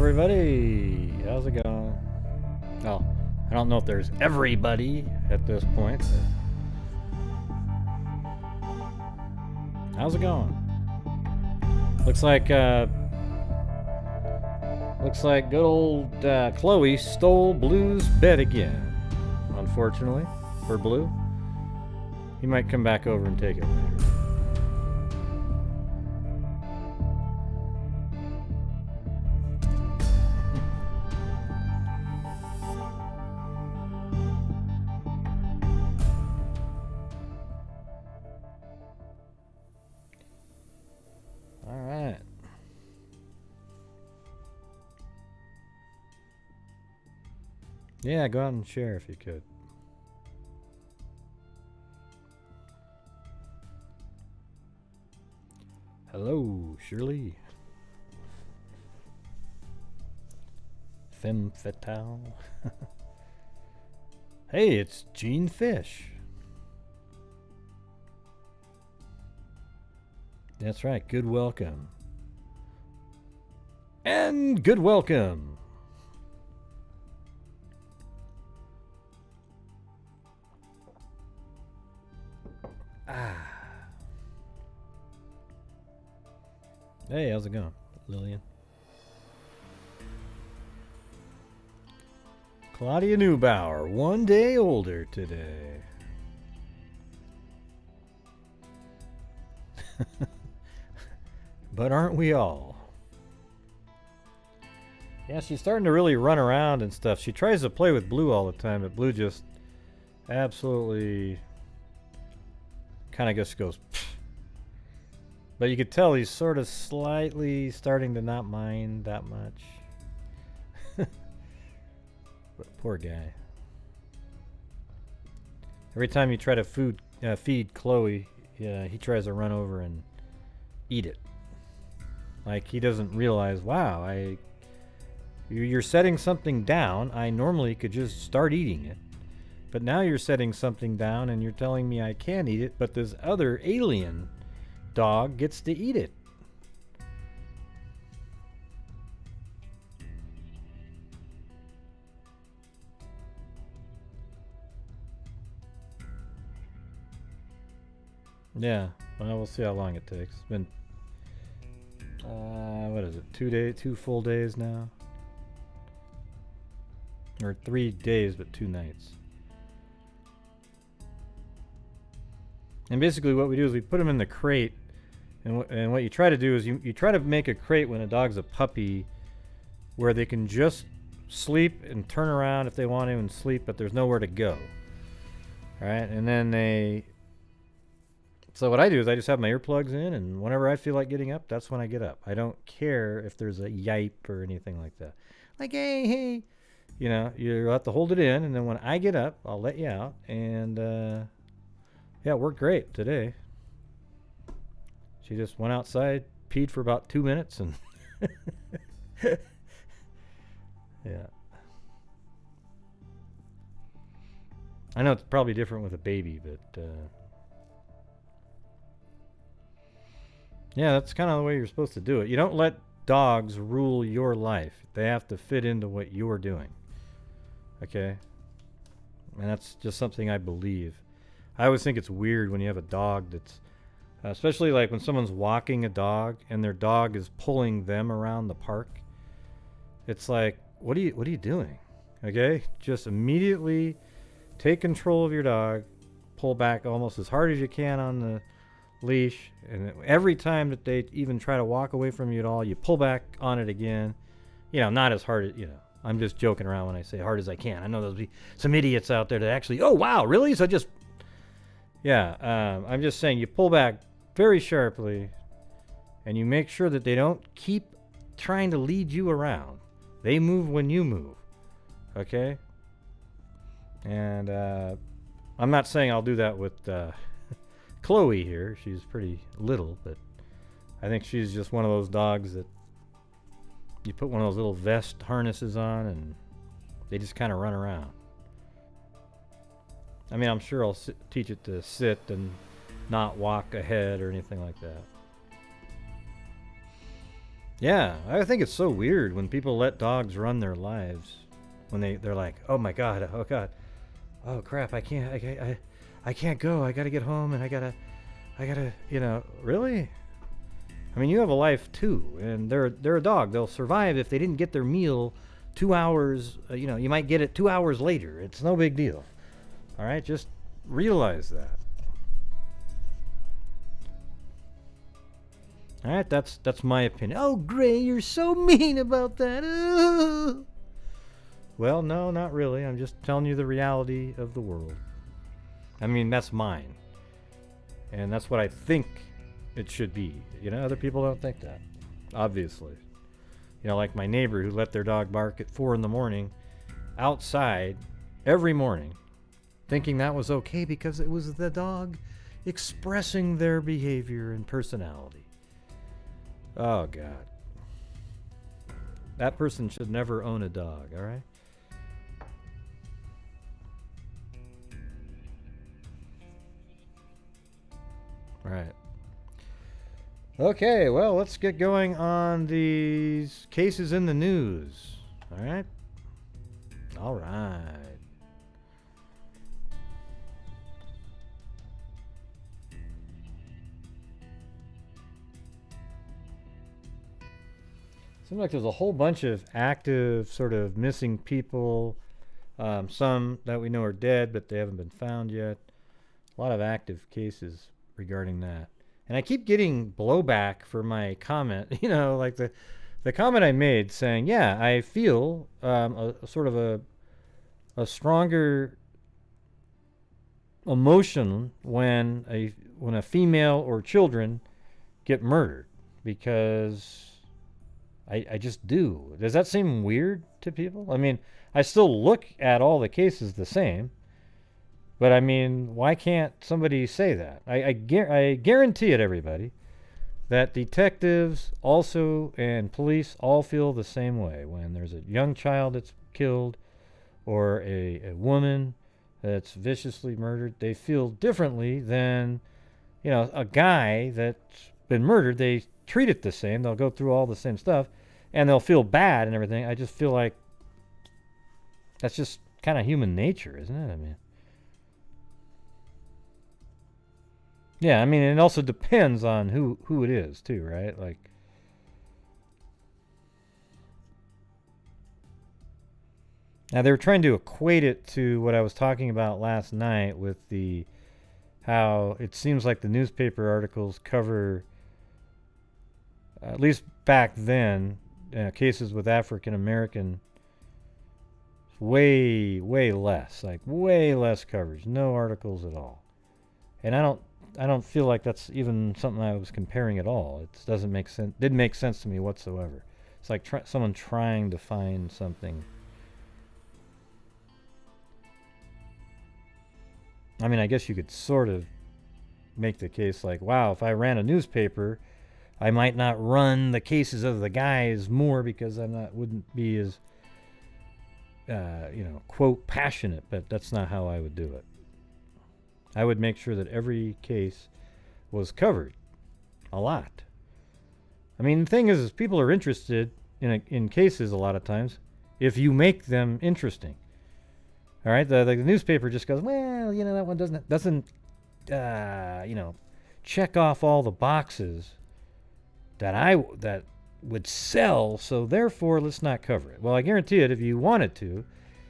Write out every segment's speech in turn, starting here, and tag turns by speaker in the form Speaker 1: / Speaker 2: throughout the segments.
Speaker 1: everybody. How's it going? Oh, I don't know if there's everybody at this point. How's it going? Looks like good old Chloe stole Blue's bed again. Unfortunately for Blue, he might come back over and take it later. Yeah, go out and share if you could. Hello, Shirley. Femme fatale. Hey, it's Gene Fish. That's right, good welcome. And good welcome. Hey, how's it going, Lillian? Claudia Neubauer, 1 day older today. But aren't we all? Yeah, she's starting to really run around and stuff. She tries to play with Blue all the time, but Blue just absolutely kind of just goes. Pfft. But you could tell he's sort of slightly starting to not mind that much. But poor guy. Every time you try to feed Chloe, he tries to run over and eat it. Like he doesn't realize, wow, you're setting something down. I normally could just start eating it. But now you're setting something down and you're telling me I can't eat it, but this other alien dog gets to eat it. Yeah, well, we'll see how long it takes. It's been what is it, 2 full days now, or 3 days but 2 nights. And basically what we do is we put them in the crate, and what you try to do is you try to make a crate when a dog's a puppy where they can just sleep and turn around if they want to and sleep, but there's nowhere to go. All right, and then so what I do is I just have my earplugs in, and whenever I feel like getting up, that's when I get up. I don't care if there's a yipe or anything like that. Like, hey, you know, you have to hold it in, and then when I get up, I'll let you out. And yeah, it worked great today. She just went outside, peed for about 2 minutes, and yeah. I know it's probably different with a baby, but yeah, that's kind of the way you're supposed to do it. You don't let dogs rule your life. They have to fit into what you're doing. Okay? And that's just something I believe. I always think it's weird when you have a dog that's, especially like when someone's walking a dog and their dog is pulling them around the park. It's like, what are you doing? Okay? Just immediately take control of your dog, pull back almost as hard as you can on the leash, and every time that they even try to walk away from you at all, you pull back on it again. You know, not as hard as, you know, I'm just joking around when I say hard as I can. I know there'll be some idiots out there that actually, oh wow, really? So just, yeah, I'm just saying you pull back very sharply and you make sure that they don't keep trying to lead you around. They move when you move. Okay? And I'm not saying I'll do that with Chloe here. She's pretty little, but I think she's just one of those dogs that you put one of those little vest harnesses on and they just kind of run around. I mean, I'm sure I'll teach it to sit and not walk ahead or anything like that. Yeah, I think it's so weird when people let dogs run their lives. When they're like, oh my god, oh crap, I can't go. I gotta get home, and I gotta, really? I mean, you have a life too, and they're a dog. They'll survive if they didn't get their meal 2 hours. You might get it 2 hours later. It's no big deal. All right, just realize that. All right, that's my opinion. Oh, Gray, you're so mean about that. Ooh. Well, no, not really. I'm just telling you the reality of the world. I mean, that's mine, and that's what I think it should be. Other people don't think that, obviously. Like my neighbor who let their dog bark at 4 in the morning outside every morning, thinking that was okay because it was the dog expressing their behavior and personality. Oh, God. That person should never own a dog, all right? All right. Okay, well, let's get going on these cases in the news. All right? All right. Seems like there's a whole bunch of active sort of missing people. Some that we know are dead, but they haven't been found yet. A lot of active cases regarding that. And I keep getting blowback for my comment, like the comment I made saying, yeah, I feel a sort of a stronger emotion when a female or children get murdered, because I just do. Does that seem weird to people? I mean, I still look at all the cases the same. But I mean, why can't somebody say that? I guarantee it, everybody, that detectives also and police all feel the same way when there's a young child that's killed or a woman that's viciously murdered. They feel differently than, a guy that's been murdered. They treat it the same. They'll go through all the same stuff, and they'll feel bad and everything. I just feel like that's just kind of human nature, isn't it? I mean. Yeah, I mean, it also depends on who it is, too, right? Like, now they were trying to equate it to what I was talking about last night with how it seems like the newspaper articles cover, at least back then, cases with African American, way less, like way less coverage, no articles at all. And I don't feel like that's even something I was comparing at all. It doesn't make sense. Didn't make sense to me whatsoever. It's like someone trying to find something. I mean, I guess you could sort of make the case like, wow, if I ran a newspaper, I might not run the cases of the guys more because wouldn't be as, quote, passionate. But that's not how I would do it. I would make sure that every case was covered a lot. I mean, the thing is people are interested in cases a lot of times if you make them interesting. All right, the newspaper just goes, well, that one doesn't check off all the boxes that would sell, so therefore let's not cover it. Well, I guarantee it, if you wanted to,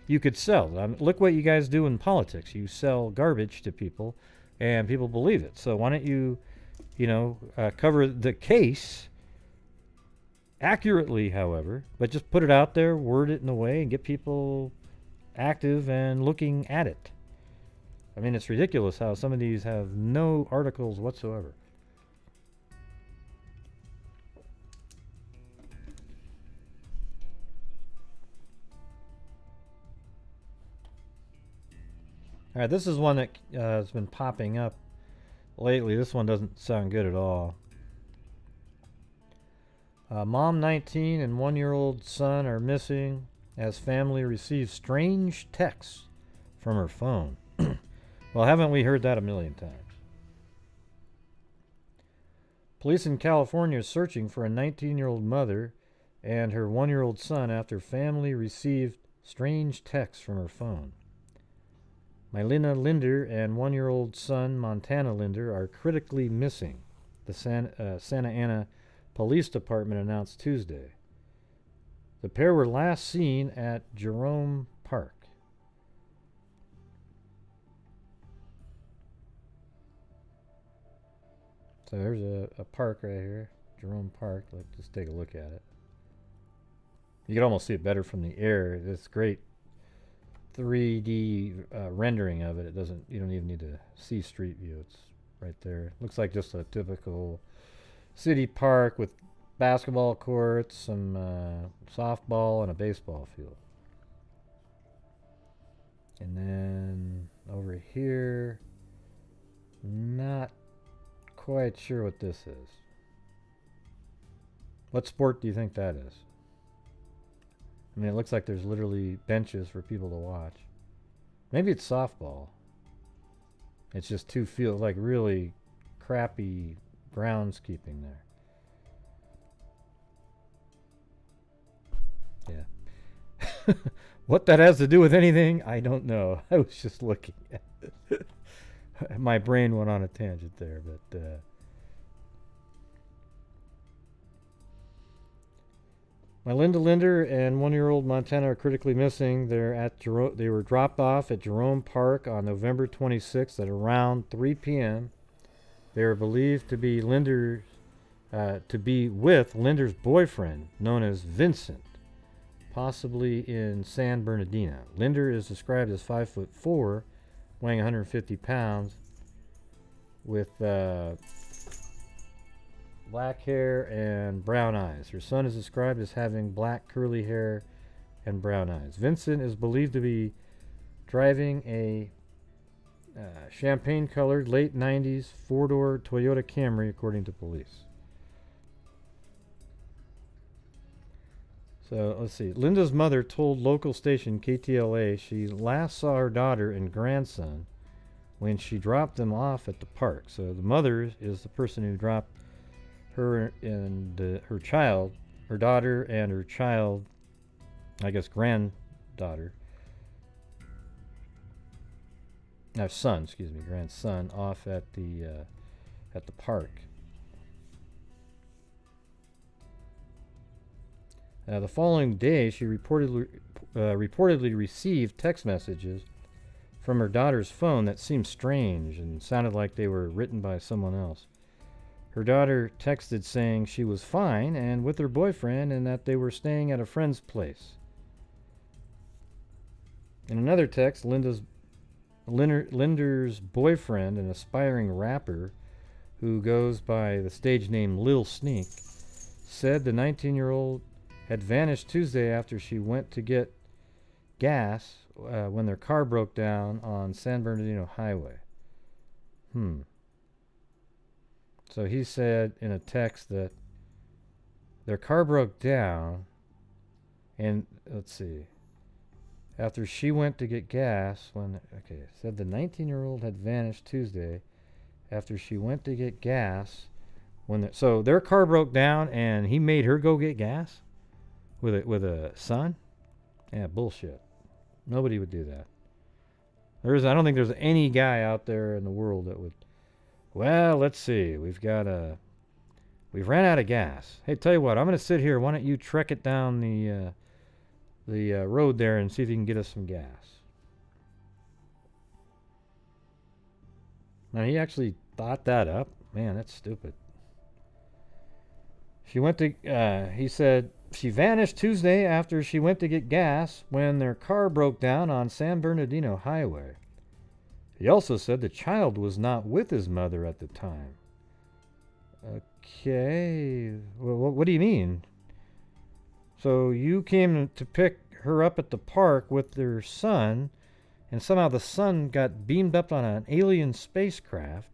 Speaker 1: you could sell. Look what you guys do in politics. You sell garbage to people, and people believe it. So why don't you, cover the case accurately, however, but just put it out there, word it in a way, and get people active and looking at it. I mean, it's ridiculous how some of these have no articles whatsoever. All right, this is one that has been popping up lately. This one doesn't sound good at all. Mom 19 and 1-year-old son are missing as family receives strange texts from her phone. Well, haven't we heard that a million times? Police in California are searching for a 19-year-old mother and her 1-year-old son after family received strange texts from her phone. Mylinna Linder and 1-year-old son Montana Linder are critically missing, the Santa Ana Police Department announced Tuesday. The pair were last seen at Jerome Park. So there's a park right here, Jerome Park. Let's just take a look at it. You can almost see it better from the air. This great 3D rendering of it. It doesn't. You don't even need to see street view. It's right there. Looks like just a typical city park with basketball courts, some softball, and a baseball field. And then over here, not quite sure what this is. What sport do you think that is? I mean, it looks like there's literally benches for people to watch. Maybe it's softball. It's just two fields, like really crappy groundskeeping there. Yeah. What that has to do with anything, I don't know. I was just looking at it. My brain went on a tangent there, but Mylinna Linder and 1-year-old Montana are critically missing. They were dropped off at Jerome Park on November 26th at around 3 p.m. They are believed to be with Linder's boyfriend, known as Vincent, possibly in San Bernardino. Linder is described as 5'4", weighing 150 pounds, with black hair and brown eyes. Her son is described as having black curly hair and brown eyes. Vincent is believed to be driving a champagne-colored late 90s four-door Toyota Camry, according to police. So let's see. Linda's mother told local station KTLA she last saw her daughter and grandson when she dropped them off at the park. So the mother is the person who dropped her and her child, her daughter and her child, I guess granddaughter, grandson, off at the park. The following day, she reportedly received text messages from her daughter's phone that seemed strange and sounded like they were written by someone else. Her daughter texted saying she was fine and with her boyfriend and that they were staying at a friend's place. In another text, Linder's boyfriend, an aspiring rapper who goes by the stage name Lil Sneak, said the 19-year-old had vanished Tuesday after she went to get gas when their car broke down on San Bernardino Highway. So he said in a text that their car broke down, and let's see, after she went to get gas said the 19-year-old had vanished Tuesday after she went to get gas so their car broke down and he made her go get gas with a son? Yeah, bullshit. Nobody would do that. I don't think there's any guy out there in the world that would. Well, let's see. We've ran out of gas. Hey, tell you what, I'm going to sit here. Why don't you trek it down the road there and see if you can get us some gas? Now, he actually thought that up. Man, that's stupid. He said she vanished Tuesday after she went to get gas when their car broke down on San Bernardino Highway. He also said the child was not with his mother at the time. Okay. Well, what do you mean? So you came to pick her up at the park with their son, and somehow the son got beamed up on an alien spacecraft,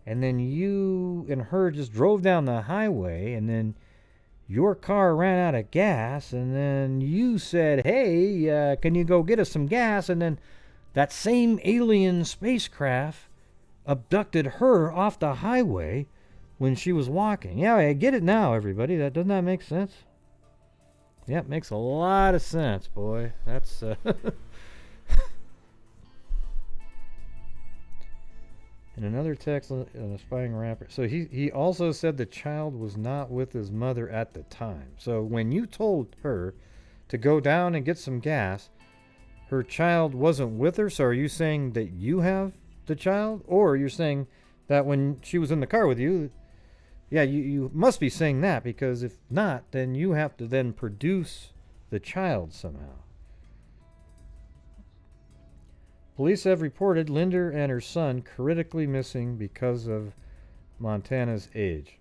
Speaker 1: and then you and her just drove down the highway, and then your car ran out of gas, and then you said, hey, can you go get us some gas? And then that same alien spacecraft abducted her off the highway, when she was walking. Yeah, I get it now, everybody. Doesn't that make sense? Yep, makes a lot of sense, boy. That's in another text, an aspiring rapper. So he also said the child was not with his mother at the time. So when you told her to go down and get some gas, her child wasn't with her. So are you saying that you have the child? Or you're saying that when she was in the car with you, yeah, you must be saying that, because if not, then you have to then produce the child somehow. Police have reported Linder and her son critically missing because of Montana's age.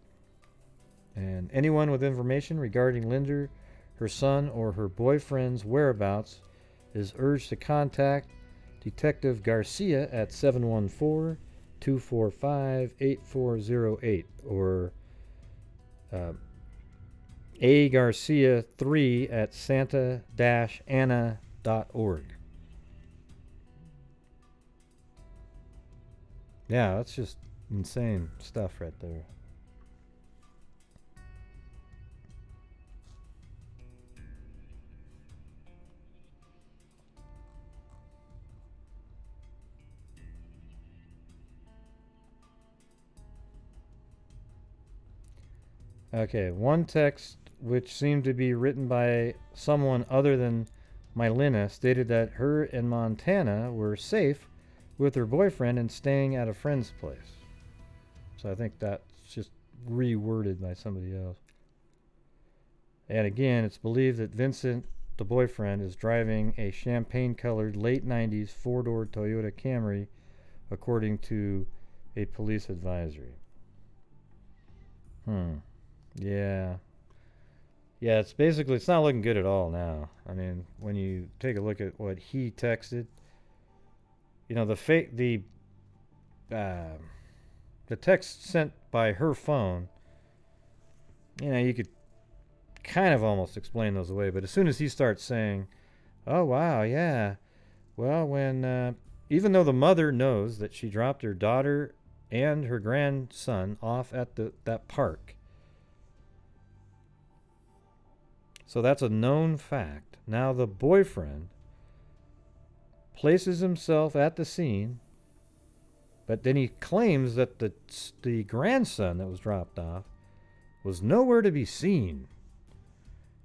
Speaker 1: And anyone with information regarding Linder, her son, or her boyfriend's whereabouts is urged to contact Detective Garcia at 714-245-8408 or A. Garcia 3 at santa-ana.org. Yeah, that's just insane stuff right there. Okay, one text which seemed to be written by someone other than Mylinna stated that her and Montana were safe with her boyfriend and staying at a friend's place. So I think that's just reworded by somebody else. And again, it's believed that Vincent, the boyfriend, is driving a champagne-colored late 90s four-door Toyota Camry, according to a police advisory. Yeah. Yeah, it's not looking good at all now. I mean, when you take a look at what he texted, you know, the text sent by her phone, you know, you could kind of almost explain those away. But as soon as he starts saying, oh, wow, yeah, well, when, even though the mother knows that she dropped her daughter and her grandson off at that park. So that's a known fact. Now the boyfriend places himself at the scene, but then he claims that the grandson that was dropped off was nowhere to be seen.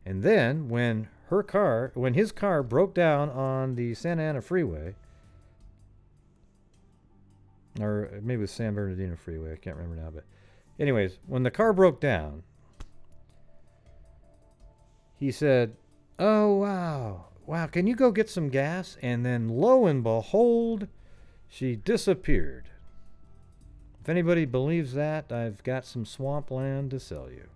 Speaker 1: And then when his car broke down on the Santa Ana freeway, or maybe it was San Bernardino freeway, I can't remember now, but anyways, when the car broke down, he said, oh, wow, can you go get some gas? And then lo and behold, she disappeared. If anybody believes that, I've got some swampland to sell you.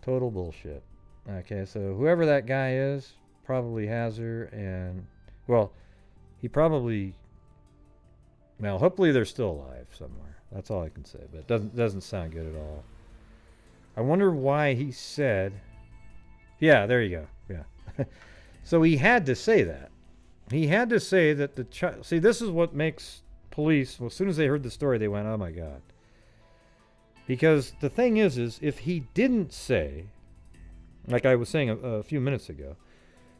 Speaker 1: Total bullshit. Okay, so whoever that guy is probably has her, and, well, hopefully they're still alive somewhere. That's all I can say, but it doesn't sound good at all. I wonder why he said... Yeah, there you go. Yeah. So he had to say that. He had to say that the child... See, this is what makes police... Well, as soon as they heard the story, they went, oh, my God. Because the thing is if he didn't say, like I was saying a few minutes ago,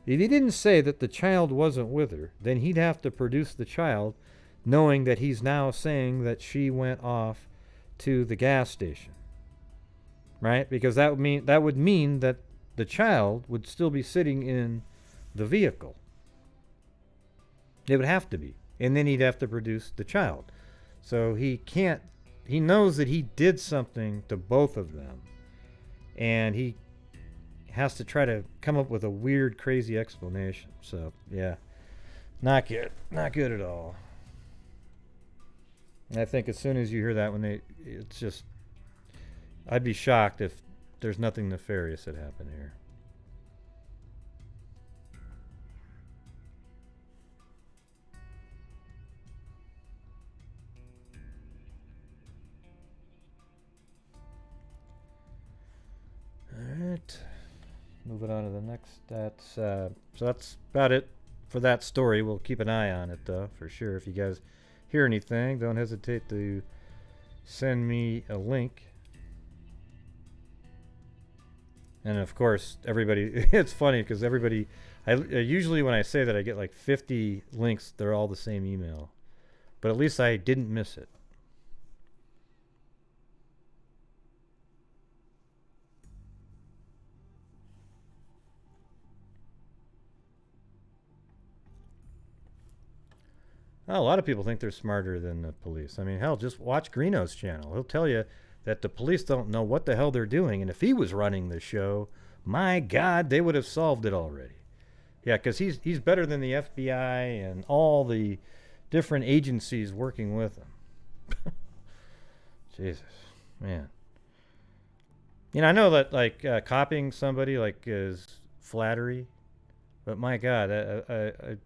Speaker 1: if he didn't say that the child wasn't with her, then he'd have to produce the child, knowing that he's now saying that she went off to the gas station. Right? Because that would mean that the child would still be sitting in the vehicle. It would have to be. And then he'd have to produce the child. So he knows that he did something to both of them. And he has to try to come up with a weird, crazy explanation. So, yeah. Not good. Not good at all. And I think as soon as you hear that, it's just... I'd be shocked if there's nothing nefarious that happened here. All right. Moving on to the next. So that's about it for that story. We'll keep an eye on it, though, for sure. If you guys hear anything, don't hesitate to send me a link. And of course, everybody, it's funny because everybody, usually when I say that I get like 50 links, they're all the same email. But at least I didn't miss it. A lot of people think they're smarter than the police. I mean, hell, just watch Greeno's channel. He'll tell you that the police don't know what the hell they're doing. And if he was running the show, my God, they would have solved it already. Yeah, because he's better than the FBI and all the different agencies working with him. Jesus, man. You know, I know that like copying somebody like is flattery, but my God, it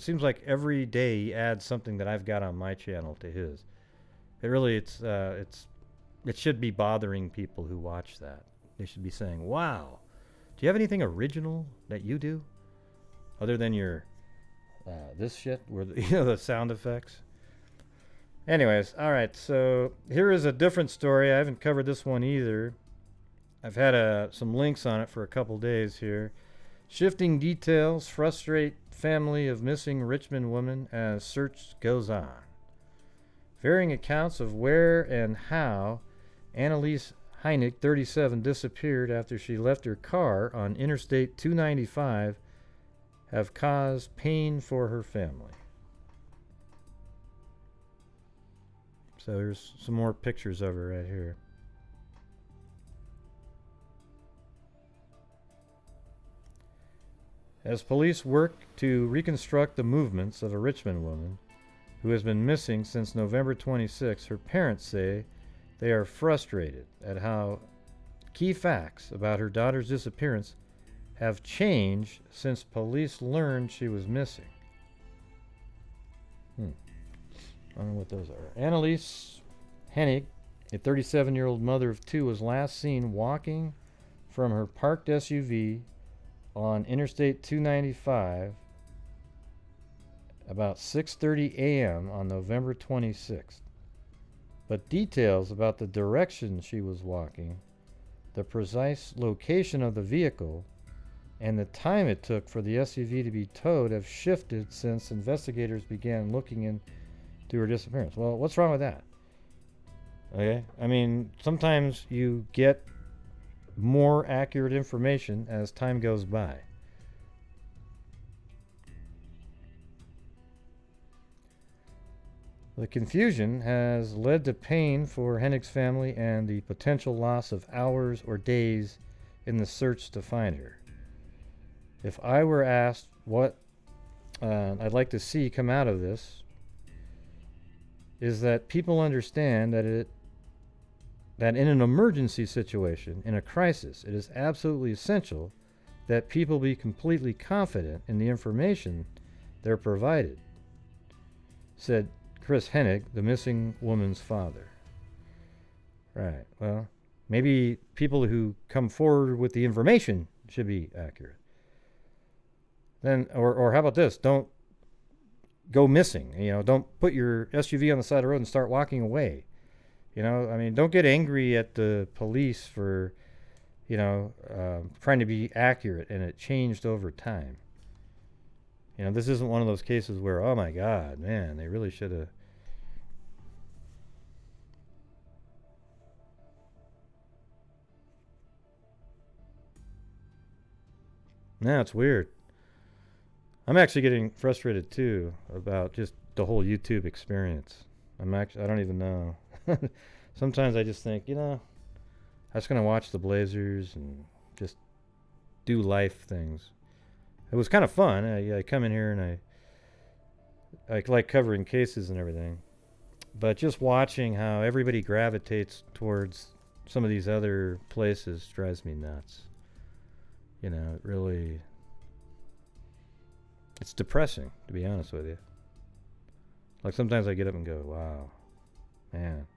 Speaker 1: seems like every day he adds something that I've got on my channel to his. It really, it should be bothering people who watch that. They should be saying, "Wow, do you have anything original that you do, other than your this shit, where the, the sound effects?" Anyways, all right. So here is a different story. I haven't covered this one either. I've had some links on it for a couple days here. Shifting details frustrate family of missing Richmond woman as search goes on. Varying accounts of where and how Anneliese Heinig, 37, disappeared after she left her car on Interstate 295 have caused pain for her family. So there's some more pictures of her right here. As police work to reconstruct the movements of a Richmond woman who has been missing since November 26, her parents say they are frustrated at how key facts about her daughter's disappearance have changed since police learned she was missing. I don't know what those are. Anneliese Heinig, a 37-year-old mother of two, was last seen walking from her parked SUV on Interstate 295 about 6:30 a.m. on November 26th. But details about the direction she was walking, the precise location of the vehicle, and the time it took for the SUV to be towed have shifted since investigators began looking into her disappearance. Well, what's wrong with that? Okay, I mean, sometimes you get more accurate information as time goes by. The confusion has led to pain for Heinig's family and the potential loss of hours or days in the search to find her. If I were asked what I'd like to see come out of this, is that people understand that that in an emergency situation, in a crisis, it is absolutely essential that people be completely confident in the information they're provided, said Chris Heinig, the missing woman's father. Right, well, maybe people who come forward with the information should be accurate. Then, or how about this? Don't go missing. Don't put your SUV on the side of the road and start walking away. I mean, don't get angry at the police for, trying to be accurate and it changed over time. This isn't one of those cases where, oh my God, man, they really should have. No, it's weird. I'm actually getting frustrated too about just the whole YouTube experience. I don't even know. Sometimes I just think, I'm just going to watch the Blazers and just do life things. It was kind of fun. I come in here and I like covering cases and everything. But just watching how everybody gravitates towards some of these other places drives me nuts. It really... It's depressing, to be honest with you. Like sometimes I get up and go, wow, man.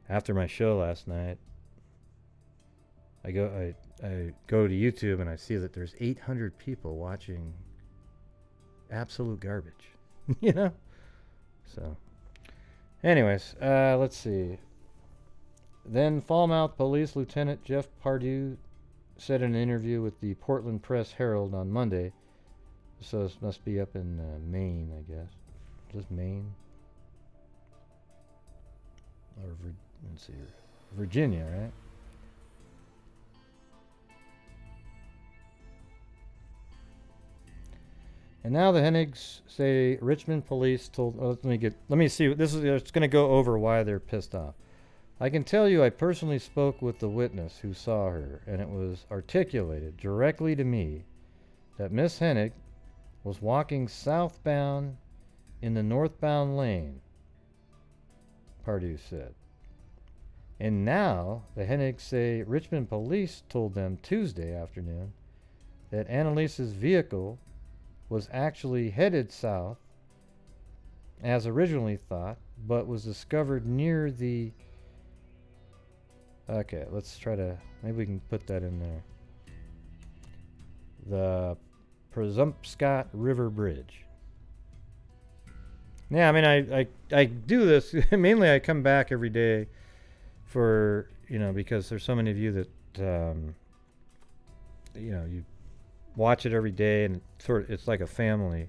Speaker 1: After my show last night, I go to YouTube and I see that there's 800 people watching absolute garbage. So Anyways, let's see. Then Falmouth Police Lieutenant Jeff Pardue said in an interview with the Portland Press Herald on Monday, so this must be up in Maine, I guess. Is this Maine? Or let's see here. Virginia, right? And now the Heinigs say Richmond police told. Oh, let me see. This is. It's going to go over why they're pissed off. I can tell you, I personally spoke with the witness who saw her, and it was articulated directly to me that Miss Heinig was walking southbound in the northbound lane. Pardue said. And now the Heinigs say Richmond police told them Tuesday afternoon that Anneliese's vehicle was actually headed south as originally thought, but was discovered near the... Okay, let's try to... Maybe we can put that in there. The Presumpscot River Bridge. Yeah, I mean, I do this. Mainly I come back every day for, because there's so many of you that, you watch it every day, and it's like a family.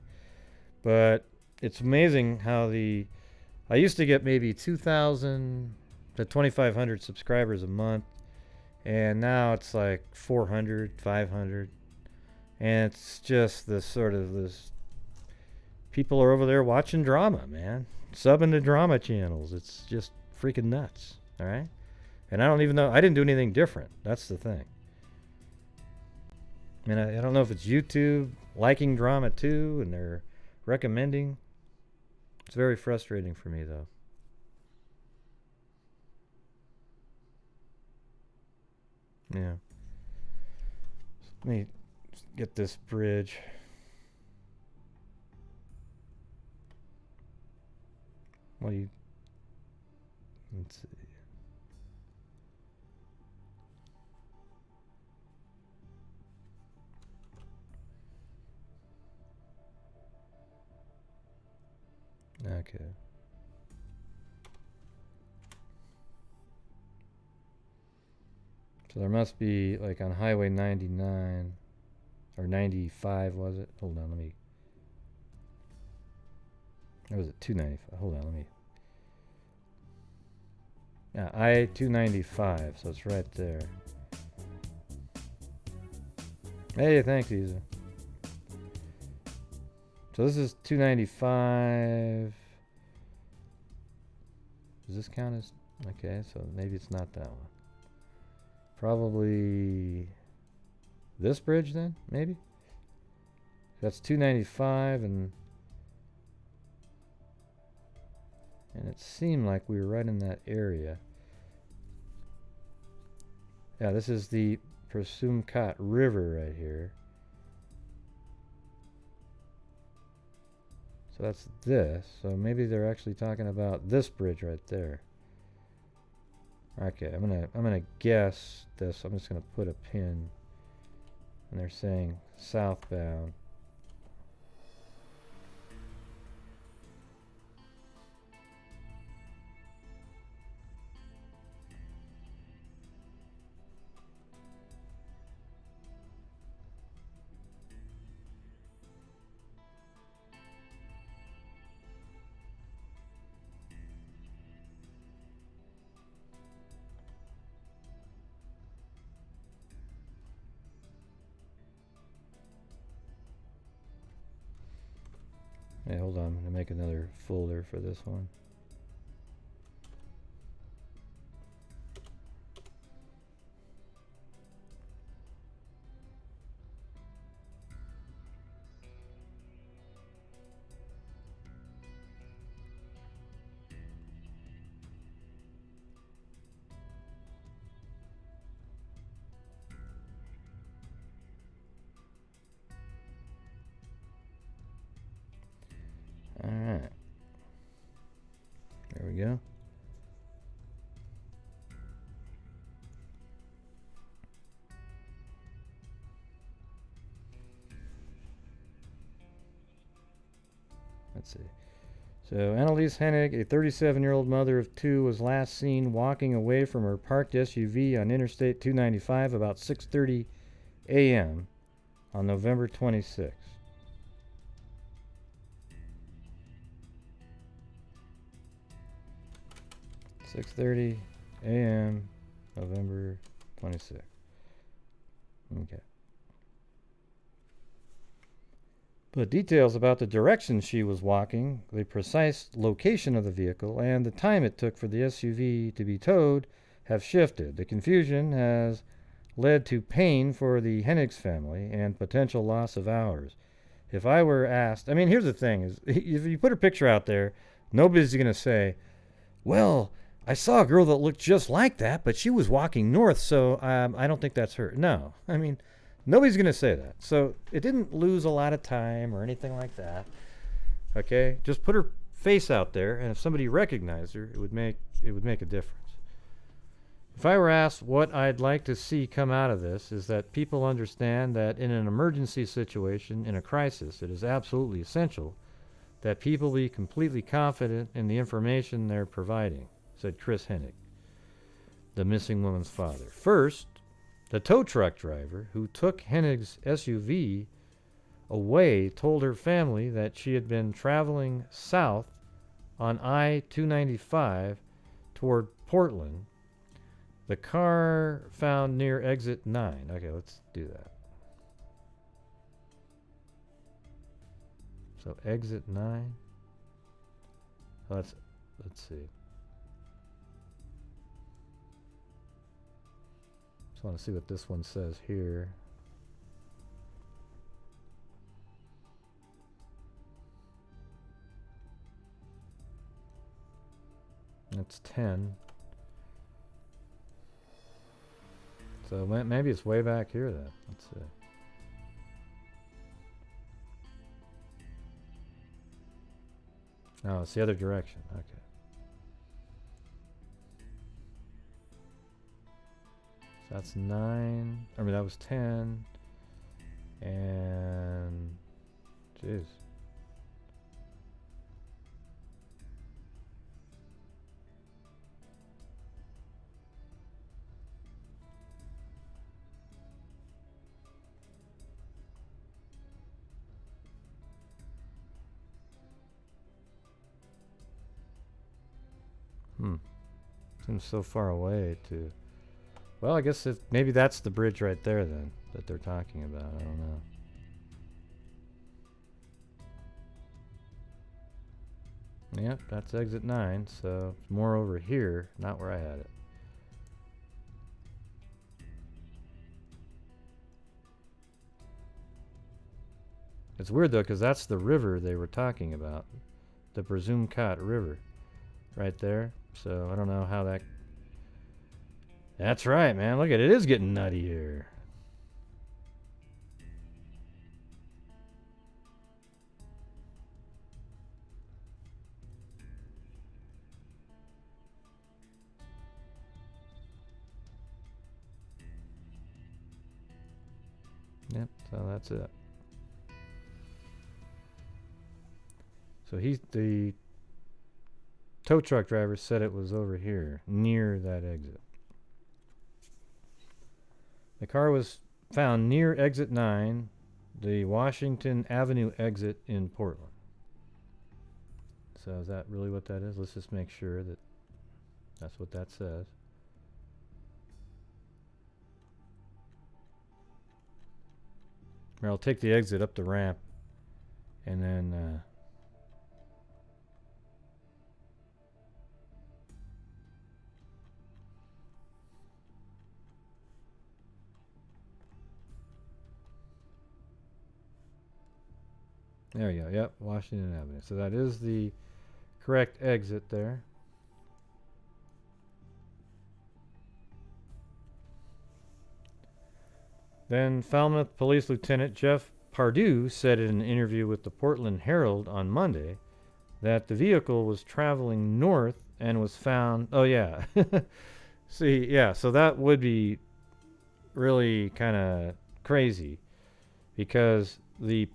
Speaker 1: But it's amazing how I used to get maybe 2,000 to 2,500 subscribers a month, and now it's like 400, 500, and it's just this people are over there watching drama, man, subbing to drama channels. It's just freaking nuts. All right, and I don't even know. I didn't do anything different. That's the thing. I mean, I don't know if it's YouTube liking drama too, and they're recommending. It's very frustrating for me, though. Yeah. Let me get this bridge. What do you... Let's see. Okay. So there must be, like, on Highway 99, or 95, was it? Hold on, let me... Or was it 295? Hold on, let me... Yeah, I-295, so it's right there. Hey, thanks, Isa. So this is 295. Does this count as... Okay, so maybe it's not that one. Probably this bridge then, maybe? That's 295, and it seemed like we were right in that area. Yeah, this is the Presumpscot River right here. So that's this. So maybe they're actually talking about this bridge right there. Okay, I'm gonna guess this. I'm just gonna put a pin, and they're saying southbound. Hey, hold on. I'm going to make another folder for this one. Alright. There we go. Let's see. So Anneliese Heinig, a 37-year-old mother of two, was last seen walking away from her parked SUV on Interstate 295 about 6:30 a.m. on November 26th. (6:30 a.m. November 26th). Okay. But details about the direction she was walking, the precise location of the vehicle, and the time it took for the SUV to be towed have shifted. The confusion has led to pain for the Henigs family and potential loss of hours. If I were asked, I mean, here's the thing, is if you put a picture out there, nobody's going to say, well, I saw a girl that looked just like that, but she was walking north, so I don't think that's her. No, I mean, nobody's going to say that. So it didn't lose a lot of time or anything like that. Okay? Just put her face out there, and if somebody recognized her, it would make a difference. If I were asked what I'd like to see come out of this, is that people understand that in an emergency situation, in a crisis, it is absolutely essential that people be completely confident in the information they're providing, said Chris Heinig, the missing woman's father. First, the tow truck driver who took Hennig's SUV away told her family that she had been traveling south on I-295 toward Portland. The car found near exit 9. Okay, let's do that. So exit 9. Let's see. Just want to see what this one says here. That's 10. So maybe it's way back here then. Let's see. No, it's the other direction. Okay. So that's 9. I mean, that was 10. And... jeez. Seems so far away to... Well, I guess maybe that's the bridge right there then that they're talking about. I don't know. Yep, that's exit 9, so it's more over here, not where I had it. It's weird though, because that's the river they were talking about. The Presumed-Cut River. Right there. So I don't know how that... That's right, man. Look at it. It is getting nutty here. Yep, so that's it. So the tow truck driver said it was over here, near that exit. The car was found near exit 9, the Washington Avenue exit in Portland. So is that really what that is? Let's just make sure that that's what that says. Or I'll take the exit up the ramp and then there we go. Yep, Washington Avenue. So that is the correct exit there. Then Falmouth Police Lieutenant Jeff Pardue said in an interview with the Portland Herald on Monday that the vehicle was traveling north and was found... Oh, yeah. See, yeah, so that would be really kind of crazy because the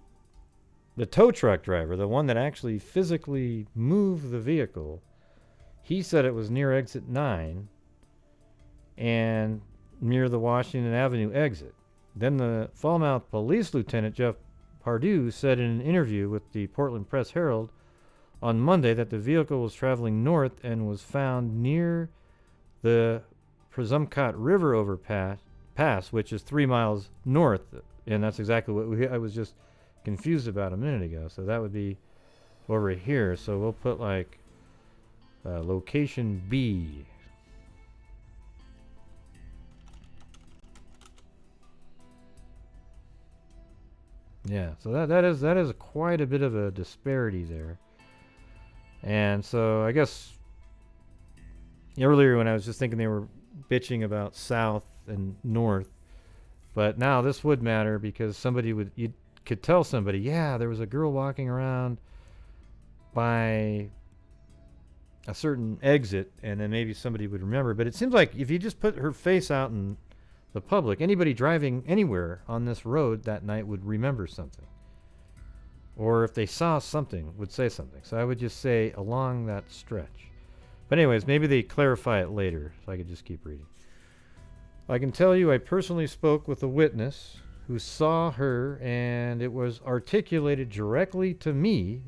Speaker 1: the tow truck driver, the one that actually physically moved the vehicle, he said it was near exit 9 and near the Washington Avenue exit. Then the Falmouth Police Lieutenant Jeff Pardue said in an interview with the Portland Press Herald on Monday that the vehicle was traveling north and was found near the Presumpcot River overpass, which is 3 miles north, and that's exactly what I was just confused about a minute ago. So that would be over here. So we'll put like location B. Yeah, so that is quite a bit of a disparity there. And so I guess earlier when I was just thinking they were bitching about south and north, but now this would matter because you could tell somebody, yeah, there was a girl walking around by a certain exit, and then maybe somebody would remember. But it seems like if you just put her face out in the public, anybody driving anywhere on this road that night would remember something. Or if they saw something, would say something. So I would just say along that stretch. But anyways, maybe they clarify it later, so I could just keep reading. I can tell you I personally spoke with a witness who saw her, and it was articulated directly to me.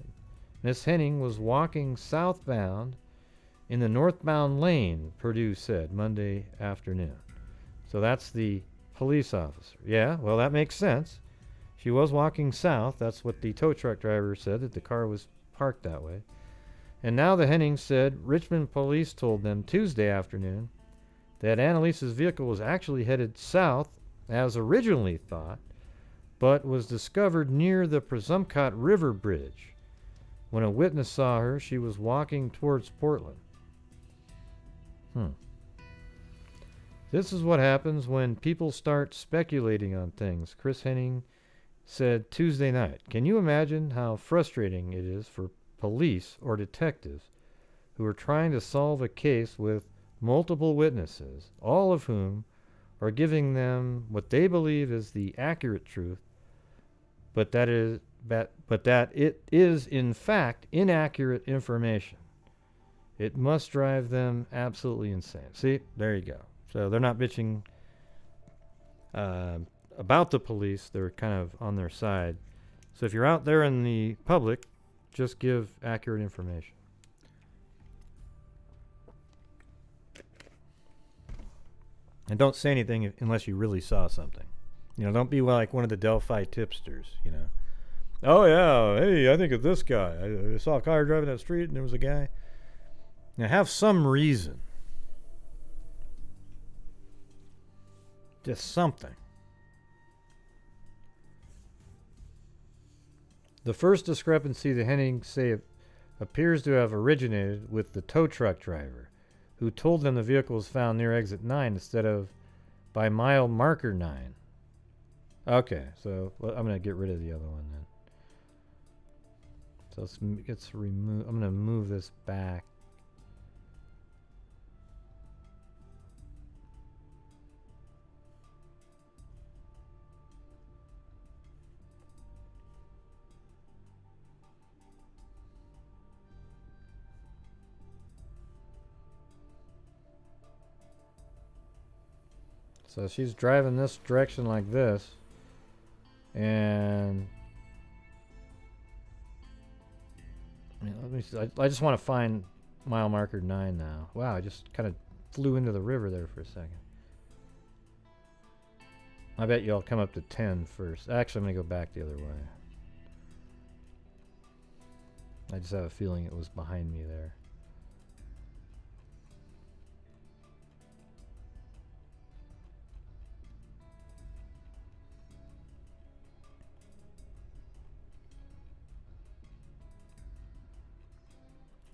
Speaker 1: Miss Henning was walking southbound in the northbound lane, Purdue said Monday afternoon. So that's the police officer. Yeah, well, that makes sense. She was walking south. That's what the tow truck driver said, that the car was parked that way. And now the Hennings said Richmond police told them Tuesday afternoon that Anneliese's vehicle was actually headed south as originally thought, but was discovered near the Presumpcot River Bridge. When a witness saw her, she was walking towards Portland. This is what happens when people start speculating on things, Chris Henning said Tuesday night. Can you imagine how frustrating it is for police or detectives who are trying to solve a case with multiple witnesses, all of whom are giving them what they believe is the accurate truth, but that it is in fact inaccurate information. It must drive them absolutely insane. See, there you go. So they're not bitching about the police. They're kind of on their side. So if you're out there in the public, just give accurate information. And don't say anything unless you really saw something. You know, don't be like one of the Delphi tipsters, you know. Oh, yeah, hey, I think of this guy. I saw a car driving down the street and there was a guy. Now, have some reason. Just something. The first discrepancy the Hennings say appears to have originated with the tow truck driver, who told them the vehicle was found near exit 9 instead of by mile marker 9. Okay, so I'm going to get rid of the other one then. So let's remove. I'm going to move this back. So she's driving this direction like this, and let me see. I just want to find mile marker 9 now. Wow, I just kind of flew into the river there for a second. I bet you I'll come up to 10 first. Actually, I'm going to go back the other way. I just have a feeling it was behind me there.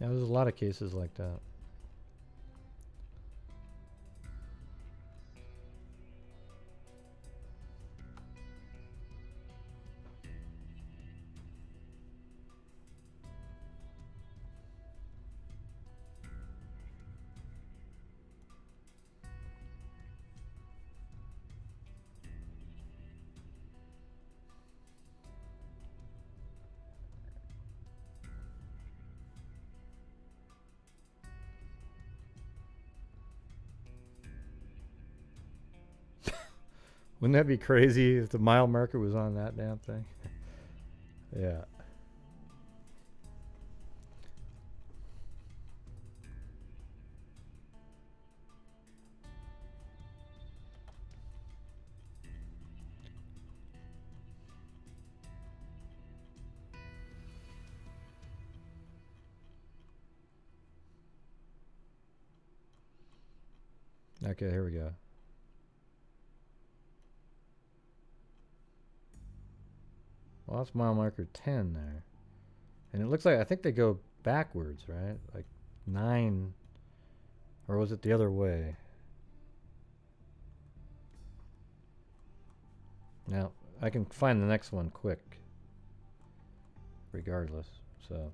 Speaker 1: Yeah, there's a lot of cases like that. Wouldn't that be crazy if the mile marker was on that damn thing? Yeah. Okay, here we go. Well, that's mile marker 10 there. And it looks like, I think they go backwards, right? Like 9, or was it the other way? Now, I can find the next one quick, regardless, so.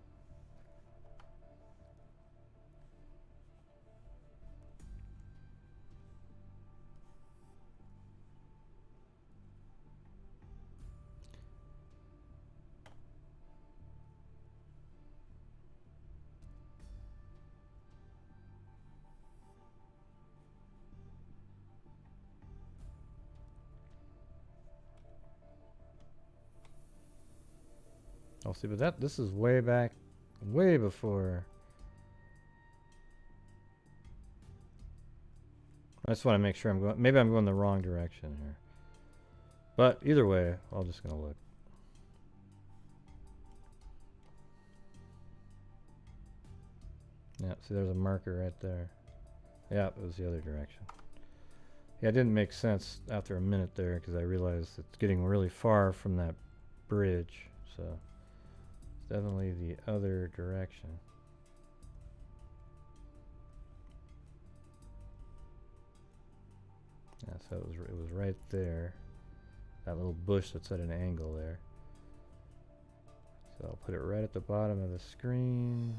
Speaker 1: I'll see, but this is way back, way before. I just want to make sure I'm going, maybe I'm going the wrong direction here. But either way, I'm just going to look. Yeah, see there's a marker right there. Yeah, it was the other direction. Yeah, it didn't make sense after a minute there because I realized it's getting really far from that bridge, so it's definitely the other direction. Yeah, so it was right there. That little bush that's at an angle there. So I'll put it right at the bottom of the screen.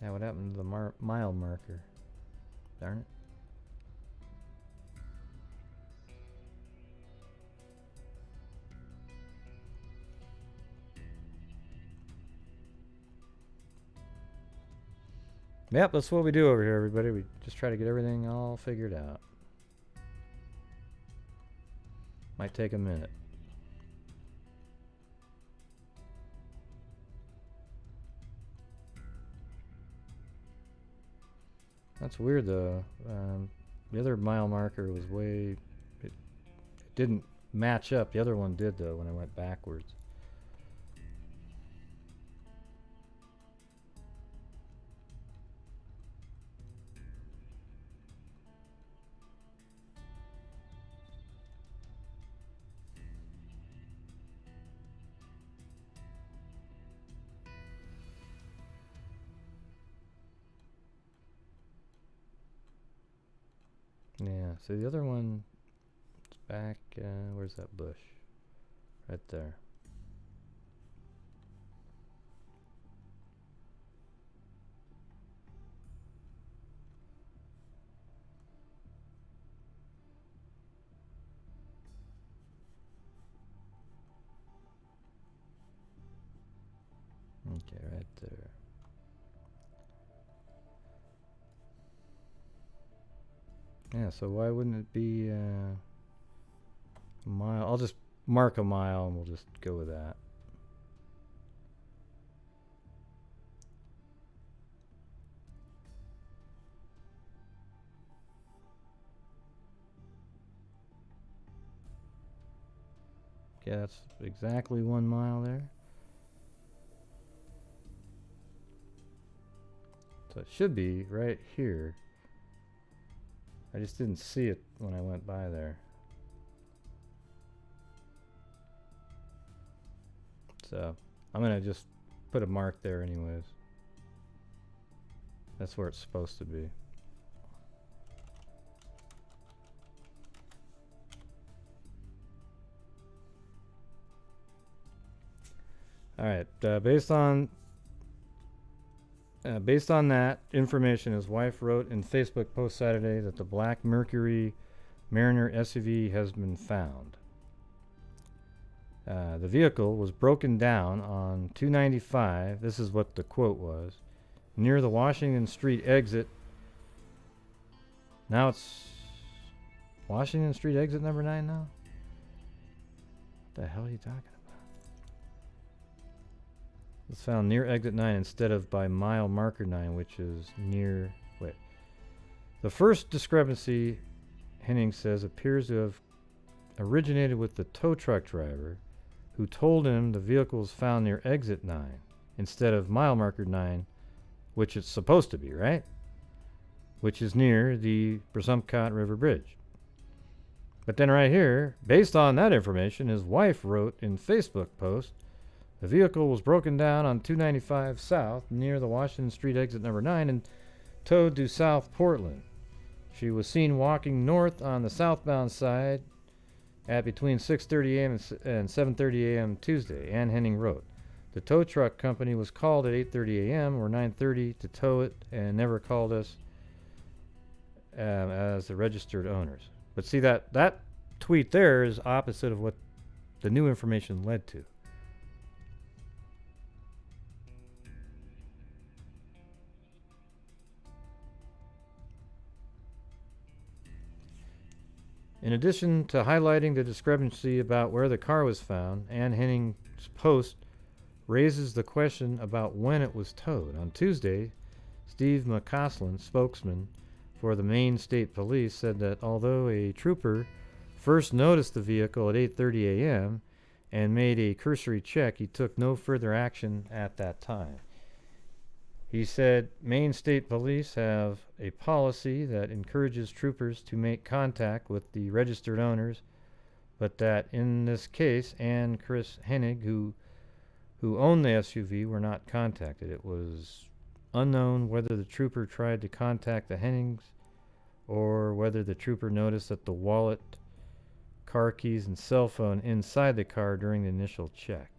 Speaker 1: Yeah, what happened to the mile marker? Darn it. Yep, that's what we do over here, everybody. We just try to get everything all figured out. Might take a minute. That's weird though. The other mile marker was way... It didn't match up. The other one did though when I went backwards. Yeah, so the other one is back, where's that bush? Right there. Okay, right there. Yeah, so why wouldn't it be a mile? I'll just mark a mile and we'll just go with that. Okay, that's exactly 1 mile there. So it should be right here. I just didn't see it when I went by there. So I'm gonna just put a mark there anyways. That's where it's supposed to be. All right. Based on that information, his wife wrote in Facebook post Saturday that the black Mercury Mariner SUV has been found. The vehicle was broken down on 295. This is what the quote was. Near the Washington Street exit. Now it's Washington Street exit number 9 now? What the hell are you talking about? It's found near exit 9 instead of by mile marker 9, which is near... Wait. The first discrepancy, Heinig says, appears to have originated with the tow truck driver who told him the vehicle was found near exit 9 instead of mile marker 9, which it's supposed to be, right? Which is near the Brasumcot River Bridge. But then right here, based on that information, his wife wrote in Facebook post, the vehicle was broken down on 295 South near the Washington Street exit number 9 and towed to South Portland. She was seen walking north on the southbound side at between 6:30 a.m. and 7:30 a.m. Tuesday, Ann Heinig wrote. The tow truck company was called at 8:30 a.m. or 9:30 to tow it and never called us as the registered owners. But see, that tweet there is opposite of what the new information led to. In addition to highlighting the discrepancy about where the car was found, Ann Heinig's post raises the question about when it was towed. On Tuesday, Steve McCausland, spokesman for the Maine State Police, said that although a trooper first noticed the vehicle at 8:30 a.m. and made a cursory check, he took no further action at that time. He said Maine State Police have a policy that encourages troopers to make contact with the registered owners, but that in this case, Ann and Chris Heinig, who owned the SUV, were not contacted. It was unknown whether the trooper tried to contact the Heinigs or whether the trooper noticed that the wallet, car keys, and cell phone inside the car during the initial check.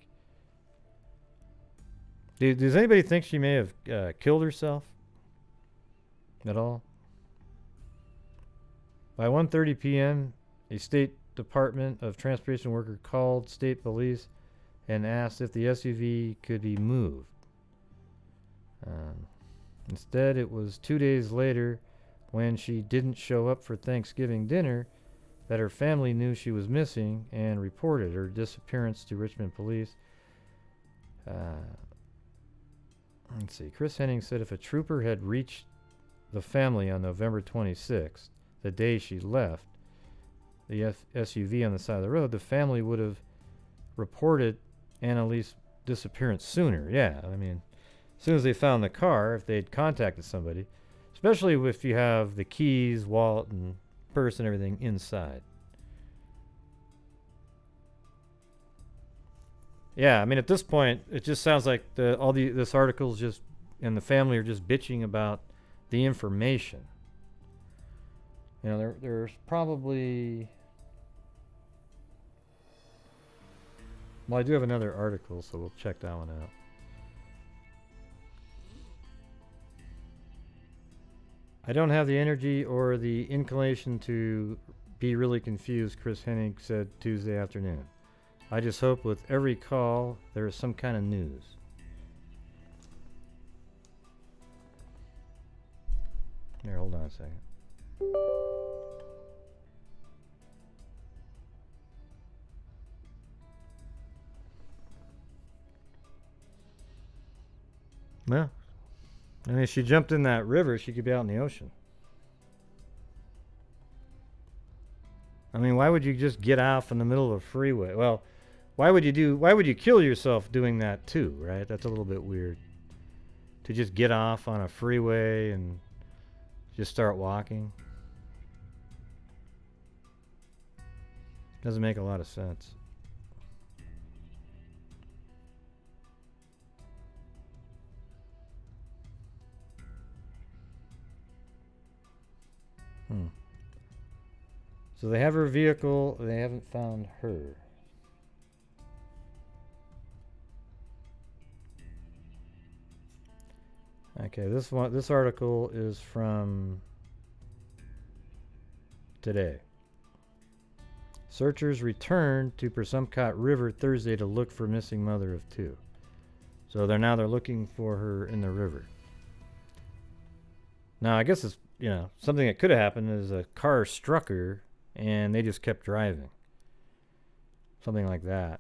Speaker 1: Does anybody think she may have killed herself at all? By 1:30 p.m., a State Department of Transportation worker called state police and asked if the SUV could be moved. Instead, it was 2 days later, when she didn't show up for Thanksgiving dinner, that her family knew she was missing and reported her disappearance to Richmond police. Let's see. Chris Heinig said if a trooper had reached the family on November 26th, the day she left the SUV on the side of the road, the family would have reported Annelise's disappearance sooner. Yeah, I mean, as soon as they found the car, if they'd contacted somebody, especially if you have the keys, wallet, and purse and everything inside. Yeah, I mean, at this point, it just sounds like this article's just, and the family are just bitching about the information. You know, there's probably... Well, I do have another article, so we'll check that one out. I don't have the energy or the inclination to be really confused, Chris Heinig said Tuesday afternoon. I just hope with every call there is some kind of news. Here, hold on a second. Well, I mean, if she jumped in that river, she could be out in the ocean. I mean, why would you just get off in the middle of a freeway? Well, why would you kill yourself doing that too, right? That's a little bit weird. To just get off on a freeway and just start walking. Doesn't make a lot of sense. So they have her vehicle. They haven't found her. Okay, this article is from today. Searchers returned to Presumpcot River Thursday to look for missing mother of two. So they're looking for her in the river. Now I guess it's something that could have happened is a car struck her and they just kept driving. Something like that.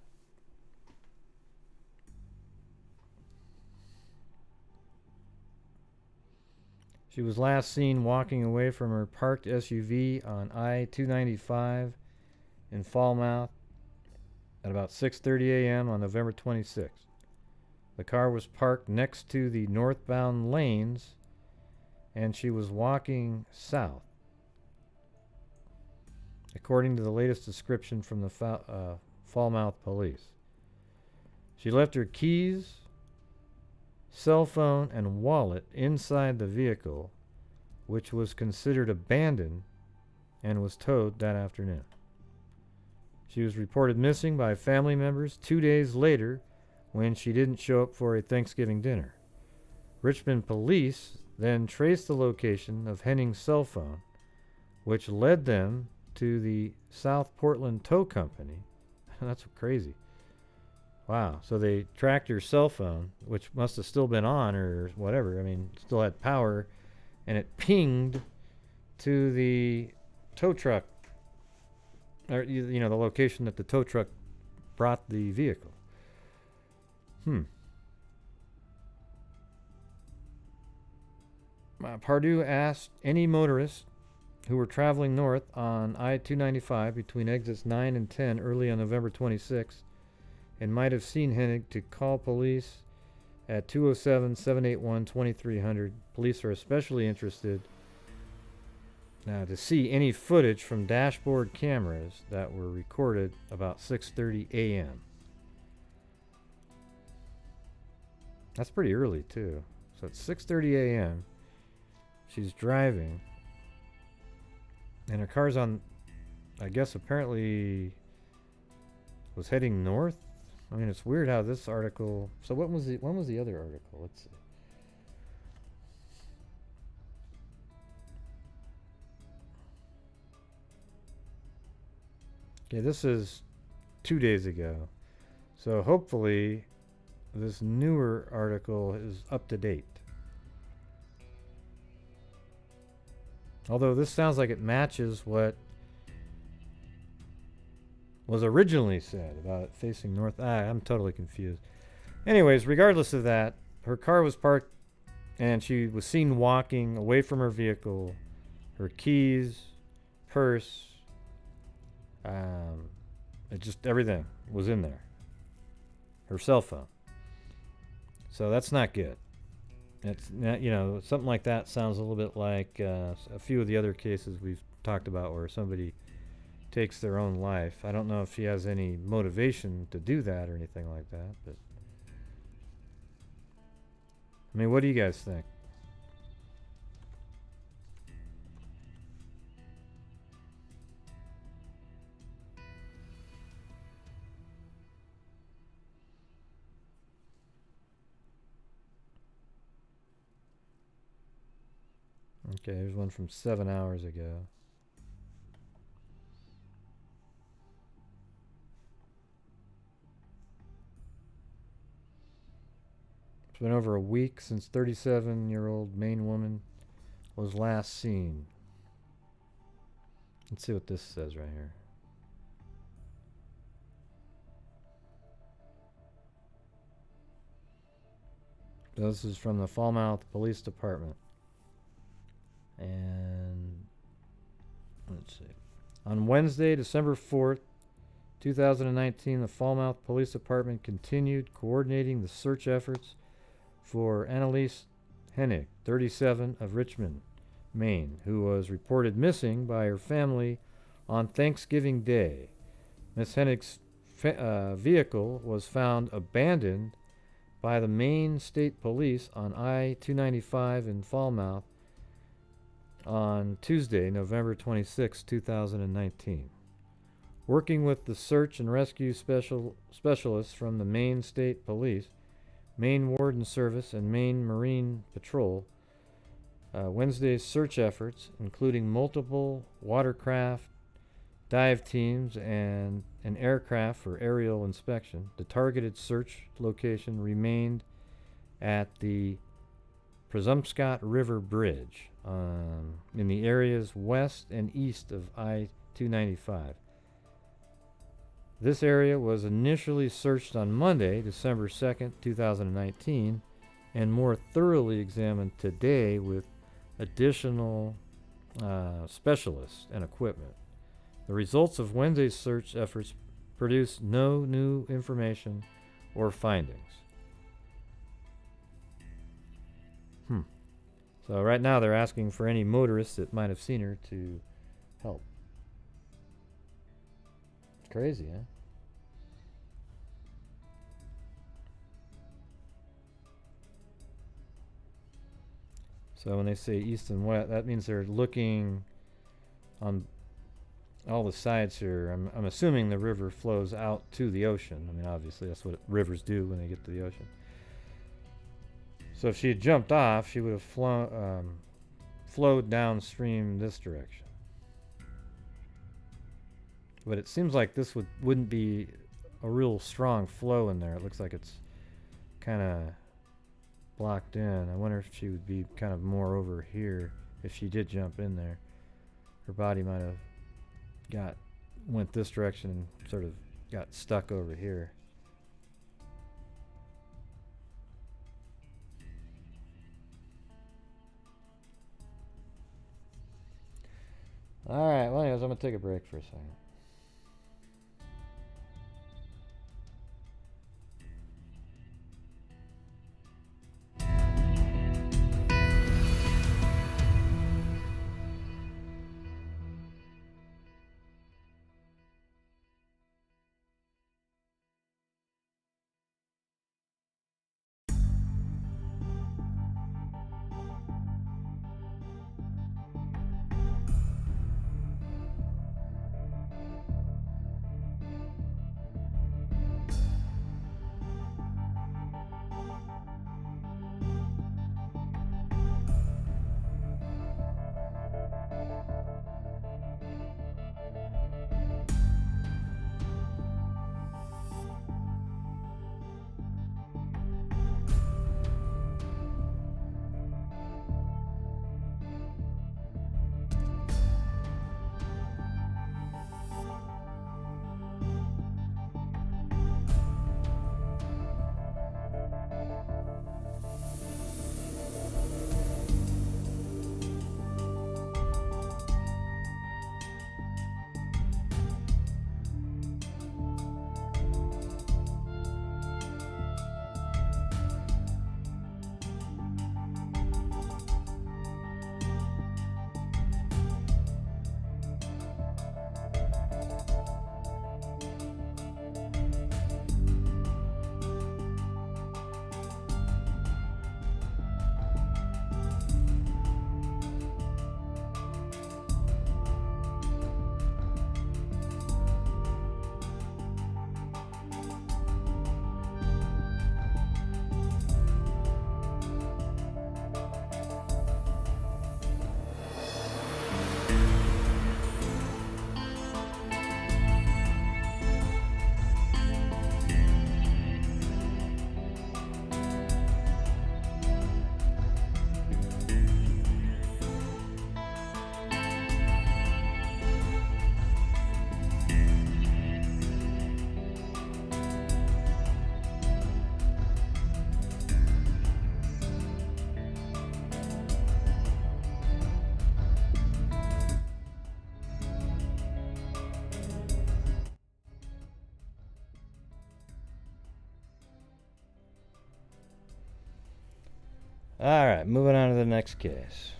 Speaker 1: She was last seen walking away from her parked SUV on I-295 in Falmouth at about 6:30 a.m. on November 26th. The car was parked next to the northbound lanes and she was walking south, according to the latest description from the Falmouth police. She left her keys, cell phone, and wallet inside the vehicle, which was considered abandoned and was towed that afternoon. She was reported missing by family members 2 days later when she didn't show up for a Thanksgiving dinner. Richmond police then traced the location of Henning's cell phone, which led them to the South Portland Tow Company. That's crazy. Wow. So they tracked her cell phone, which must have still been on or whatever. I mean, still had power, and it pinged to the tow truck, or the location that the tow truck brought the vehicle. Pardue asked any motorists who were traveling north on I-295 between exits 9 and 10 early on November 26th and might have seen Heinig to call police at 207-781-2300. Police are especially interested to see any footage from dashboard cameras that were recorded about 6:30 a.m. That's pretty early, too. So it's 6:30 a.m. She's driving. And her car's on, I guess, apparently was heading north. I mean, it's weird how this article... So when was the other article? Let's see. Okay, this is 2 days ago. So hopefully this newer article is up to date. Although this sounds like it matches what was originally said about it facing north. I'm totally confused. Anyways, regardless of that, her car was parked and she was seen walking away from her vehicle. Her keys, purse, everything was in there. Her cell phone. So that's not good. It's not, something like that sounds a little bit like a few of the other cases we've talked about where somebody takes their own life. I don't know if she has any motivation to do that or anything like that, but I mean, what do you guys think? Okay, here's one from 7 hours ago. It's been over a week since 37-year-old Maine woman was last seen. Let's see what this says right here. This is from the Falmouth Police Department. And let's see. On Wednesday, December 4th, 2019, the Falmouth Police Department continued coordinating the search efforts for Anneliese Heinig, 37, of Richmond, Maine, who was reported missing by her family on Thanksgiving Day. Miss Heinig's vehicle was found abandoned by the Maine State Police on I-295 in Falmouth on Tuesday, November 26, 2019. Working with the search and rescue specialists from the Maine State Police, Maine Warden Service, and Maine Marine Patrol, Wednesday's search efforts, including multiple watercraft dive teams and an aircraft for aerial inspection, the targeted search location remained at the Presumpscot River Bridge in the areas west and east of I-295. This area was initially searched on Monday, December 2nd, 2019, and more thoroughly examined today with additional specialists and equipment. The results of Wednesday's search efforts produced no new information or findings. So right now they're asking for any motorists that might have seen her to help. It's crazy, huh? So when they say east and west, that means they're looking on all the sides here. I'm assuming the river flows out to the ocean. I mean, obviously that's what rivers do when they get to the ocean. So if she had jumped off, she would have flowed downstream this direction. But it seems like this wouldn't be a real strong flow in there. It looks like it's kind of blocked in. I wonder if she would be kind of more over here if she did jump in there. Her body might have went this direction and sort of got stuck over here. Alright, well anyways, I'm going to take a break for a second. Alright, moving on to the next case.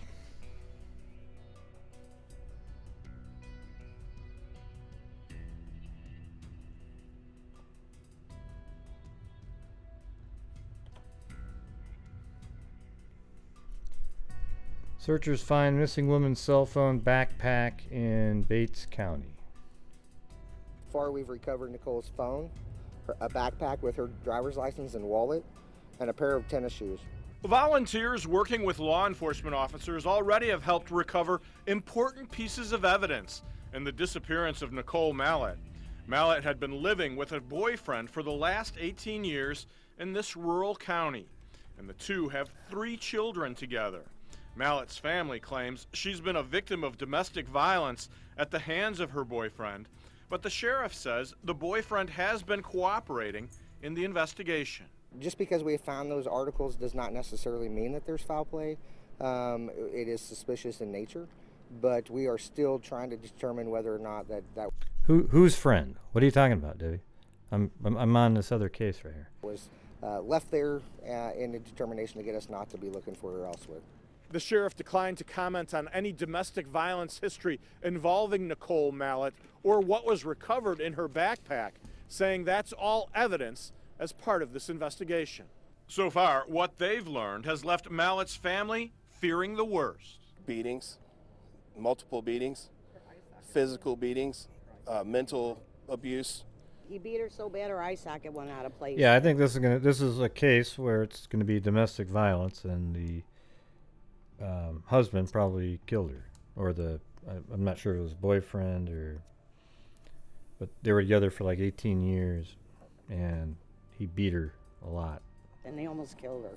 Speaker 1: Searchers find missing woman's cell phone backpack in Bates County.
Speaker 2: Far, we've recovered Nicole's phone, a backpack with her driver's license and wallet, and a pair of tennis shoes.
Speaker 3: Volunteers working with law enforcement officers already have helped recover important pieces of evidence in the disappearance of Nicole Mallatt. Mallatt had been living with a boyfriend for the last 18 years in this rural county, and the two have 3 children together. Mallatt's family claims she's been a victim of domestic violence at the hands of her boyfriend, but the sheriff says the boyfriend has been cooperating in the investigation.
Speaker 2: Just because we have found those articles does not necessarily mean that there's foul play. It is suspicious in nature, but we are still trying to determine whether or not that
Speaker 1: Whose friend? What are you talking about, Debbie? I'm on this other case right here.
Speaker 2: Was left there in a determination to get us not to be looking for her elsewhere.
Speaker 3: The sheriff declined to comment on any domestic violence history involving Nicole Mallatt or what was recovered in her backpack, saying that's all evidence as part of this investigation. So far, what they've learned has left Mallatt's family fearing the worst.
Speaker 4: Beatings, multiple beatings, physical beatings, mental abuse.
Speaker 5: He beat her so bad her eye socket went out of place.
Speaker 1: Yeah, I think this is a case where it's gonna be domestic violence, and the husband probably killed her, or I'm not sure if it was boyfriend but they were together for like 18 years, and he beat her a lot.
Speaker 5: And they almost killed her.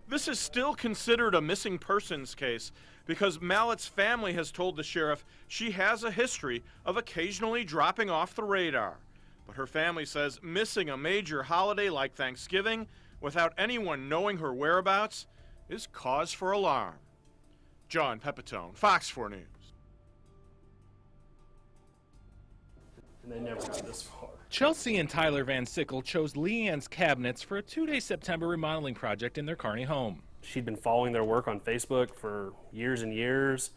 Speaker 3: This is still considered a missing persons case because Mallatt's family has told the sheriff she has a history of occasionally dropping off the radar. But her family says missing a major holiday like Thanksgiving without anyone knowing her whereabouts is cause for alarm. John Pepitone, Fox 4 News.
Speaker 6: And they never got this far.
Speaker 7: Chelsea and Tyler Van Sickle chose Leanne's cabinets for a 2-day September remodeling project in their Kearney home.
Speaker 6: She'd been following their work on Facebook for years and years.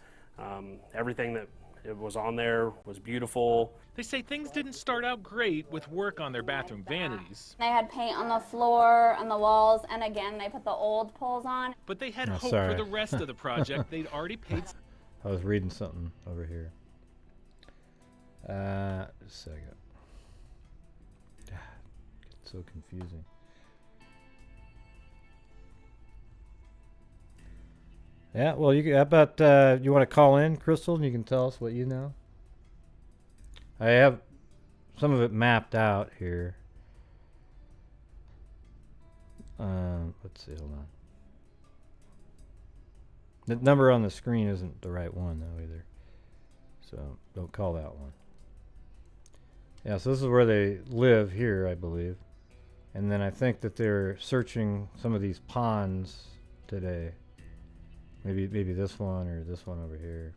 Speaker 6: Everything that it was on there was beautiful.
Speaker 7: They say things didn't start out great with work on their bathroom vanities.
Speaker 8: They had paint on the floor, on the walls, and again, they put the old poles on.
Speaker 7: But they had hope for the rest of the project. They'd already paid.
Speaker 1: I was reading something over here. Just a second. It's so confusing. Yeah, well, how about you want to call in, Crystal, and you can tell us what you know? I have some of it mapped out here. Let's see, hold on. The number on the screen isn't the right one, though, either. So don't call that one. Yeah, so this is where they live here, I believe. And then I think that they're searching some of these ponds today. Maybe this one or this one over here.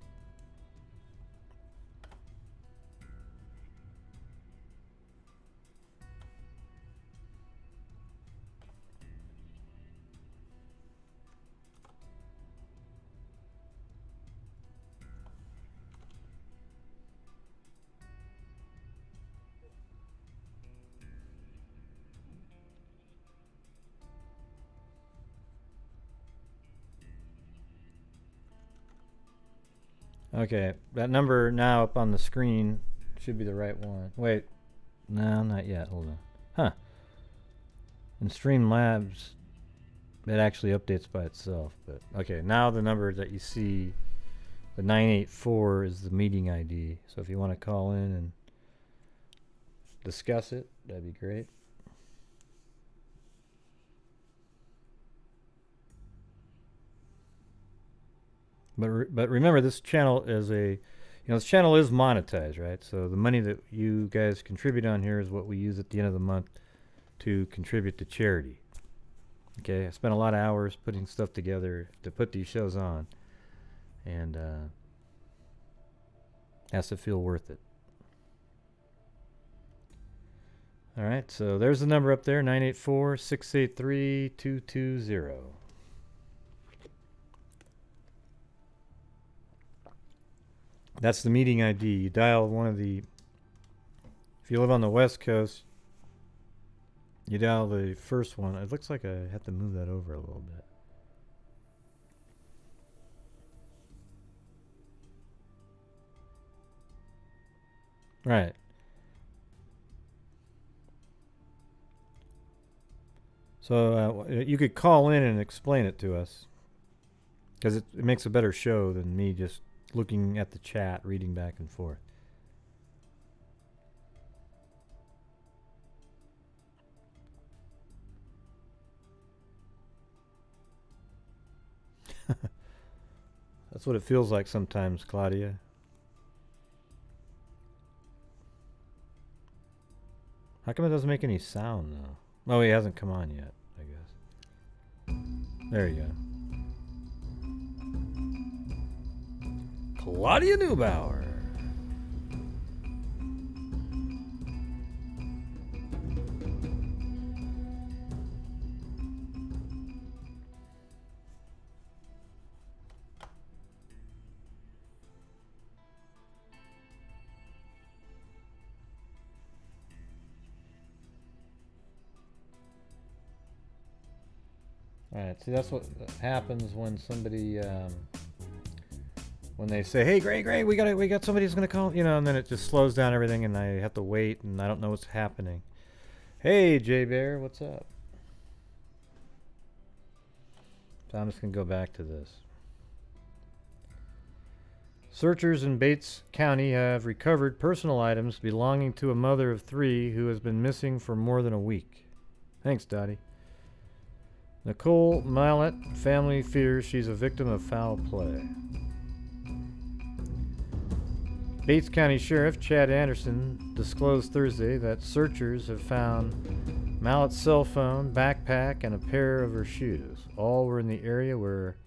Speaker 1: Okay, that number now up on the screen should be the right one. Wait, no, not yet. Hold on. Huh. In Streamlabs, it actually updates by itself. But okay, now the number that you see, the 984, is the meeting ID. So if you want to call in and discuss it, that'd be great. But remember, this channel is this channel is monetized, right? So the money that you guys contribute on here is what we use at the end of the month to contribute to charity. Okay, I spent a lot of hours putting stuff together to put these shows on, and has to feel worth it. All right, so there's the number up there, 984-683-220. That's the meeting ID. You dial one of the, if you live on the West Coast, you dial the first one. It looks like I have to move that over a little bit. Right. So you could call in and explain it to us, because it makes a better show than me just looking at the chat, reading back and forth. That's what it feels like sometimes, Claudia. How come it doesn't make any sound, though? Oh, he hasn't come on yet, I guess. There you go. Claudia Neubauer. Alright, see, that's what happens when somebody, when they say, hey, great, we got somebody who's gonna call, you know, and then it just slows down everything and I have to wait and I don't know what's happening. Hey, J Bear, what's up? So I'm just gonna go back to this. Searchers in Bates County have recovered personal items belonging to a mother of 3 who has been missing for more than a week. Thanks, Dottie. Nicole Mallatt family fears she's a victim of foul play. Bates County Sheriff Chad Anderson disclosed Thursday that searchers have found Mallatt's cell phone, backpack, and a pair of her shoes. All were in the area where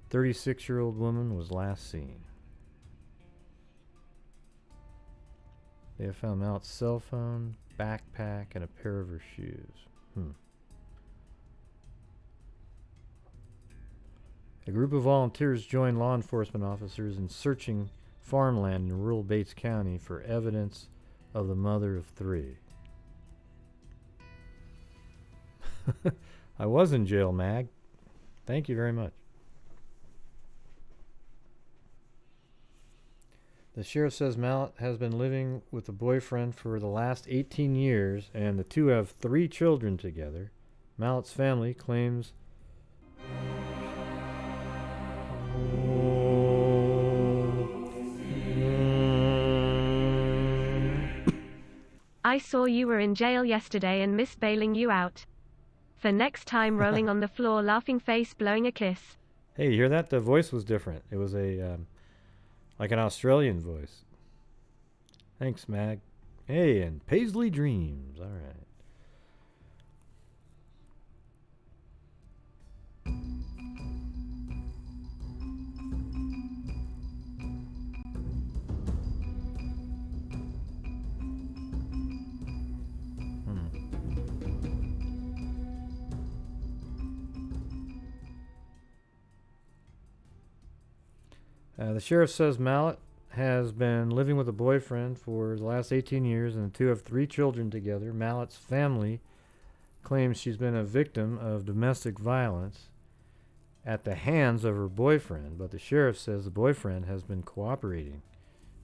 Speaker 1: a 36-year-old woman was last seen. They have found Mallatt's cell phone, backpack, and a pair of her shoes. A group of volunteers joined law enforcement officers in searching farmland in rural Bates County for evidence of the mother of 3. I was in jail, Mag. Thank you very much. The sheriff says Mallatt has been living with a boyfriend for the last 18 years, and the two have 3 children together. Mallatt's family claims...
Speaker 9: I saw you were in jail yesterday and missed bailing you out. For next time, rolling on the floor, laughing face, blowing a kiss.
Speaker 1: Hey, you hear that? The voice was different. It was a, like an Australian voice. Thanks, Mag. Hey, and Paisley Dreams. All right. The sheriff says Mallatt has been living with a boyfriend for the last 18 years and the two have 3 children together. Mallatt's family claims she's been a victim of domestic violence at the hands of her boyfriend, but the sheriff says the boyfriend has been cooperating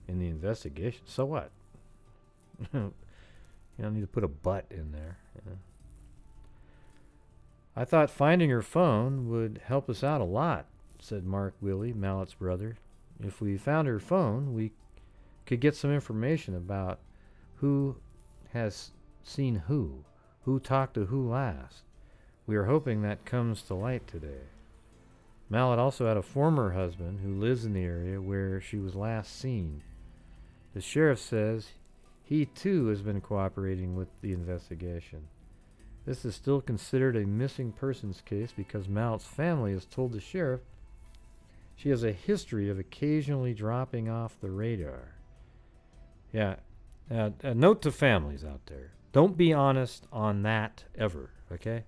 Speaker 1: in the investigation. So what? You don't need to put a but in there. You know? I thought finding her phone would help us out a lot, said Mark Willie, Mallatt's brother. If we found her phone, we could get some information about who has seen who talked to who last. We are hoping that comes to light today. Mallatt also had a former husband who lives in the area where she was last seen. The sheriff says he too has been cooperating with the investigation. This is still considered a missing persons case because Mallatt's family has told the sheriff she has a history of occasionally dropping off the radar. Yeah, a note to families out there. Don't be honest on that ever, okay?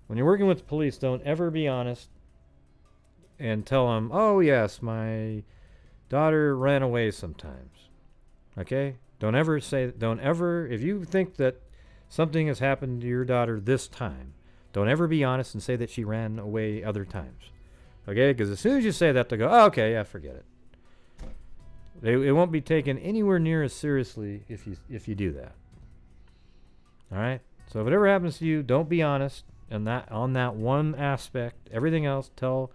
Speaker 1: When you're working with the police, don't ever be honest and tell them, oh yes, my daughter ran away sometimes. Okay? Don't ever, if you think that something has happened to your daughter this time, don't ever be honest and say that she ran away other times. Okay, because as soon as you say that, they'll go, oh, okay, yeah, forget it. It won't be taken anywhere near as seriously if you do that. All right. So if it ever happens to you, don't be honest on that one aspect. Everything else, tell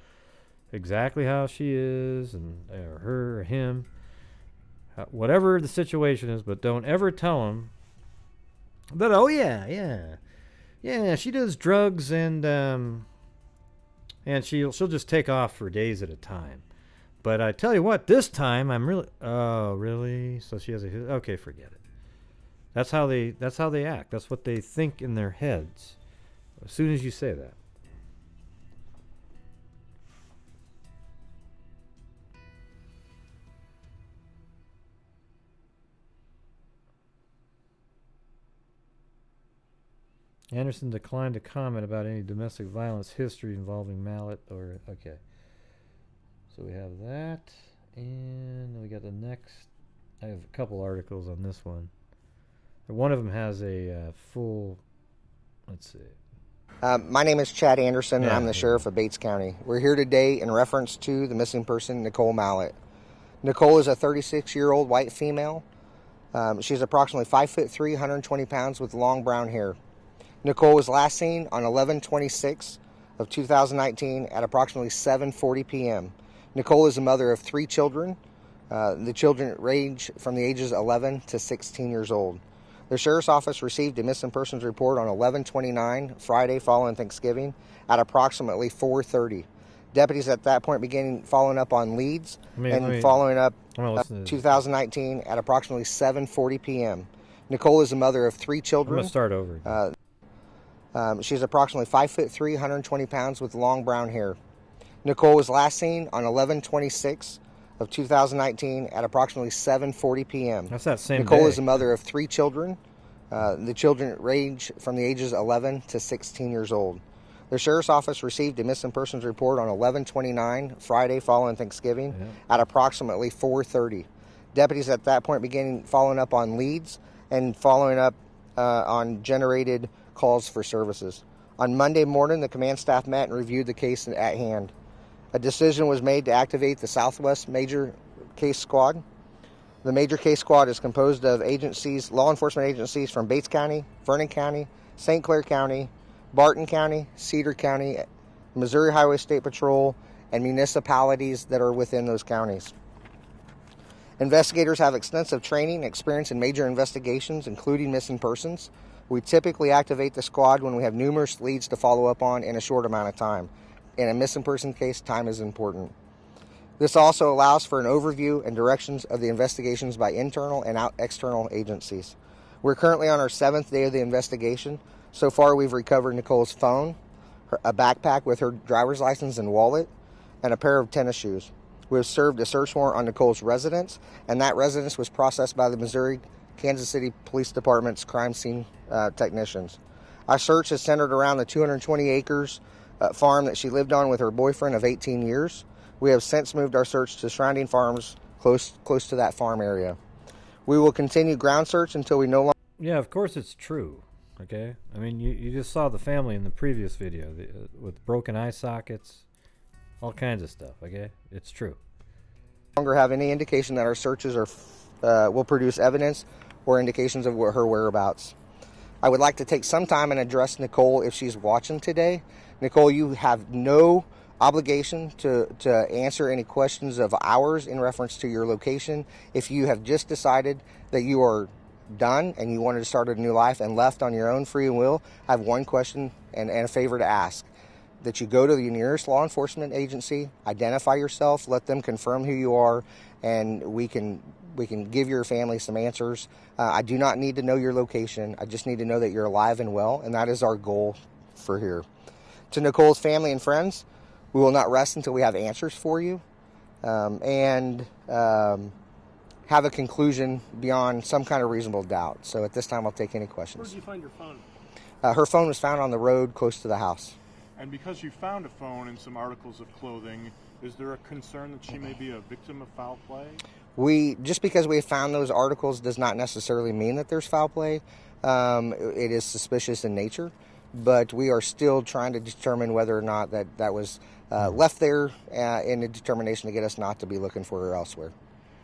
Speaker 1: exactly how she is, and or her or him, whatever the situation is. But don't ever tell them that. Oh yeah, she does drugs and she'll just take off for days at a time. But I tell you what, this time I'm really. Oh, really? So she has a. Okay, forget it. That's how they act. That's what they think in their heads. As soon as you say that. Anderson declined to comment about any domestic violence history involving Mallatt or okay. So we have that, and we got the next. I have a couple articles on this one. One of them has a full. Let's see.
Speaker 2: My name is Chad Anderson, and I'm the sheriff of Bates County. We're here today in reference to the missing person, Nicole Mallatt. Nicole is a 36-year-old white female. She's approximately 5'3", 120 pounds, with long brown hair. Nicole was last seen on 11/26 of 2019 at approximately 7:40 p.m. Nicole is a mother of 3 children. The children range from the ages 11 to 16 years old. The Sheriff's Office received a missing persons report on 11/29, Friday following Thanksgiving, at approximately 4:30. Deputies at that point began following up on leads following up 2019 at approximately 7:40 p.m. Nicole is a mother of 3 children.
Speaker 1: I'm going to start over.
Speaker 2: She's approximately 5'3", 120 pounds, with long brown hair. Nicole was last seen on 11/26 of 2019 at approximately 7:40 p.m.
Speaker 1: That's that same
Speaker 2: Nicole
Speaker 1: day.
Speaker 2: is a mother of 3 children. The children range from the ages 11 to 16 years old. The Sheriff's Office received a missing persons report on 11/29, Friday following Thanksgiving, at approximately 4:30. Deputies at that point began following up on leads and following up on generated calls for services. On Monday morning, the command staff met and reviewed the case at hand. A decision was made to activate the Southwest Major Case Squad. The Major Case Squad is composed of law enforcement agencies from Bates County, Vernon County, St. Clair County, Barton County, Cedar County, Missouri Highway State Patrol, and municipalities that are within those counties. Investigators have extensive training and experience in major investigations, including missing persons. We typically activate the squad when we have numerous leads to follow up on in a short amount of time. In a missing person case, time is important. This also allows for an overview and directions of the investigations by internal and external agencies. We're currently on our 7th day of the investigation. So far, we've recovered Nicole's phone, a backpack with her driver's license and wallet, and a pair of tennis shoes. We have served a search warrant on Nicole's residence, and that residence was processed by the Missouri Kansas City Police Department's crime scene technicians. Our search is centered around the 220 acres farm that she lived on with her boyfriend of 18 years. We have since moved our search to surrounding farms close to that farm area. We will continue ground search until we no longer...
Speaker 1: Yeah, of course it's true, okay? I mean, you just saw the family in the previous video with broken eye sockets, all kinds of stuff, okay? It's true.
Speaker 2: ...longer have any indication that our searches will produce evidence or indications of her whereabouts. I would like to take some time and address Nicole if she's watching today. Nicole, you have no obligation to answer any questions of ours in reference to your location. If you have just decided that you are done and you wanted to start a new life and left on your own free will, I have one question and a favor to ask. That you go to the nearest law enforcement agency, identify yourself, let them confirm who you are, and we can give your family some answers. I do not need to know your location. I just need to know that you're alive and well, and that is our goal for here. To Nicole's family and friends, we will not rest until we have answers for you and have a conclusion beyond some kind of reasonable doubt. So at this time, I'll take any questions.
Speaker 3: Where did you find your phone?
Speaker 2: Her phone was found on the road close to the house.
Speaker 3: And because you found a phone and some articles of clothing, is there a concern that she may be a victim of foul play?
Speaker 2: Just because we have found those articles does not necessarily mean that there's foul play. It is suspicious in nature, but we are still trying to determine whether or not that was left there in a determination to get us not to be looking for her elsewhere.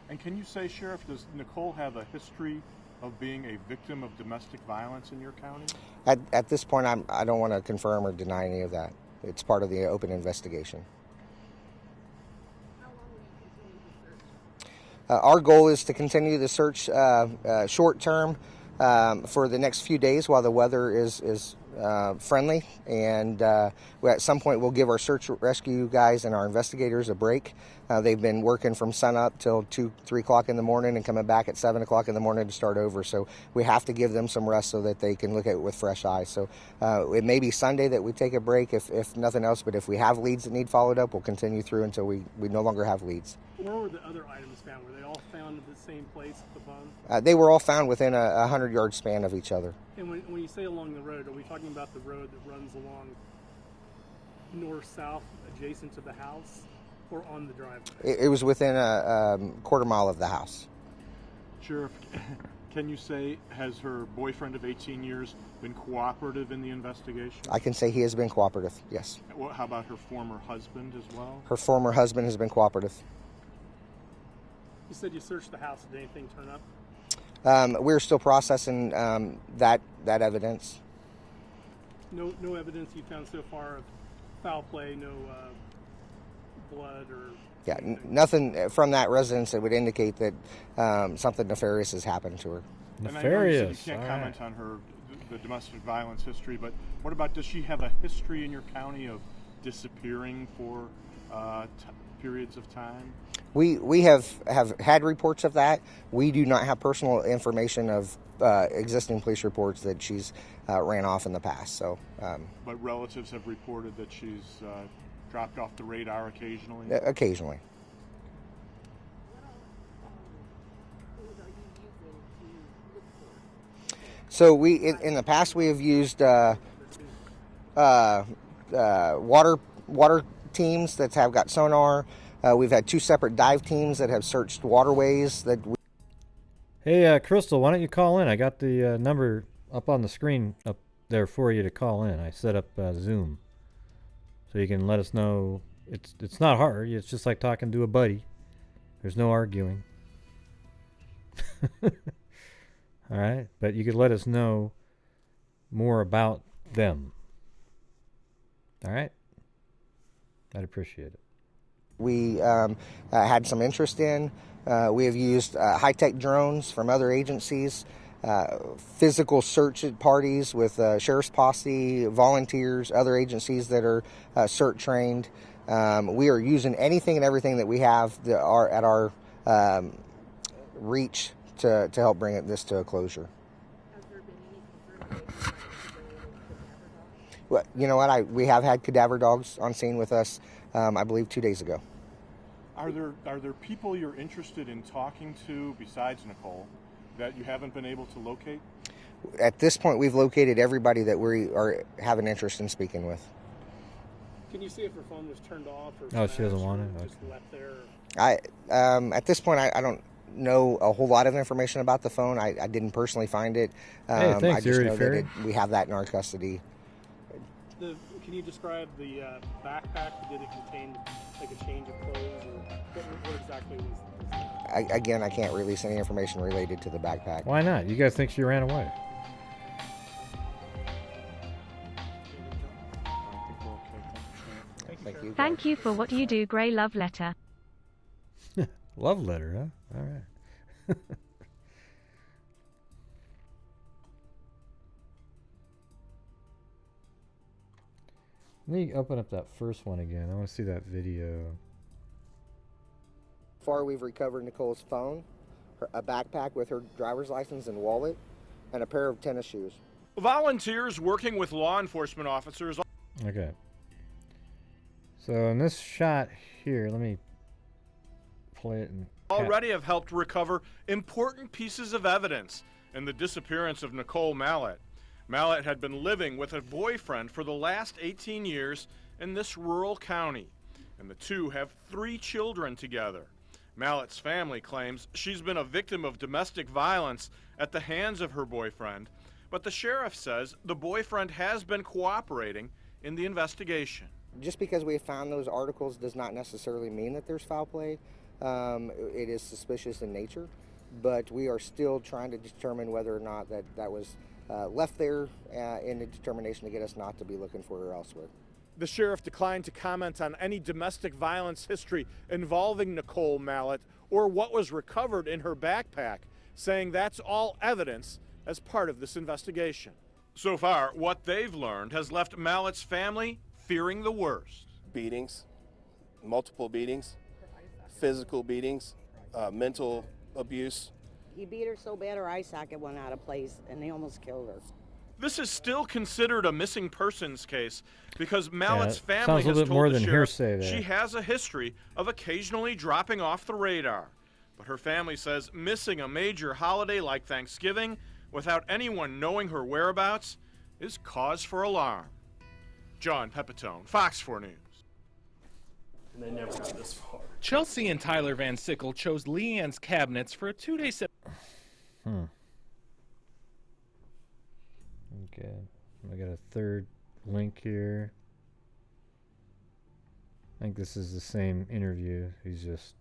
Speaker 3: And can you say, Sheriff, does Nicole have a history of being a victim of domestic violence in your county?
Speaker 2: At this point, I don't want to confirm or deny any of that. It's part of the open investigation. Our goal is to continue the search short term for the next few days while the weather is friendly, and at some point we'll give our search rescue guys and our investigators a break. They've been working from sunup till 2-3 o'clock in the morning and coming back at 7 o'clock in the morning to start over, so we have to give them some rest so that they can look at it with fresh eyes. So it may be Sunday that we take a break if nothing else, but if we have leads that need followed up, we'll continue through until we no longer have leads.
Speaker 10: Where were the other items found? Were they all found at the same place at the phone?
Speaker 2: They were all found within a 100-yard span of each other.
Speaker 10: And when you say along the road, are we talking about the road that runs along north-south adjacent to the house, or on the driveway?
Speaker 2: It was within a quarter mile of the house.
Speaker 3: Sheriff, can you say, has her boyfriend of 18 years been cooperative in the investigation?
Speaker 2: I can say he has been cooperative, yes.
Speaker 3: How about her former husband as well?
Speaker 2: Her former husband has been cooperative.
Speaker 10: You said you searched the house. Did anything turn up?
Speaker 2: We're still processing that evidence.
Speaker 10: No evidence you found so far of foul play, no blood or...
Speaker 2: Yeah, nothing from that residence that would indicate that something nefarious has happened to her.
Speaker 1: Nefarious.
Speaker 3: And I know you can't comment on her the domestic violence history, but what about, does she have a history in your county of disappearing for periods of time?
Speaker 2: We have had reports of that. We do not have personal information of existing police reports that she's ran off in the past. So,
Speaker 3: but relatives have reported that she's dropped off the radar occasionally?
Speaker 2: Occasionally. So we in the past we have used water teams that have got sonar. We've had 2 separate dive teams that have searched waterways.
Speaker 1: Hey, Crystal, why don't you call in? I got the number up on the screen up there for you to call in. I set up Zoom, so you can let us know. It's not hard. It's just like talking to a buddy. There's no arguing. All right, but you could let us know more about them. All right, I'd appreciate it.
Speaker 2: We had some interest in. We have used high-tech drones from other agencies, physical search parties with sheriff's posse, volunteers, other agencies that are CERT trained. We are using anything and everything that we have that are at our reach to help bring this to a closure. Well, you know what? We have had cadaver dogs on scene with us. I believe 2 days ago.
Speaker 3: Are there people you're interested in talking to besides Nicole that you haven't been able to locate?
Speaker 2: At this point, we've located everybody that we have an interest in speaking with.
Speaker 10: Can you see if her phone was turned off or
Speaker 1: she doesn't want it?
Speaker 10: Just left there?
Speaker 2: At this point, I don't know a whole lot of information about the phone. I didn't personally find it.
Speaker 1: Hey, thanks,
Speaker 2: I just know
Speaker 1: Erika.
Speaker 2: that we have that in our custody.
Speaker 10: Can you describe the backpack? Did it contain like a change of clothes, or what exactly was?
Speaker 2: Again, I can't release any information related to the backpack.
Speaker 1: Why not? You guys think she ran away?
Speaker 2: Thank you.
Speaker 9: Thank you for what you do, Grey Love Letter.
Speaker 1: Love letter, huh? All right. Let me open up that first one again. I want to see that video.
Speaker 2: So far, we've recovered Nicole's phone, a backpack with her driver's license and wallet, and a pair of tennis shoes.
Speaker 3: Volunteers working with law enforcement officers.
Speaker 1: Okay. So in this shot here, let me play it.
Speaker 3: Already have helped recover important pieces of evidence in the disappearance of Nicole Mallatt. Mallatt had been living with a boyfriend for the last 18 years in this rural county, and the two have 3 children together. Mallatt's family claims she's been a victim of domestic violence at the hands of her boyfriend, but the sheriff says the boyfriend has been cooperating in the investigation.
Speaker 2: Just because we have found those articles does not necessarily mean that there's foul play. It is suspicious in nature, but we are still trying to determine whether or not that was left there in a determination to get us not to be looking for her elsewhere.
Speaker 3: The sheriff declined to comment on any domestic violence history involving Nicole Mallatt or what was recovered in her backpack, saying that's all evidence as part of this investigation. So far, what they've learned has left Mallatt's family fearing the worst.
Speaker 4: Beatings, multiple beatings, physical beatings, mental abuse.
Speaker 5: He beat her so bad her eye socket went out of place and they almost killed her.
Speaker 3: This is still considered a missing persons case because Mallatt's family
Speaker 1: sounds a
Speaker 3: has
Speaker 1: little bit
Speaker 3: told
Speaker 1: more
Speaker 3: the
Speaker 1: than
Speaker 3: sheriff
Speaker 1: hearsay there.
Speaker 3: she has a history of occasionally dropping off the radar. But her family says missing a major holiday like Thanksgiving without anyone knowing her whereabouts is cause for alarm. John Pepitone, Fox 4 News.
Speaker 6: And they never got this far.
Speaker 7: Chelsea and Tyler Van Sickle chose Leanne's cabinets for a 2-day
Speaker 1: Okay, I got a third link here. I think this is the same interview. He's just...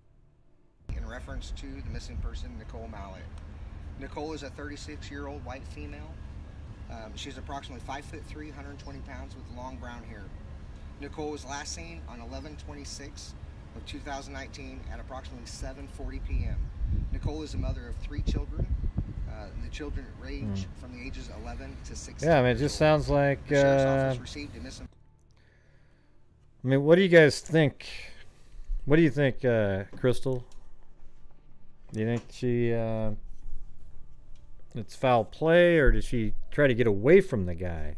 Speaker 2: In reference to the missing person, Nicole Mallatt. Nicole is a 36-year-old white female. She's approximately 5'3", 120 pounds with long brown hair. Nicole was last seen on 11/26 of 2019 at approximately 7:40 p.m. Nicole is a mother of 3 children. The children range from the ages 11 to 16.
Speaker 1: Yeah, I mean, it just sounds like...
Speaker 2: The sheriff's office received a missing...
Speaker 1: I mean, what do you guys think? What do you think, Crystal? Do you think she... it's foul play, or did she try to get away from the guy?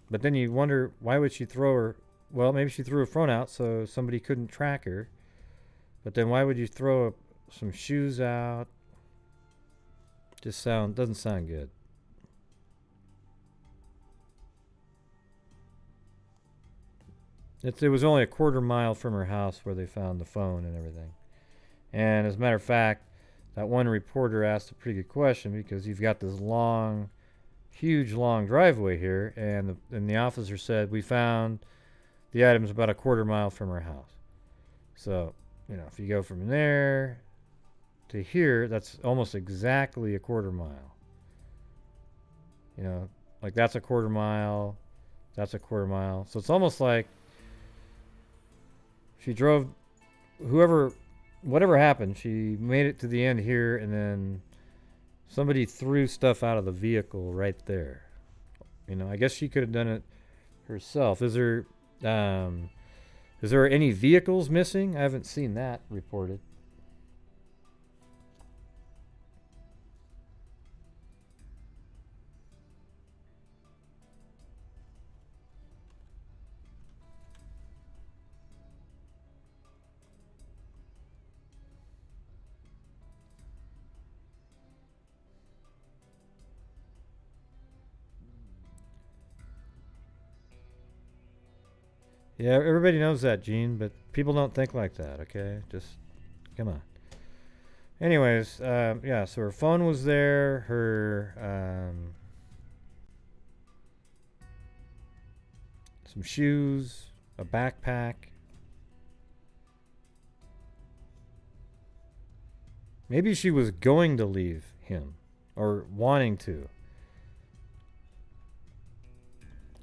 Speaker 1: But then you wonder, why would she throw her... Well, maybe she threw her phone out so somebody couldn't track her. But then why would you throw some shoes out? Doesn't sound good. It was only a quarter mile from her house where they found the phone and everything. And as a matter of fact, that one reporter asked a pretty good question, because you've got this long, huge long driveway here, and the officer said, we found the items about a quarter mile from her house. So, you know, if you go from there to here, that's almost exactly a quarter mile. You know, like that's a quarter mile, that's a quarter mile. So it's almost like she drove, whatever happened, she made it to the end here, and then somebody threw stuff out of the vehicle right there. You know, I guess she could have done it herself. Is there any vehicles missing? I haven't seen that reported. Yeah, everybody knows that, Gene, but people don't think like that, okay? Just, come on. Anyways, yeah, so her phone was there, her, some shoes, a backpack. Maybe she was going to leave him, or wanting to.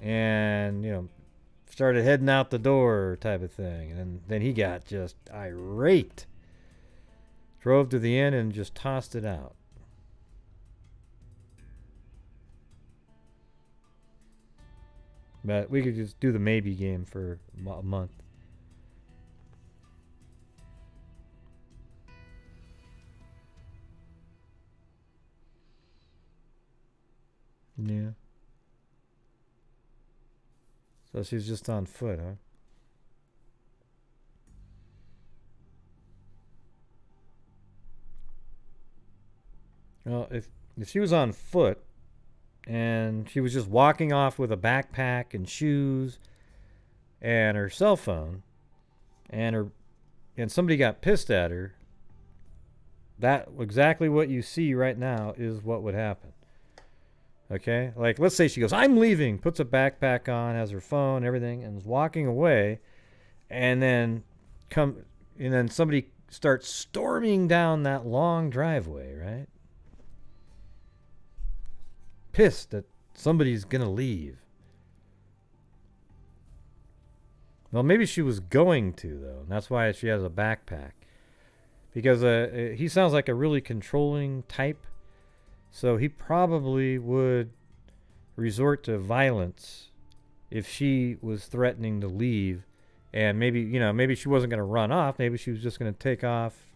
Speaker 1: And, you know, started heading out the door type of thing. And then he got just irate. Drove to the end and just tossed it out. But we could just do the maybe game for a month. Yeah. So she's just on foot, huh? Well, if she was on foot and she was just walking off with a backpack and shoes and her cell phone and somebody got pissed at her, that exactly what you see right now is what would happen. Okay, like let's say she goes, I'm leaving, puts a backpack on, has her phone, everything, and is walking away, and then come, and then somebody starts storming down that long driveway, right? Pissed that somebody's gonna leave. Well, maybe she was going to, though. And that's why she has a backpack. Because he sounds like a really controlling type. So he probably would resort to violence if she was threatening to leave. And maybe, maybe she wasn't going to run off. Maybe she was just going to take off.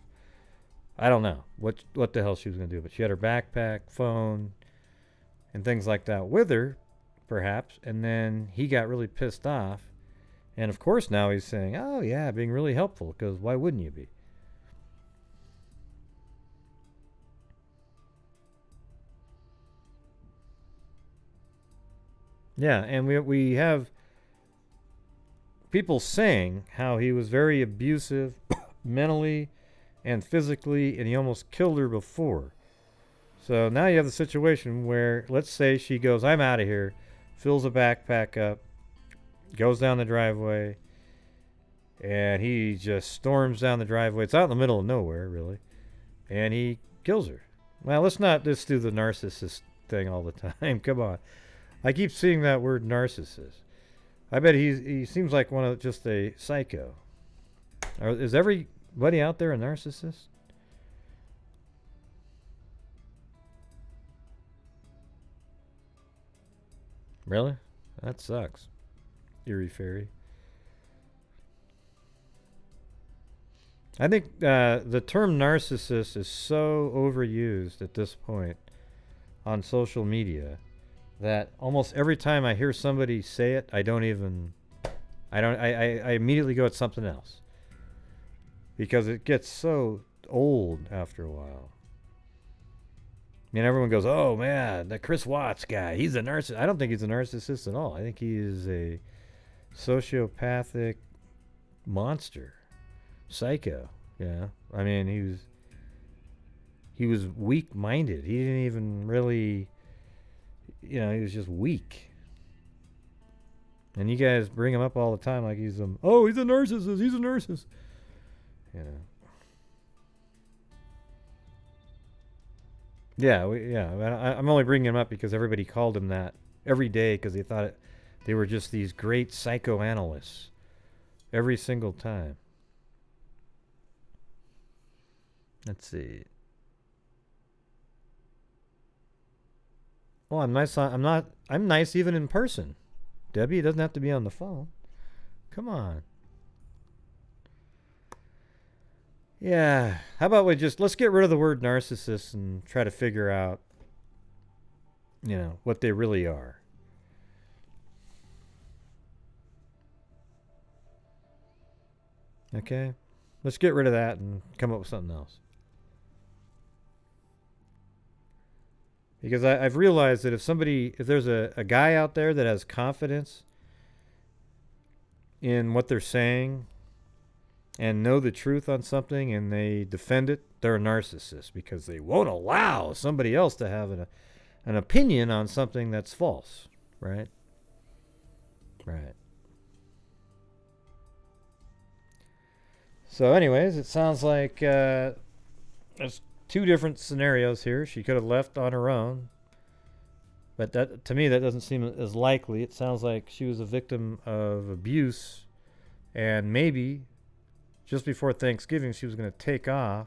Speaker 1: I don't know what the hell she was going to do. But she had her backpack, phone, and things like that with her, perhaps. And then he got really pissed off. And, of course, now he's saying, oh, yeah, being really helpful. Because why wouldn't you be? Yeah, and we have people saying how he was very abusive mentally and physically, and he almost killed her before. So now you have the situation where, let's say she goes, I'm out of here, fills a backpack up, goes down the driveway, and he just storms down the driveway. It's out in the middle of nowhere, really, and he kills her. Well, let's not just do the narcissist thing all the time. Come on. I keep seeing that word narcissist. I bet he seems like just a psycho. Is everybody out there a narcissist? Really? That sucks. Eerie Fairy. I think the term narcissist is so overused at this point on social media that almost every time I hear somebody say it, I immediately go at something else. Because it gets so old after a while. I mean, everyone goes, oh man, that Chris Watts guy, he's a narcissist. I don't think he's a narcissist at all. I think he is a sociopathic monster. Psycho. Yeah. I mean, he was weak-minded. He didn't even really... he was just weak. And you guys bring him up all the time like he's a narcissist, he's a narcissist. Yeah, I'm only bringing him up because everybody called him that every day because they thought they were just these great psychoanalysts every single time. Let's see. Well, I'm nice. I'm nice even in person. Debbie, it doesn't have to be on the phone. Come on. Yeah. How about let's get rid of the word narcissist and try to figure out, what they really are. Okay? Let's get rid of that and come up with something else. Because I've realized that if there's a guy out there that has confidence in what they're saying and know the truth on something and they defend it, they're a narcissist because they won't allow somebody else to have an opinion on something that's false, right? Right. So anyways, it sounds like there's two different scenarios here. She could have left on her own. But that, to me, that doesn't seem as likely. It sounds like she was a victim of abuse. And maybe just before Thanksgiving, she was going to take off.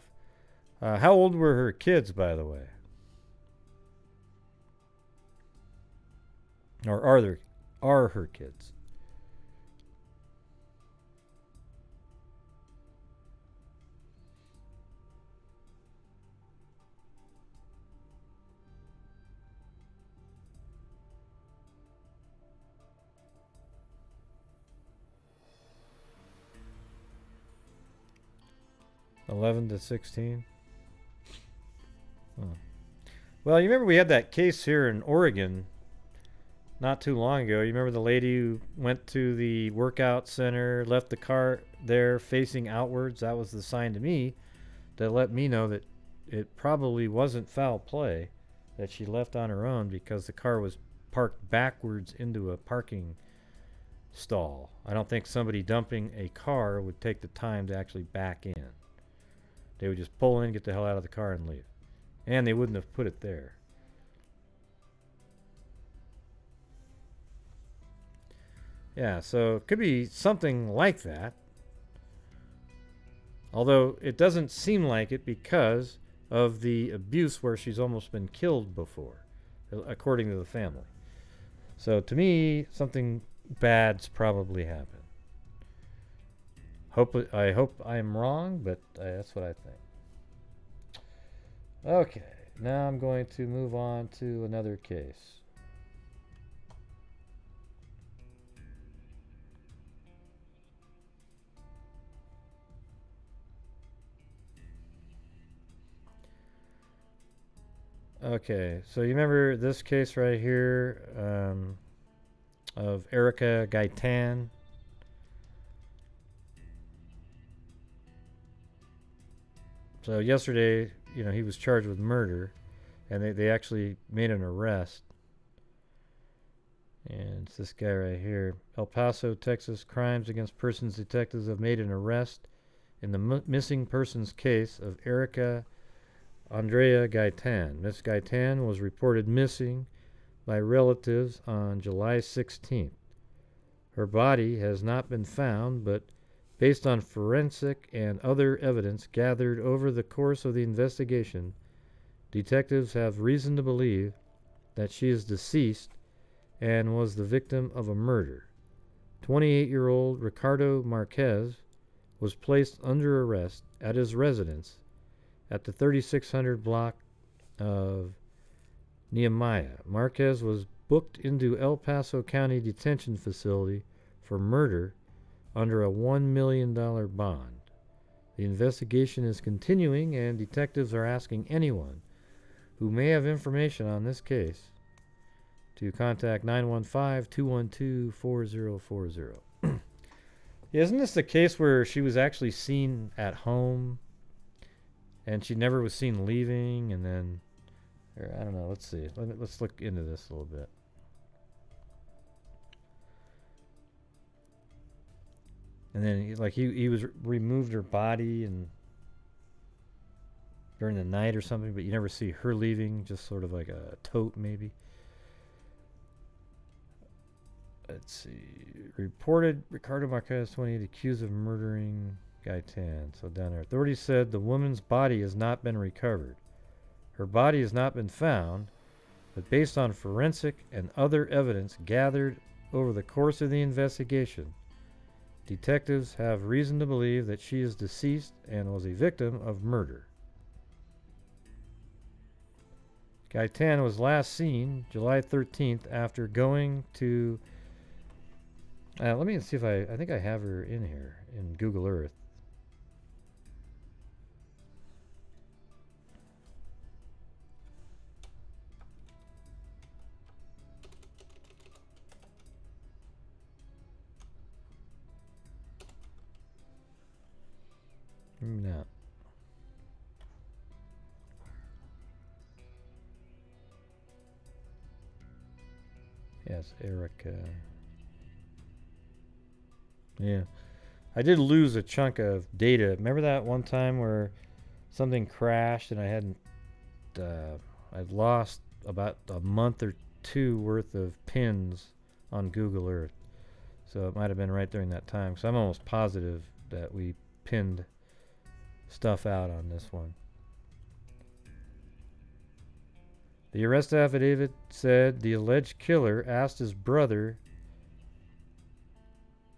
Speaker 1: How old were her kids, by the way? Or are her kids? $11 to $16. Oh. Well, you remember we had that case here in Oregon not too long ago. You remember the lady who went to the workout center, left the car there facing outwards? That was the sign to me that let me know that it probably wasn't foul play, that she left on her own because the car was parked backwards into a parking stall. I don't think somebody dumping a car would take the time to actually back in. They would just pull in, get the hell out of the car, and leave. And they wouldn't have put it there. Yeah, so it could be something like that. Although it doesn't seem like it because of the abuse where she's almost been killed before, according to the family. So to me, something bad's probably happened. I hope I'm wrong, but that's what I think. Okay, now I'm going to move on to another case. Okay, so you remember this case right here of Erika Gaytan? So yesterday, you know, he was charged with murder, and they actually made an arrest. And it's this guy right here. El Paso, Texas, Crimes Against Persons detectives have made an arrest in the missing persons case of Erika Andrea Gaytan. Miss Gaytan was reported missing by relatives on July 16th. Her body has not been found, but based on forensic and other evidence gathered over the course of the investigation, detectives have reason to believe that she is deceased and was the victim of a murder. 28-year-old Ricardo Marquez was placed under arrest at his residence at the 3600 block of Nehemiah. Marquez was booked into El Paso County Detention Facility for murder under a $1 million bond. The investigation is continuing, and detectives are asking anyone who may have information on this case to contact 915-212-4040. Isn't this the case where she was actually seen at home and she never was seen leaving, and then, or I don't know, let's see. Let's look into this a little bit. And then he was removed her body and during the night or something, but you never see her leaving, just sort of like a tote maybe. Let's see. Reported Ricardo Marquez, 28, accused of murdering Gaytan. So down there. Authorities said the woman's body has not been recovered. Her body has not been found, but based on forensic and other evidence gathered over the course of the investigation, detectives have reason to believe that she is deceased and was a victim of murder. Gaytan was last seen July 13th after going to... let me see if I think I have her in here in Google Earth. No. Yes, Erika. Yeah. I did lose a chunk of data. Remember that one time where something crashed and I hadn't I'd lost about a month or two worth of pins on Google Earth. So it might have been right during that time. So I'm almost positive that we pinned stuff out on this one. The arrest affidavit said the alleged killer asked his brother.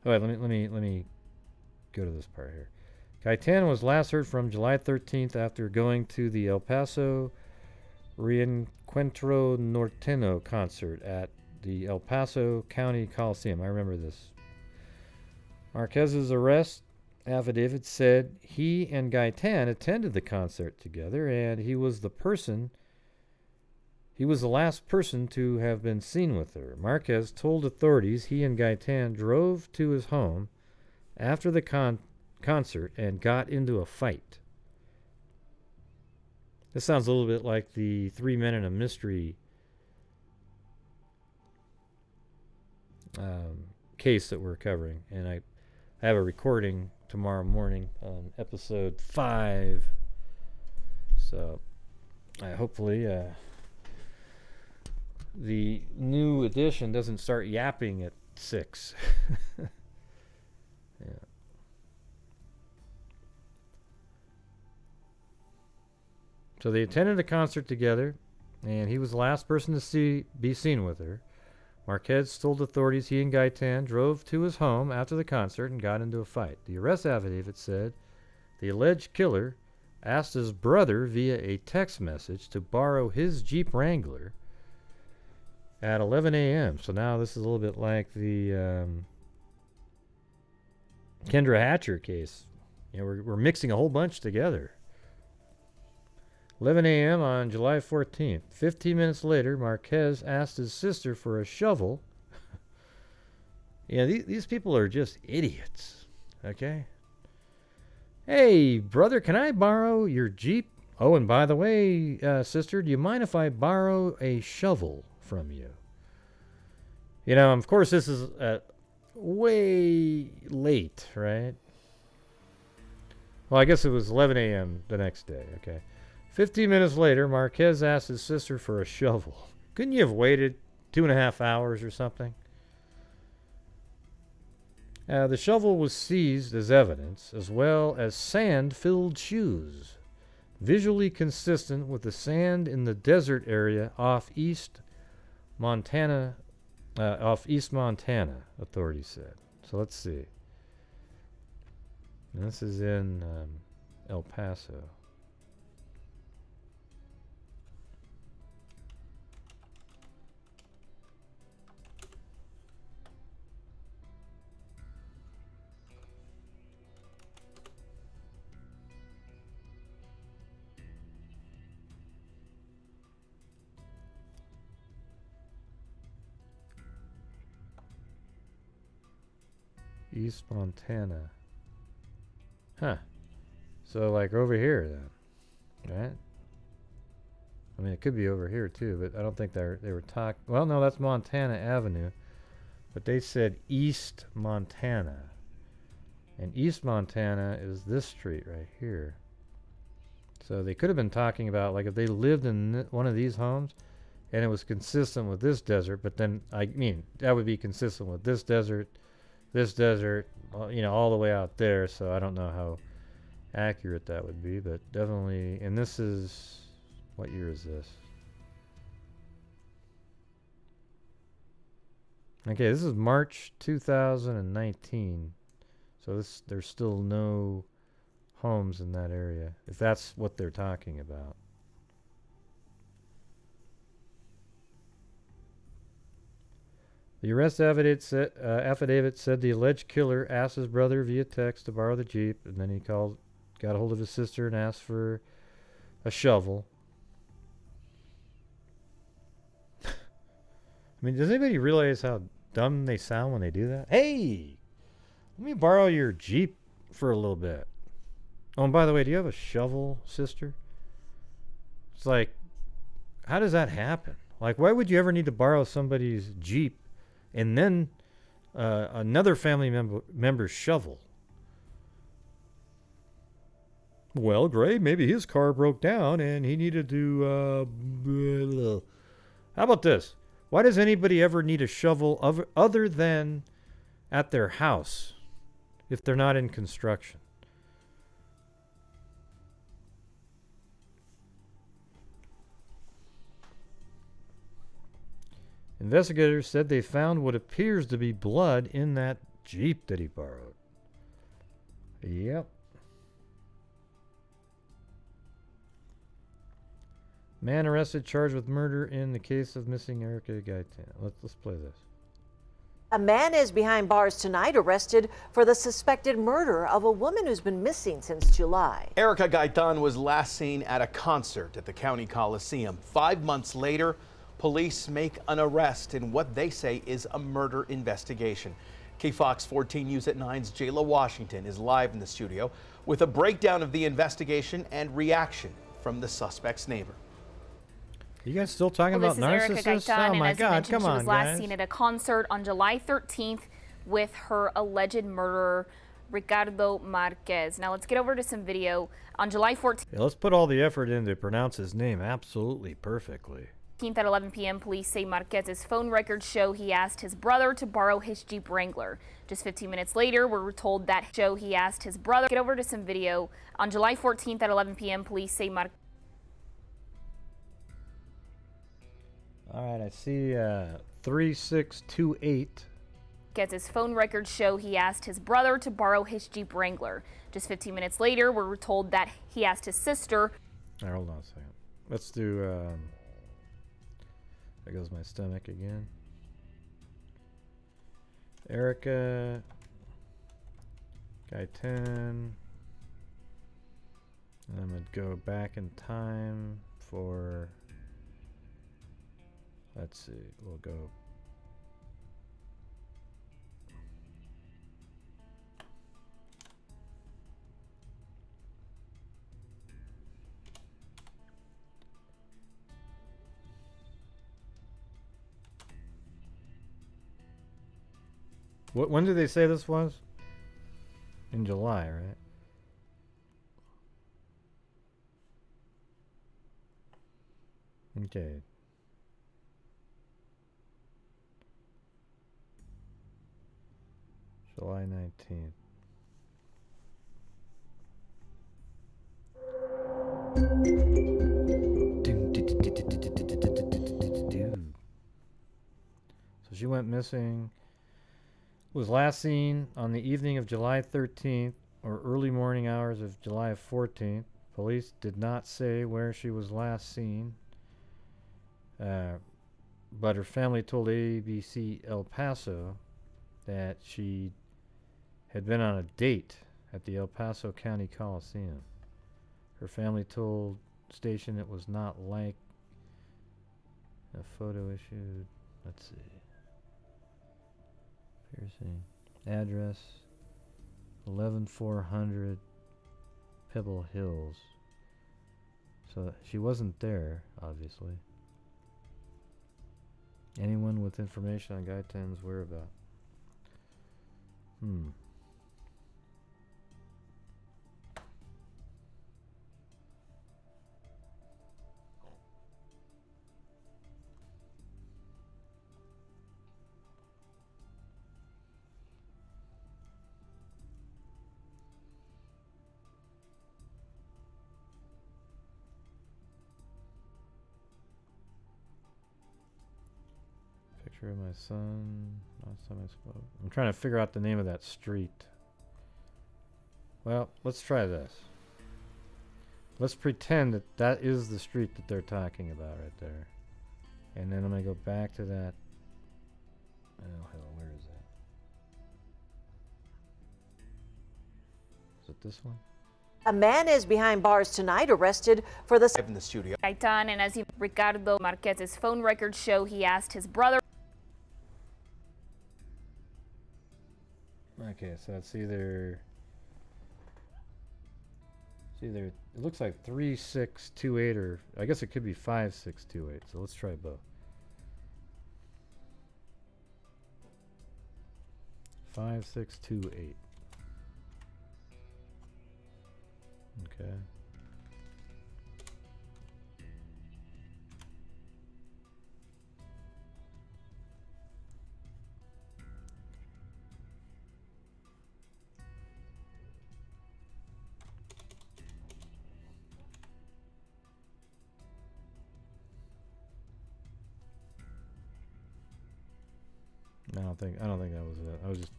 Speaker 1: All right, let me go to this part here. Gaytan was last heard from July 13th after going to the El Paso Reencuentro Norteño concert at the El Paso County Coliseum. I remember this. Marquez's arrest affidavit said he and Gaytan attended the concert together, and he was the last person to have been seen with her. Marquez told authorities he and Gaytan drove to his home after the concert and got into a fight. This sounds a little bit like the 3 Men and a Mystery case that we're covering. And I have a recording tomorrow morning on episode 5. So hopefully the new edition doesn't start yapping at 6. Yeah. So they attended a concert together, and he was the last person to be seen with her. Marquez told authorities he and Gaytan drove to his home after the concert and got into a fight. The arrest affidavit said the alleged killer asked his brother via a text message to borrow his Jeep Wrangler at 11 a.m. So now this is a little bit like the Kendra Hatcher case. You know, we're mixing a whole bunch together. 11 a.m. on July 14th. 15 minutes later, Marquez asked his sister for a shovel. Yeah, these people are just idiots. Okay? Hey, brother, can I borrow your Jeep? Oh, and by the way, sister, do you mind if I borrow a shovel from you? You know, of course, this is way late, right? Well, I guess it was 11 a.m. the next day, okay? 15 minutes later, Marquez asked his sister for a shovel. Couldn't you have waited 2.5 hours or something? The shovel was seized as evidence, as well as sand-filled shoes, visually consistent with the sand in the desert area off East Montana, authorities said. So let's see. And this is in El Paso. East Montana. Huh. So like over here then. Right? I mean, it could be over here too, but I don't think they were talking. Well, no, that's Montana Avenue. But they said East Montana. And East Montana is this street right here. So they could have been talking about, like, if they lived in one of these homes and it was consistent with this desert, but then, I mean, that would be consistent with this desert, you know, all the way out there. So I don't know how accurate that would be, but definitely. And this is, what year is this? Okay, this is March 2019. So there's still no homes in that area, if that's what they're talking about. The arrest affidavit said the alleged killer asked his brother via text to borrow the Jeep, and then he got a hold of his sister and asked for a shovel. I mean, does anybody realize how dumb they sound when they do that? Hey, let me borrow your Jeep for a little bit. Oh, and by the way, do you have a shovel, sister? It's like, how does that happen? Like, why would you ever need to borrow somebody's Jeep and then another family member's shovel? Well, Gray, maybe his car broke down and he needed to... How about this? Why does anybody ever need a shovel other than at their house if they're not in construction? Investigators said they found what appears to be blood in that Jeep that he borrowed. Yep. Man arrested, charged with murder in the case of missing Erika Gaytan. Let's play this.
Speaker 11: A man is behind bars tonight, arrested for the suspected murder of a woman who's been missing since July.
Speaker 12: Erika Gaytan was last seen at a concert at the County Coliseum. 5 months later, police make an arrest in what they say is a murder investigation. KFOX 14 News at 9's Jayla Washington is live in the studio with a breakdown of the investigation and reaction from the suspect's neighbor.
Speaker 1: You guys still talking about narcissists?
Speaker 13: Gaytan,
Speaker 1: Oh my God,
Speaker 13: come
Speaker 1: on,
Speaker 13: She was last
Speaker 1: guys.
Speaker 13: seen at a concert on July 13th. with her alleged murderer, Ricardo Marquez. Now let's get over to some video. On July 14th,
Speaker 1: Yeah, let's put all the effort in to pronounce his name absolutely perfectly.
Speaker 13: at 11 p.m., police say Marquez's phone records show he asked his brother to borrow his Jeep Wrangler. Just 15 minutes later, we're told that he asked his brother. Get over to some video. On July 14th at 11 p.m., police say Marquez.
Speaker 1: All right, I see 3628.
Speaker 13: His phone records show he asked his brother to borrow his Jeep Wrangler. Just 15 minutes later, we're told that he asked his sister.
Speaker 1: All right, hold on a second. Let's do, there goes my stomach again. Erika, Gaytan. And I'm going to go back in time for, let's see, we'll go. When did they say this was? In July, right? Okay. July 19th. So she went missing. Was last seen on the evening of July 13th or early morning hours of July 14th. Police did not say where she was last seen, but her family told ABC El Paso that she had been on a date at the El Paso County Coliseum. Her family told station it was not like a photo issued. Let's see. Piercing. Address 11400 Pebble Hills. So she wasn't there, obviously. Anyone with information on Gaytan's whereabouts? Picture of my son. Last time I spoke. I'm trying to figure out the name of that street. Well, let's try this. Let's pretend that that is the street that they're talking about right there. And then I'm going to go back to that. Oh, hell, where is that? Is it this one?
Speaker 11: A man is behind bars tonight, arrested for the
Speaker 12: In the studio.
Speaker 13: Gaytan, and as Ricardo Marquez's phone records show, he asked his brother.
Speaker 1: Okay, so it's either it looks like 3628 or I guess it could be 5628. So let's try both. 5628. Okay. I don't think that was it. I was just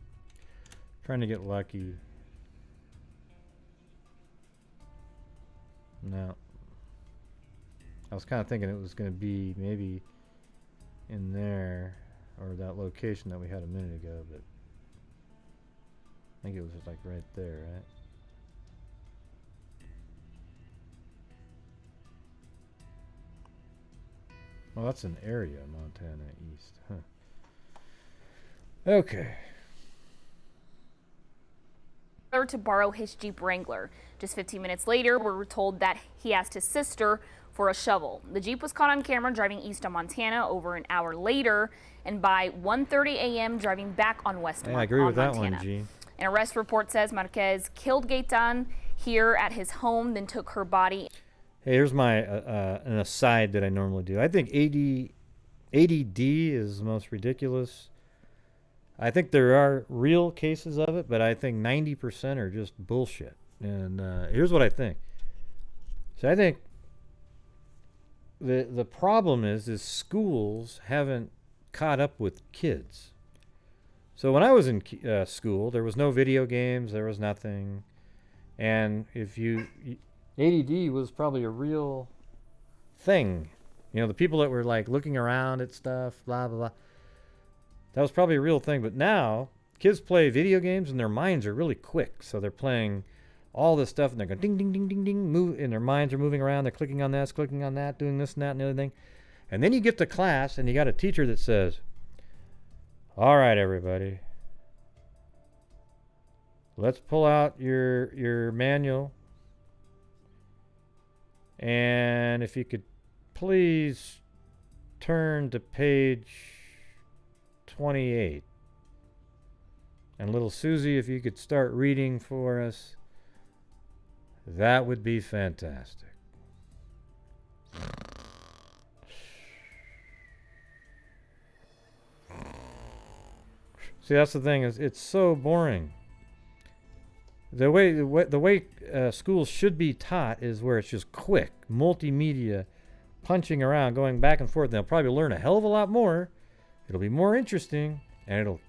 Speaker 1: trying to get lucky. No. I was kind of thinking it was going to be maybe in there or that location that we had a minute ago, but I think it was just like right there, right? Well, that's an area, Montana East, huh? Okay.
Speaker 13: To borrow his Jeep Wrangler. Just 15 minutes later, we're told that he asked his sister for a shovel. The Jeep was caught on camera driving east on Montana over an hour later, and by 1:30 a.m. driving back on west
Speaker 1: I agree with that
Speaker 13: Montana.
Speaker 1: one, Gene.
Speaker 13: An arrest report says Marquez killed Gaytan here at his home, then took her body.
Speaker 1: Hey, here's my an aside that I normally do. I think ADD is the most ridiculous. I think there are real cases of it, but I think 90% are just bullshit. And here's what I think. So I think the problem is schools haven't caught up with kids. So when I was in school, there was no video games, there was nothing. And if ADD was probably a real thing. You know, the people that were like looking around at stuff, blah, blah, blah. That was probably a real thing. But now, kids play video games and their minds are really quick. So they're playing all this stuff and they're going ding, ding, ding, ding, ding, and their minds are moving around. They're clicking on this, clicking on that, doing this and that and the other thing. And then you get to class and you got a teacher that says, all right, everybody, let's pull out your manual. And if you could please turn to page 28. And little Susie, if you could start reading for us, that would be fantastic. See, that's the thing, is it's so boring. The way schools should be taught is where it's just quick, multimedia, punching around, going back and forth. And they'll probably learn a hell of a lot more. It'll be more interesting, and it'll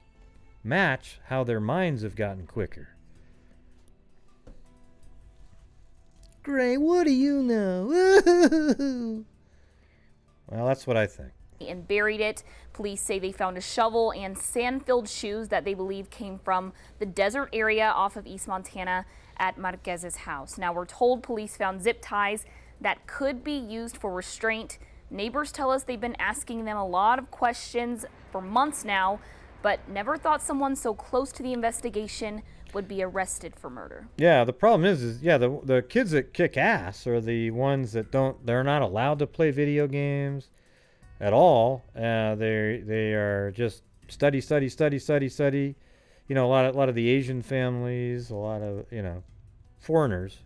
Speaker 1: match how their minds have gotten quicker. Gray, what do you know? Well, that's what I think.
Speaker 13: And buried it. Police say they found a shovel and sand-filled shoes that they believe came from the desert area off of East Montana at Marquez's house. Now, we're told police found zip ties that could be used for restraint. Neighbors tell us they've been asking them a lot of questions for months now, but never thought someone so close to the investigation would be arrested for murder.
Speaker 1: Yeah, the problem is the kids that kick ass are the ones that they're not allowed to play video games at all. They are just study. You know, a lot of the Asian families, a lot of, you know, foreigners.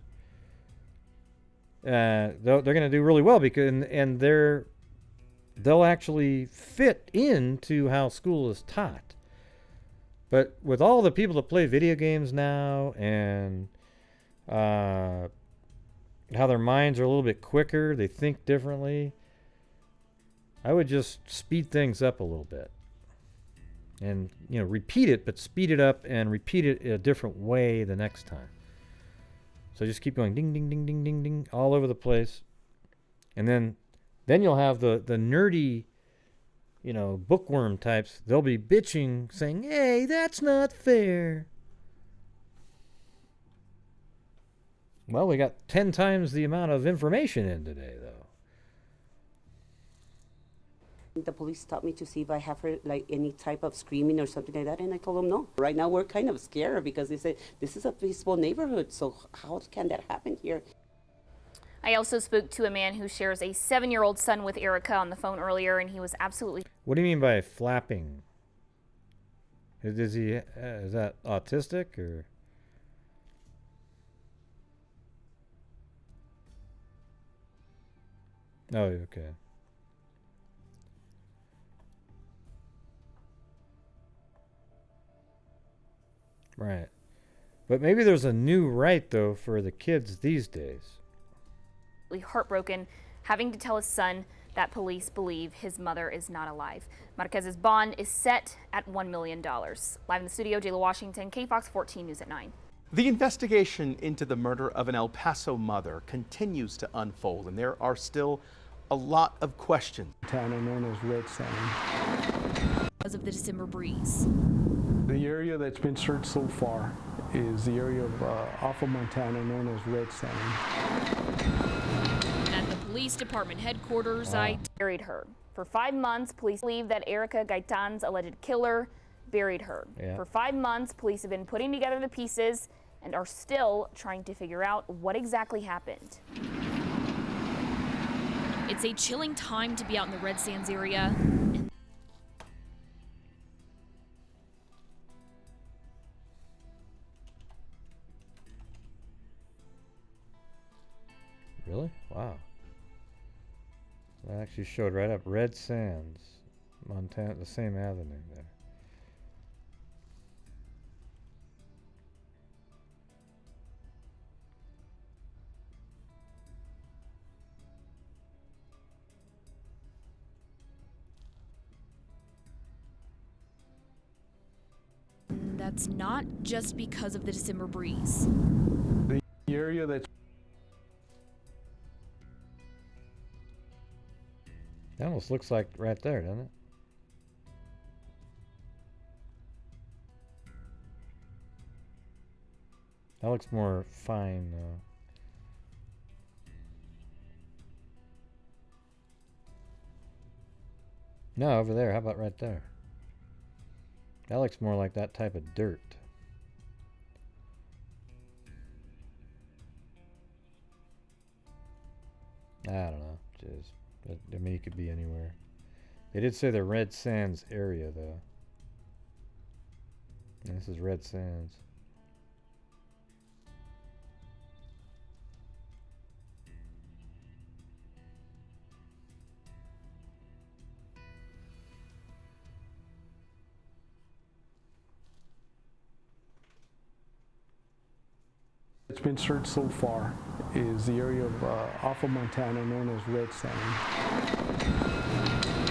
Speaker 1: They're going to do really well because and they'll actually fit into how school is taught. But with all the people that play video games now and how their minds are a little bit quicker, they think differently, I would just speed things up a little bit. And, you know, repeat it, but speed it up and repeat it a different way the next time. So just keep going ding, ding, ding, ding, ding, ding, all over the place. And then you'll have the nerdy, you know, bookworm types. They'll be bitching, saying, hey, that's not fair. Well, we got 10 times the amount of information in today, though.
Speaker 14: The police stopped me to see if I have heard like any type of screaming or something like that, and I told them no. Right now we're kind of scared because they said this is a peaceful neighborhood, so how can that happen here?
Speaker 13: I also spoke to a man who shares a 7-year-old son with Erika on the phone earlier, and he was absolutely...
Speaker 1: What do you mean by flapping? Is that autistic or... Oh, okay. Right. But maybe there's a new right, though, for the kids these days.
Speaker 13: Heartbroken, having to tell his son that police believe his mother is not alive. Marquez's bond is set at $1 million. Live in the studio, Jayla Washington, KFOX 14 News at 9.
Speaker 12: The investigation into the murder of an El Paso mother continues to unfold, and there are still a lot of questions.
Speaker 15: Montana known as red sand.
Speaker 13: Because of the December breeze.
Speaker 15: The area that's been searched so far is the area of off of Montana known as red sand.
Speaker 13: At the police department headquarters, I buried her. For 5 months, police believe that Erika, Gaytan's alleged killer, buried her.
Speaker 1: Yeah.
Speaker 13: For 5 months, police have been putting together the pieces and are still trying to figure out what exactly happened. It's a chilling time to be out in the Red Sands area.
Speaker 1: Really? Wow. That actually showed right up. Red Sands, Montana, the same avenue there.
Speaker 13: That's not just because of the December breeze.
Speaker 15: The area that's
Speaker 1: That almost looks like right there, doesn't it? That looks more fine, though. No, over there. How about right there? That looks more like that type of dirt. I don't know. Just, I mean, it could be anywhere. They did say the Red Sands area, though. And this is Red Sands.
Speaker 15: it's been searched so far is the area of off of Montana known as Red Sand.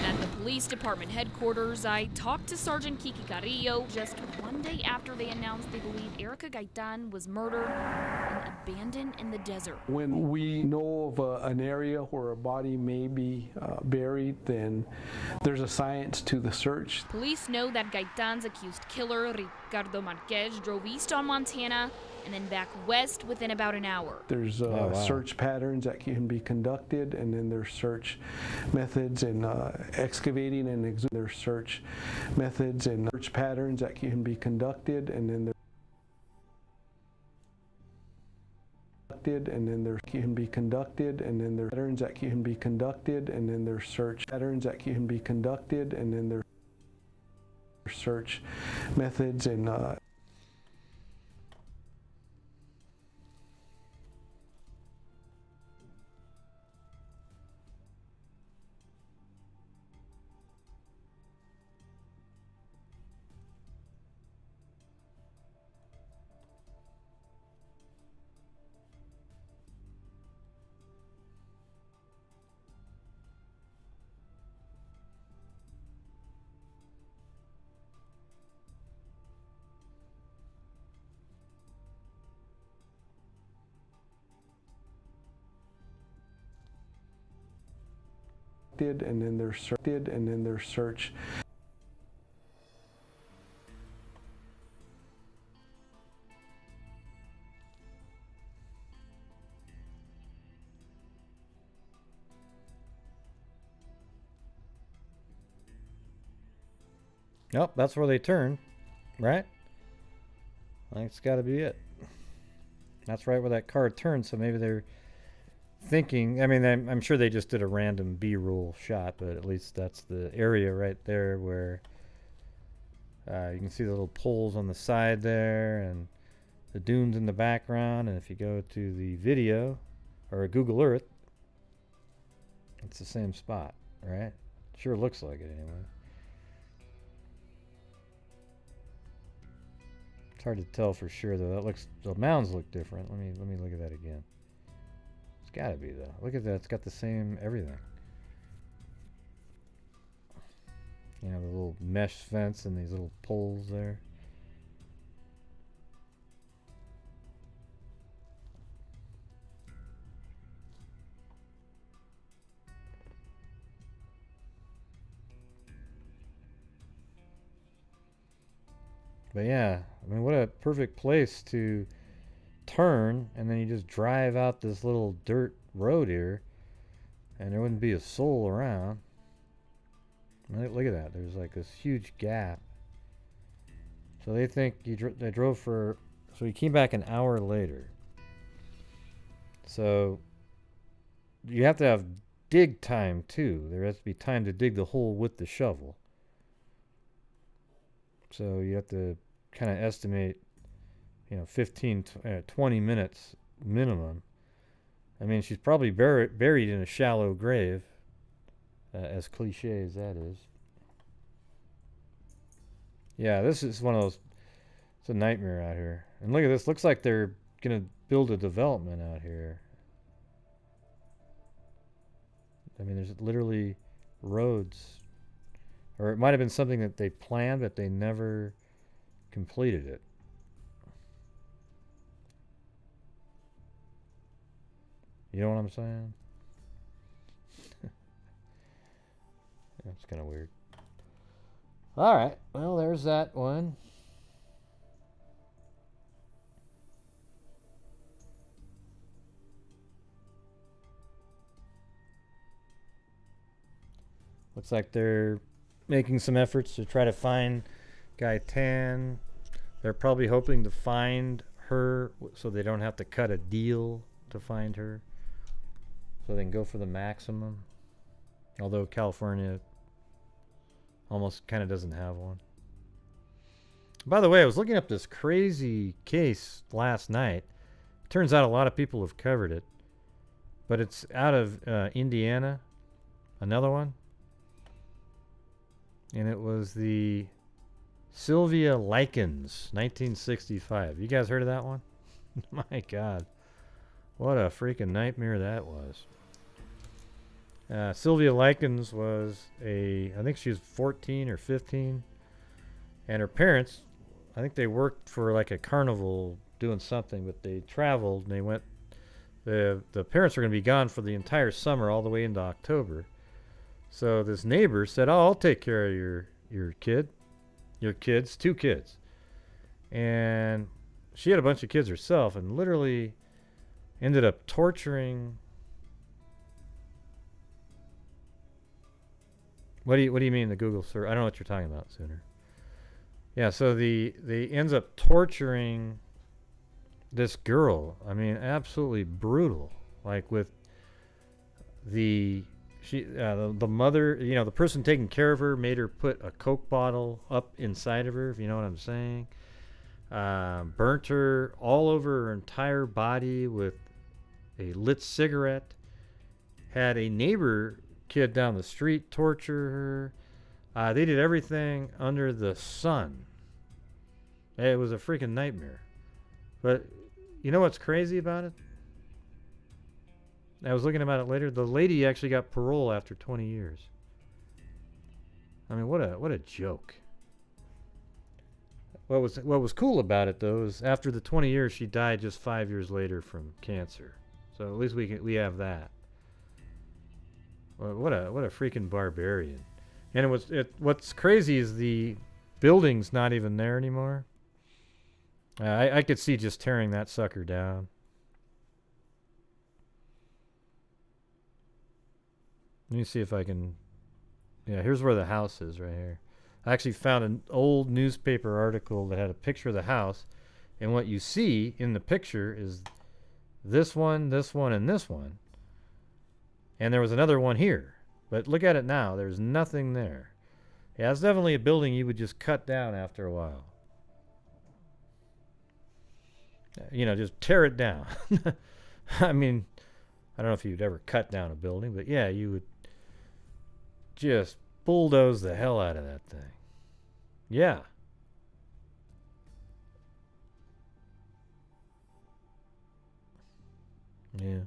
Speaker 13: At the police department headquarters, I talked to Sergeant Kiki Carrillo just one day after they announced they believe Erika Gaytan was murdered and abandoned in the desert.
Speaker 15: When we know of an area where a body may be buried, then there's a science to the search.
Speaker 13: Police know that Gaytan's accused killer, Ricardo Marquez, drove east on Montana and then back west within about an hour.
Speaker 15: There's search patterns that can be conducted, and then there's search methods in excavating and there's search methods and search patterns that can be conducted, and then there can be conducted, and then there are patterns that can be conducted, and then there's search patterns that can be conducted, and then there's search methods and and then there's search.
Speaker 1: Nope, that's where they turn, right? That's got to be it. That's right where that car turned, so maybe they're thinking, I mean, I'm sure they just did a random B-roll shot, but at least that's the area right there where you can see the little poles on the side there and the dunes in the background. And if you go to the video or Google Earth, it's the same spot, right? Sure looks like it anyway. It's hard to tell for sure though. That looks, the mounds look different. Let me look at that again. It's gotta be though. Look at that, it's got the same everything. You know, the little mesh fence and these little poles there. But yeah, I mean, what a perfect place to turn, and then you just drive out this little dirt road here, and there wouldn't be a soul around. Look at that. There's like this huge gap. So they think they drove for. So he came back an hour later. So you have to have dig time too. There has to be time to dig the hole with the shovel. So you have to kind of estimate, 15, 20 minutes minimum. I mean, she's probably buried in a shallow grave, as cliche as that is. Yeah, this is one of those, it's a nightmare out here. And look at this, looks like they're going to build a development out here. I mean, there's literally roads. Or it might have been something that they planned, but they never completed it. You know what I'm saying? That's kind of weird. All right. Well, there's that one. Looks like they're making some efforts to try to find Gaytan. They're probably hoping to find her so they don't have to cut a deal to find her. So they can go for the maximum. Although California almost kind of doesn't have one. By the way, I was looking up this crazy case last night. Turns out a lot of people have covered it. But it's out of Indiana. Another one. And it was the Sylvia Likens, 1965. You guys heard of that one? My God. What a freaking nightmare that was. Sylvia Likens was I think she was 14 or 15. And her parents, I think they worked for like a carnival doing something, but they traveled and they went, the parents were going to be gone for the entire summer all the way into October. So this neighbor said, "Oh, I'll take care of your kids, 2 kids." And she had a bunch of kids herself and literally ended up torturing. What do you mean the Google search? I don't know what you're talking about, Sooner. Yeah, so they ends up torturing this girl. I mean, absolutely brutal. Like with the mother, the person taking care of her made her put a Coke bottle up inside of her, if you know what I'm saying. Burnt her all over her entire body with a lit cigarette. Had a neighbor kid down the street torture her. They did everything under the sun. It was a freaking nightmare. But you know what's crazy about it? I was looking about it later. The lady actually got parole after 20 years. I mean, what a joke. What was cool about it though is after the 20 years, she died just 5 years later from cancer. So at least we have that. Well, what a freaking barbarian. And what's crazy is the building's not even there anymore. I could see just tearing that sucker down. Let me see if I can. Yeah, here's where the house is right here. I actually found an old newspaper article that had a picture of the house. And what you see in the picture is this one, and this one. And there was another one here. But look at it now. There's nothing there. Yeah, it's definitely a building you would just cut down after a while. Just tear it down. I mean, I don't know if you'd ever cut down a building, but yeah, you would just bulldoze the hell out of that thing. Yeah. Yeah.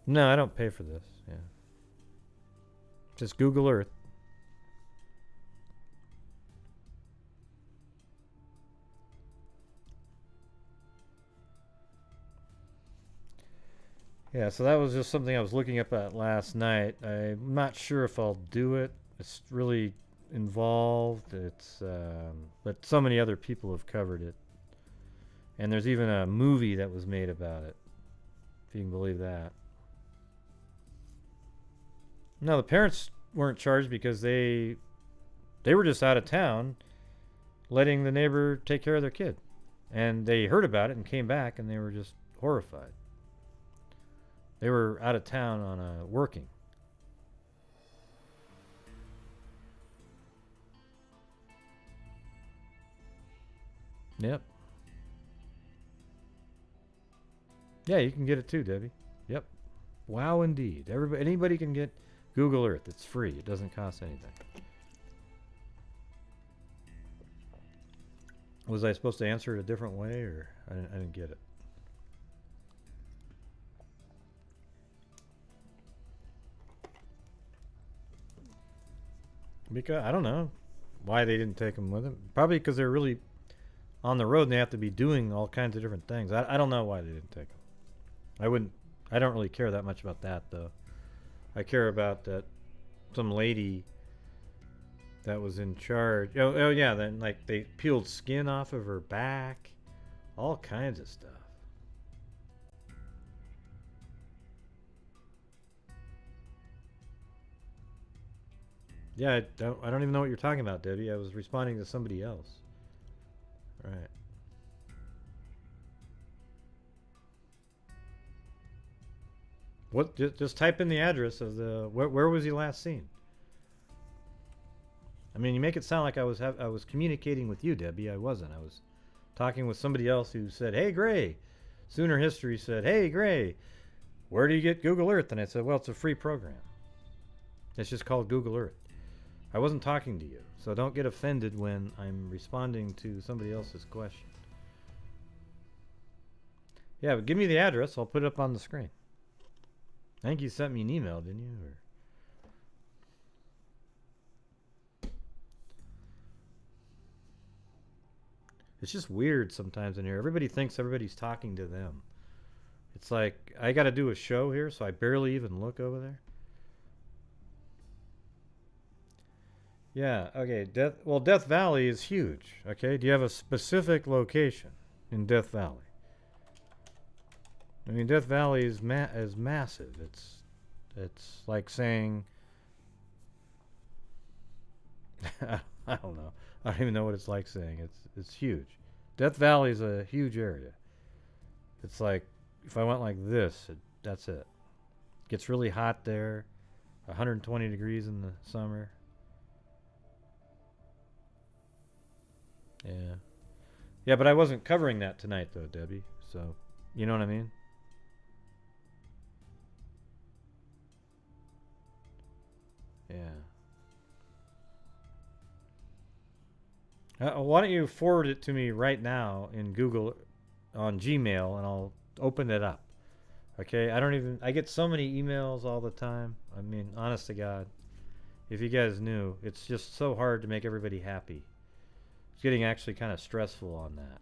Speaker 1: No, I don't pay for this. Yeah. Just Google Earth. Yeah, so that was just something I was looking up at last night. I'm not sure if I'll do it. It's really involved. But so many other people have covered it. And there's even a movie that was made about it, if you can believe that. No, the parents weren't charged because they were just out of town letting the neighbor take care of their kid. And they heard about it and came back, and they were just horrified. They were out of town on working. Yep. Yeah, you can get it too, Debbie. Yep. Wow, indeed. Anybody can get Google Earth. It's free. It doesn't cost anything. Was I supposed to answer it a different way, or I didn't get it? Because I don't know why they didn't take them with them. Probably because they're really on the road and they have to be doing all kinds of different things. I don't know why they didn't take them. I don't really care that much about that, though. I care about that some lady that was in charge. Oh yeah, then like they peeled skin off of her back, all kinds of stuff. Yeah, I don't even know what you're talking about, Debbie. I was responding to somebody else. Right. What? Just type in the address of the. Where was he last seen? I mean, you make it sound like I was communicating with you, Debbie. I wasn't. I was talking with somebody else who said, "Hey, Gray." Sooner History said, "Hey, Gray, where do you get Google Earth?" And I said, "Well, it's a free program. It's just called Google Earth." I wasn't talking to you, so don't get offended when I'm responding to somebody else's question. Yeah, but give me the address. I'll put it up on the screen. I think you sent me an email, didn't you? Or it's just weird sometimes in here. Everybody thinks everybody's talking to them. It's like, I got to do a show here, so I barely even look over there. Yeah, okay. Death Valley is huge, okay? Do you have a specific location in Death Valley? I mean, Death Valley is massive. It's like saying... I don't know. I don't even know what it's like saying. It's huge. Death Valley is a huge area. It's like, if I went like this, that's it. Gets really hot there. 120 degrees in the summer. Yeah. Yeah, but I wasn't covering that tonight, though, Debbie. So, you know what I mean? Yeah. Why don't you forward it to me right now in Google on Gmail, and I'll open it up. Okay? I get so many emails all the time. I mean, honest to God. If you guys knew, it's just so hard to make everybody happy. It's getting actually kind of stressful on that.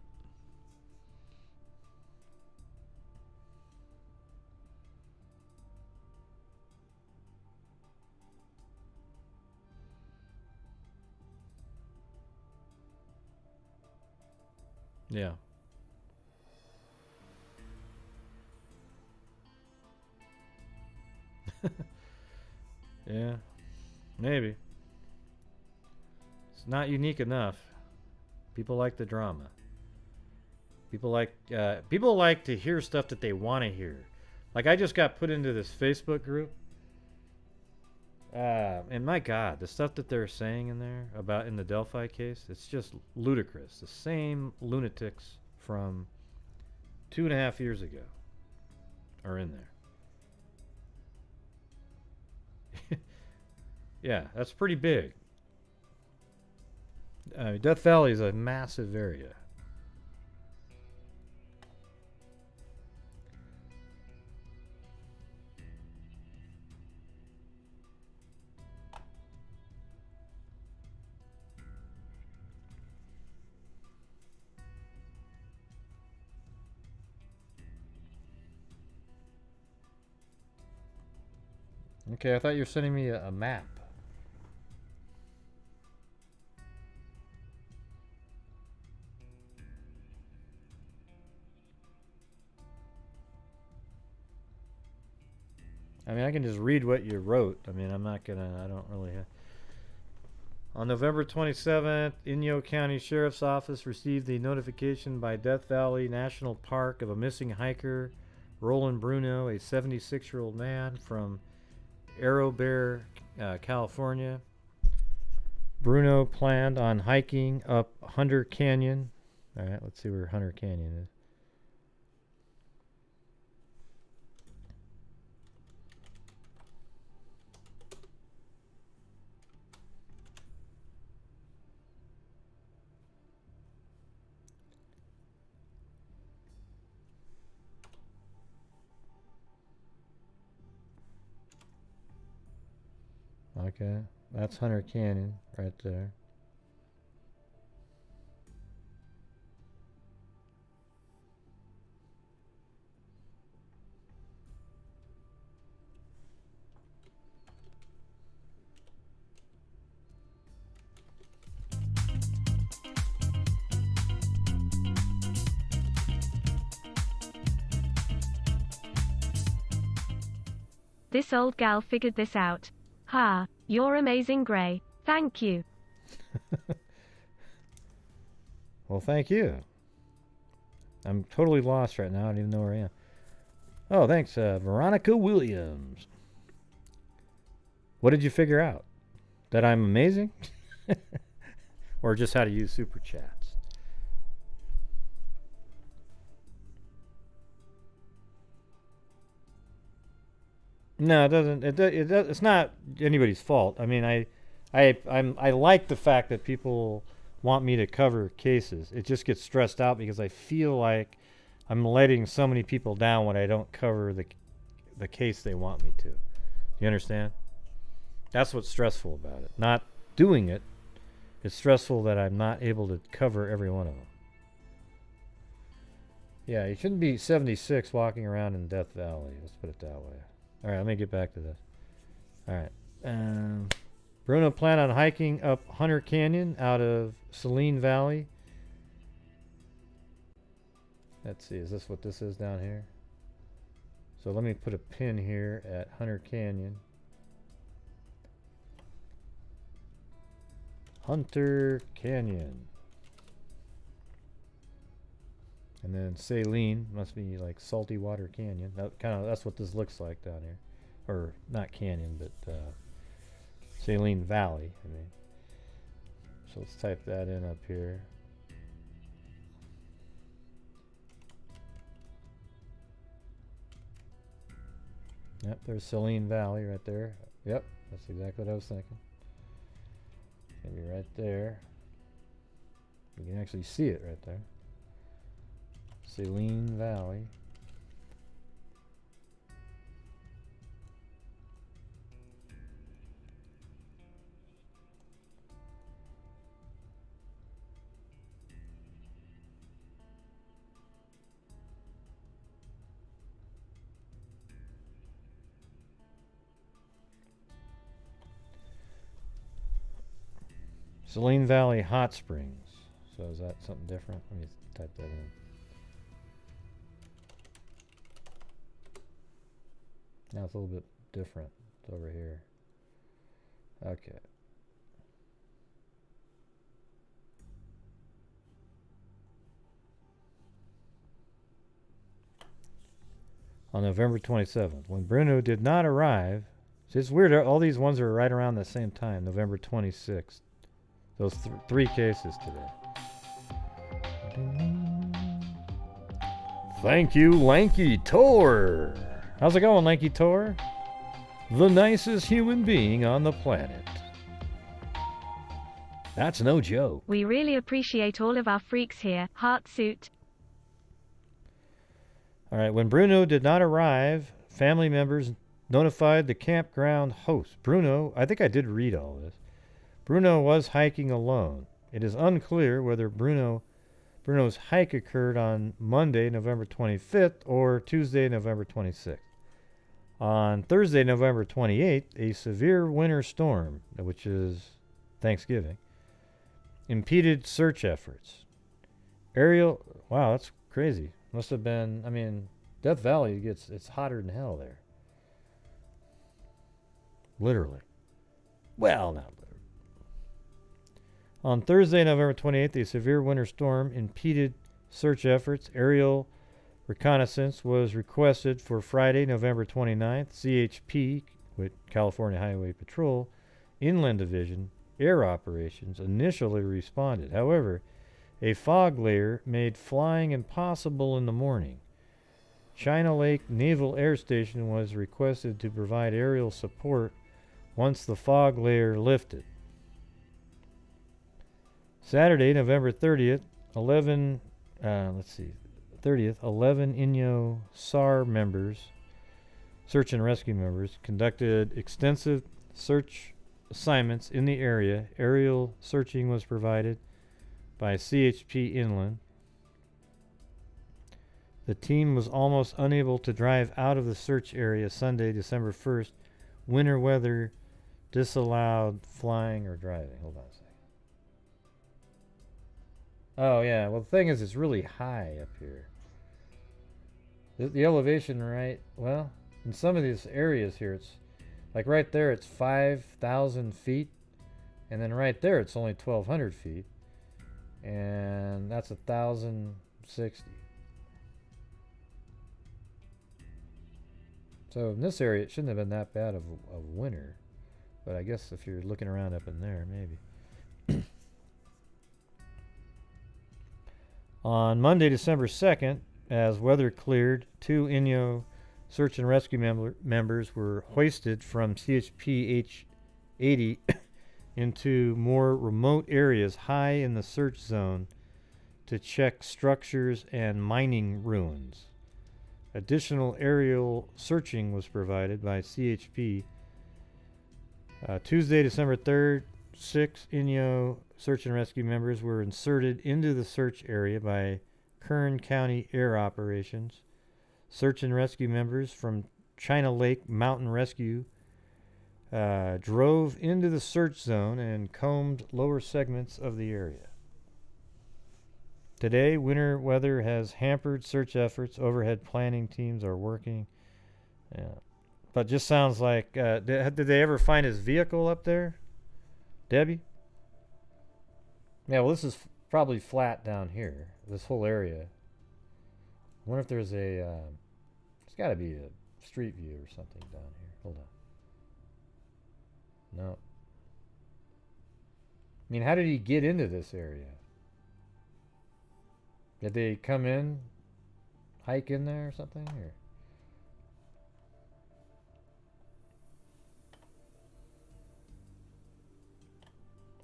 Speaker 1: Yeah. Yeah. Maybe. It's not unique enough. People like the drama. People like to hear stuff that they want to hear. Like, I just got put into this Facebook group. And my God, the stuff that they're saying in there about in the Delphi case, it's just ludicrous. The same lunatics from 2.5 years ago are in there. Yeah, that's pretty big. Death Valley is a massive area. Okay, I thought you were sending me a map. I mean, I can just read what you wrote. I mean, I don't really On November 27th, Inyo County Sheriff's Office received the notification by Death Valley National Park of a missing hiker, Roland Bruno, a 76-year-old man from Arrow Bear, California. Bruno planned on hiking up Hunter Canyon. All right, let's see where Hunter Canyon is. Okay, that's Hunter Canyon right there.
Speaker 9: This old gal figured this out. Ha, you're amazing, Gray. Thank you.
Speaker 1: Well, thank you. I'm totally lost right now. I don't even know where I am. Oh, thanks, Veronica Williams. What did you figure out? That I'm amazing? Or just how to use super chats? No, it doesn't. It's not anybody's fault. I mean, I like the fact that people want me to cover cases. It just gets stressed out because I feel like I'm letting so many people down when I don't cover the case they want me to. You understand? That's what's stressful about it. Not doing it. It's stressful that I'm not able to cover every one of them. Yeah, you shouldn't be 76 walking around in Death Valley. Let's put it that way. All right, let me get back to this. All right. Bruno planned on hiking up Hunter Canyon out of Saline Valley. Let's see, is this what this is down here? So let me put a pin here at Hunter Canyon. Hunter Canyon. And then Saline must be like salty water canyon. That's what this looks like down here, or not canyon, but Saline Valley. I mean, so let's type that in up here. Yep, there's Saline Valley right there. Yep, that's exactly what I was thinking. Maybe right there. You can actually see it right there. Saline Valley. Saline Valley Hot Springs. So is that something different? Let me type that in. Now it's a little bit different. It's over here. Okay. On November 27th, when Bruno did not arrive, see, it's weird, all these ones are right around the same time, November 26th. Those three cases today. Thank you, Lanky Tor. How's it going, Lanky Tor? The nicest human being on the planet. That's no joke.
Speaker 9: We really appreciate all of our freaks here. Heart suit.
Speaker 1: All right, when Bruno did not arrive, family members notified the campground host. Bruno, I think I did read all this. Bruno was hiking alone. It is unclear whether Bruno's hike occurred on Monday, November 25th, or Tuesday, November 26th. On Thursday, November 28th, a severe winter storm, which is Thanksgiving, impeded search efforts. Wow, that's crazy. Must have been, I mean, Death Valley it's hotter than hell there. Literally. Well, not literally. On Thursday, November 28th, a severe winter storm impeded search efforts. Aerial reconnaissance was requested for Friday, November 29th. CHP, with California Highway Patrol, Inland Division, Air Operations, initially responded. However, a fog layer made flying impossible in the morning. China Lake Naval Air Station was requested to provide aerial support once the fog layer lifted. Saturday, November 30th, 11 Inyo SAR members, search and rescue members, conducted extensive search assignments in the area. Aerial searching was provided by CHP Inland. The team was almost unable to drive out of the search area Sunday, December 1st. Winter weather disallowed flying or driving. Hold on a second. Oh, yeah. Well, the thing is, it's really high up here. The elevation, right? Well, in some of these areas here, it's like right there, it's 5,000 feet. And then right there, it's only 1,200 feet. And that's 1,060. So in this area, it shouldn't have been that bad of winter. But I guess if you're looking around up in there, maybe. On Monday, December 2nd, as weather cleared, 2 Inyo search and rescue members were hoisted from CHP H80 into more remote areas high in the search zone to check structures and mining ruins. Additional aerial searching was provided by CHP. Tuesday, December 3rd, 6 Inyo search and rescue members were inserted into the search area by Kern County Air Operations. Search and rescue members from China Lake Mountain Rescue drove into the search zone and combed lower segments of the area. Today, winter weather has hampered search efforts. Overhead planning teams are working. Yeah. But just sounds like, did they ever find his vehicle up there? Debbie? Yeah, well, this is probably flat down here, this whole area. I wonder if there's a, there's got to be a street view or something down here. Hold on. No. I mean, how did he get into this area? Did they come in, hike in there or something? Or?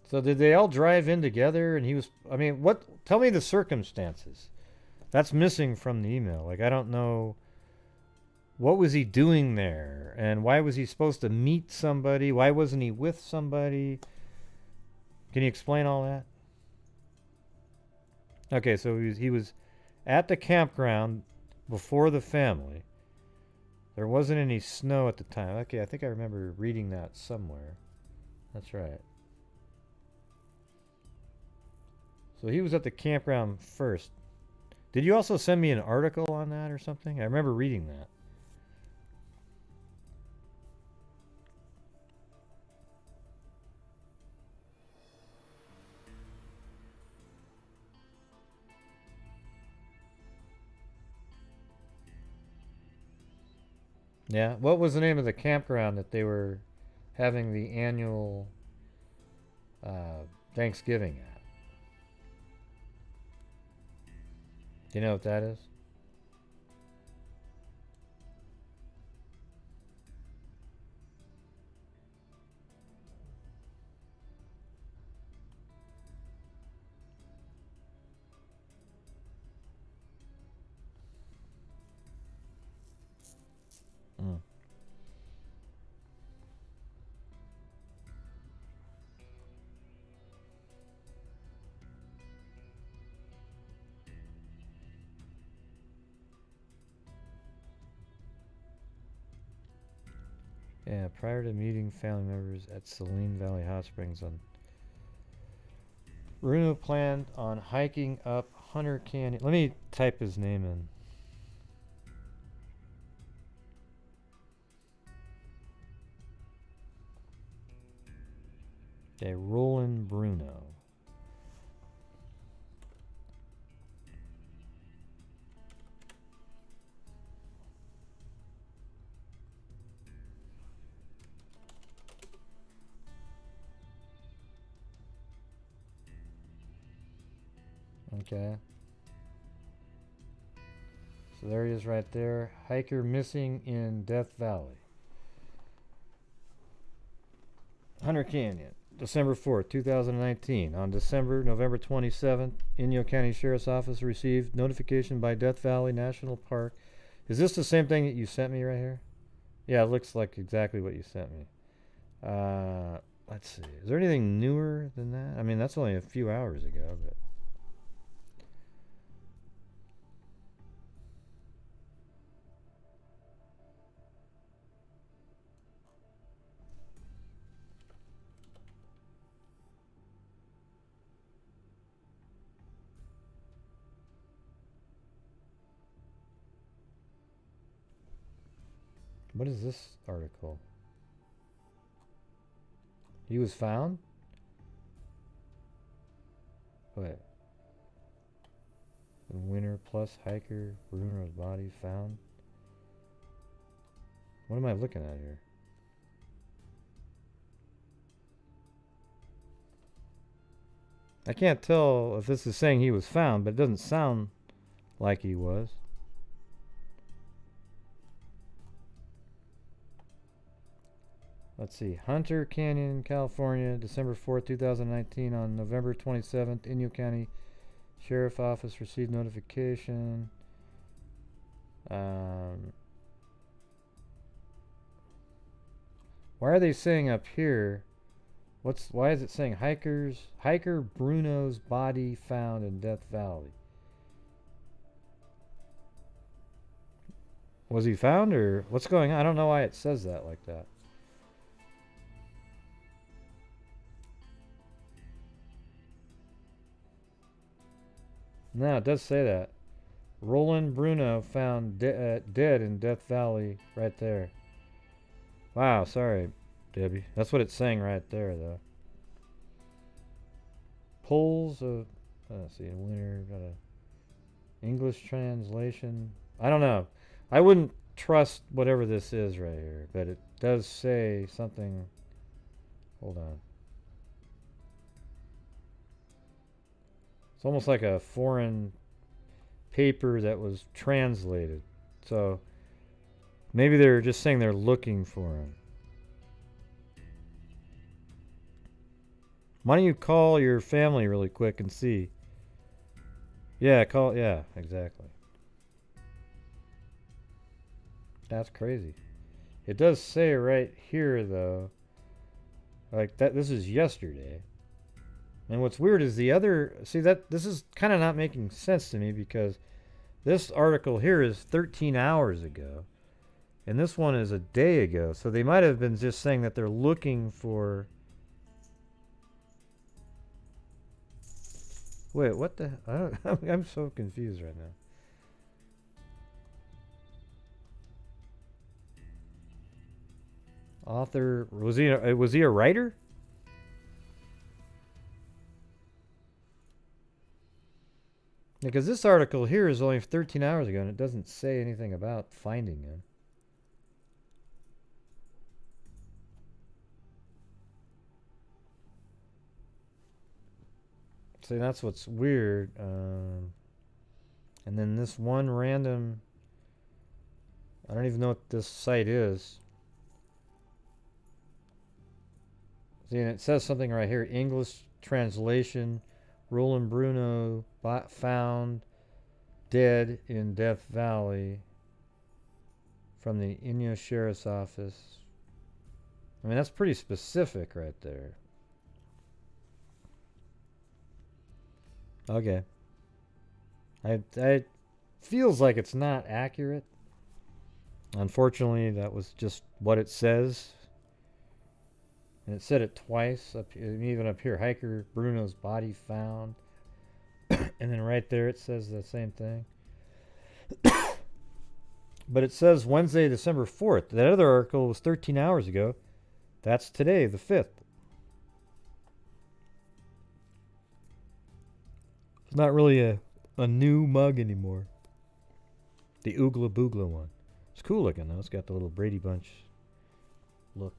Speaker 1: So did they all drive in together and he was, I mean, what, tell me the circumstances. That's missing from the email. Like, I don't know, what was he doing there? And why was he supposed to meet somebody? Why wasn't he with somebody? Can you explain all that? Okay, so he was at the campground before the family. There wasn't any snow at the time. Okay, I think I remember reading that somewhere. That's right. So he was at the campground first. Did you also send me an article on that or something? I remember reading that. Yeah, what was the name of the campground that they were having the annual Thanksgiving at? Do you know what that is? Yeah, prior to meeting family members at Saline Valley Hot Springs on Bruno planned on hiking up Hunter Canyon. Let me type his name in. Okay, Roland Bruno. Okay. So there he is right there. Hiker missing in Death Valley. Hunter Canyon, December 4th, 2019. On November 27th, Inyo County Sheriff's Office received notification by Death Valley National Park. Is this the same thing that you sent me right here? Yeah, it looks like exactly what you sent me. Let's see. Is there anything newer than that? I mean, that's only a few hours ago, but... What is this article? He was found? Wait. The winner plus hiker Bruno's body found? What am I looking at here? I can't tell if this is saying he was found, but it doesn't sound like he was. Let's see. Hunter Canyon, California, December 4th, 2019. On November 27th, Inyo County Sheriff Office received notification. Why are they saying up here? Why is it saying hiker Bruno's body found in Death Valley? Was he found, or what's going on? I don't know why it says that like that. No, it does say that. Roland Bruno found dead in Death Valley right there. Wow, sorry, Debbie. That's what it's saying right there, though. Polls of... let's see, winner, got a English translation. I don't know. I wouldn't trust whatever this is right here, but it does say something. Hold on. It's almost like a foreign paper that was translated. So maybe they're just saying they're looking for him. Why don't you call your family really quick and see? Yeah, call. Yeah, exactly. That's crazy. It does say right here, though, like that. This is yesterday. And what's weird is the other, see that this is kind of not making sense to me, because this article here is 13 hours ago and this one is a day ago. So they might have been just saying that they're looking for... Wait, what the... I'm so confused right now. Author, was he a writer? Because this article here is only 13 hours ago and it doesn't say anything about finding him. See, that's what's weird. And then this one random... I don't even know what this site is. See, and it says something right here. English translation. Roland Bruno found dead in Death Valley from the Inyo Sheriff's Office. I mean, that's pretty specific right there. Okay. It feels like it's not accurate. Unfortunately, that was just what it says. And it said it twice, even up here. Hiker Bruno's body found. And then right there it says the same thing. But it says Wednesday, December 4th. That other article was 13 hours ago. That's today, the 5th. It's not really a new mug anymore. The Oogla Boogla one. It's cool looking though. It's got the little Brady Bunch look.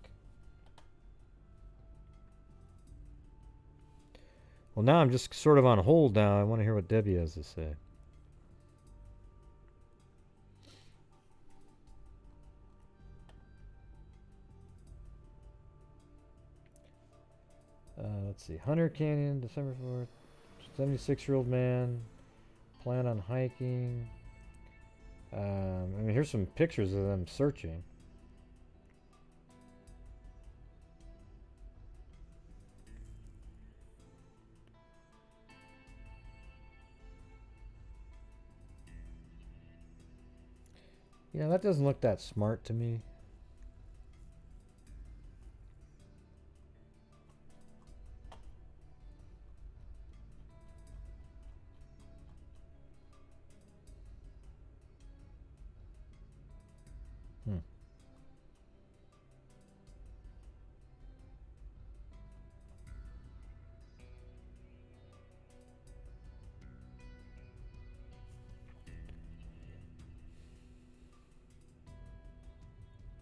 Speaker 1: Well, now I'm just sort of on hold now. I want to hear what Debbie has to say. Let's see. Hunter Canyon, December 4th. 76-year-old man. Plan on hiking. I mean, here's some pictures of them searching. Yeah, that doesn't look that smart to me.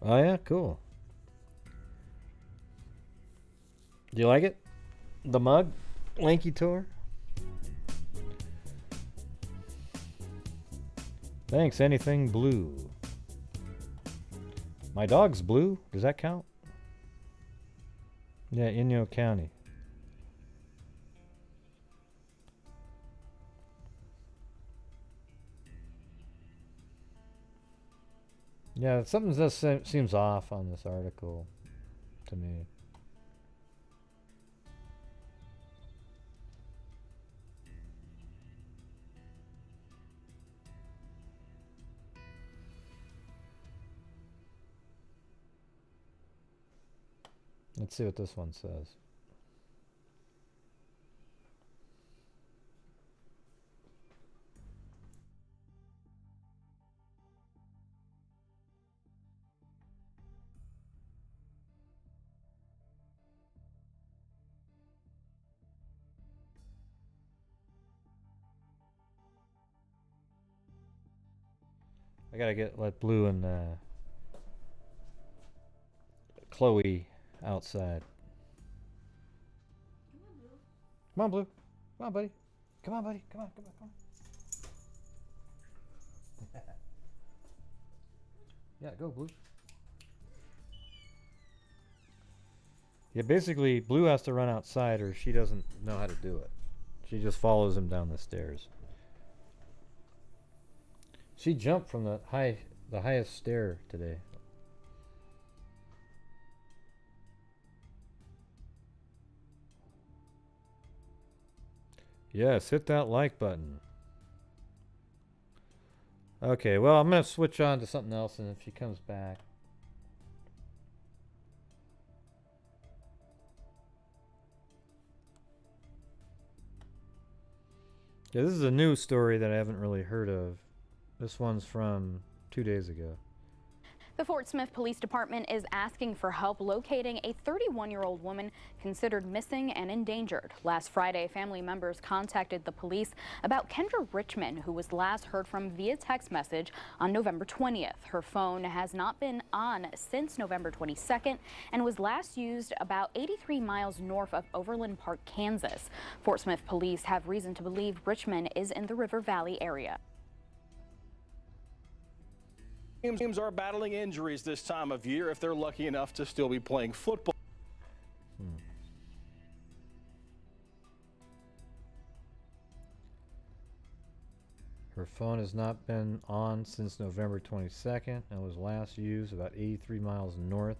Speaker 1: Oh yeah, cool. Do you like it? The mug? Lanky Tour? Thanks, anything blue. My dog's blue. Does that count? Yeah, Inyo County. Yeah, something just seems off on this article to me. Let's see what this one says. I gotta let Blue and Chloe outside. Come on, Blue. Come on, buddy. Come on, buddy. Come on, come on, come on. Yeah, go, Blue. Yeah, basically, Blue has to run outside or she doesn't know how to do it. She just follows him down the stairs. She jumped from the highest stair today. Yes, hit that like button. Okay, well, I'm going to switch on to something else, and if she comes back. Yeah, this is a new story that I haven't really heard of. This one's from 2 days ago.
Speaker 16: The Fort Smith Police Department is asking for help locating a 31-year-old woman considered missing and endangered. Last Friday, family members contacted the police about Kendra Richmond, who was last heard from via text message on November 20th. Her phone has not been on since November 22nd and was last used about 83 miles north of Overland Park, Kansas. Fort Smith police have reason to believe Richmond is in the River Valley area.
Speaker 17: Teams are battling injuries this time of year if they're lucky enough to still be playing football.
Speaker 1: Her phone has not been on since November 22nd and was last used about 83 miles north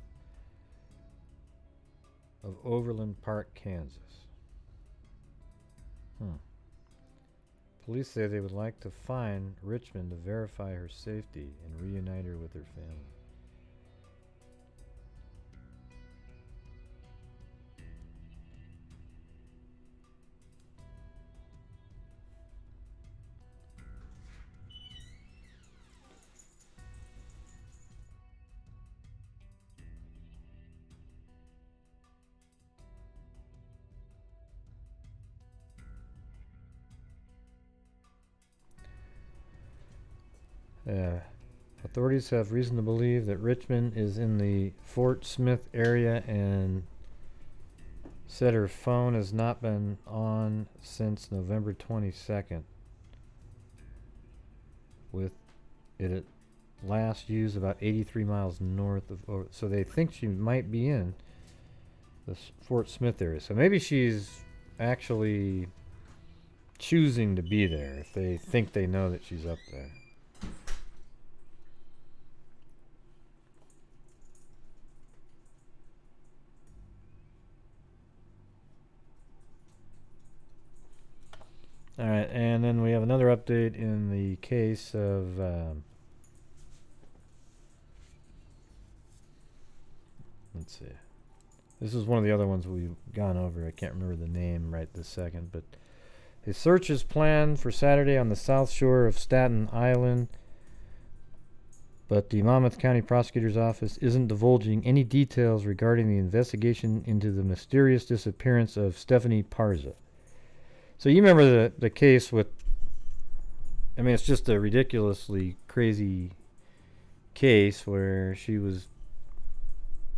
Speaker 1: of Overland Park, Kansas. Police say they would like to find Richmond to verify her safety and reunite her with her family. Authorities have reason to believe that Richmond is in the Fort Smith area and said her phone has not been on since November 22nd, with it at last used about 83 miles north of, so they think she might be in the Fort Smith area. So maybe she's actually choosing to be there if they think they know that she's up there. All right, and then we have another update in the case of let's see. This is one of the other ones we've gone over. I can't remember the name right this second, but a search is planned for Saturday on the south shore of Staten Island, but the Monmouth County Prosecutor's Office isn't divulging any details regarding the investigation into the mysterious disappearance of Stephanie Parza. So you remember the case with, I mean, it's just a ridiculously crazy case where she was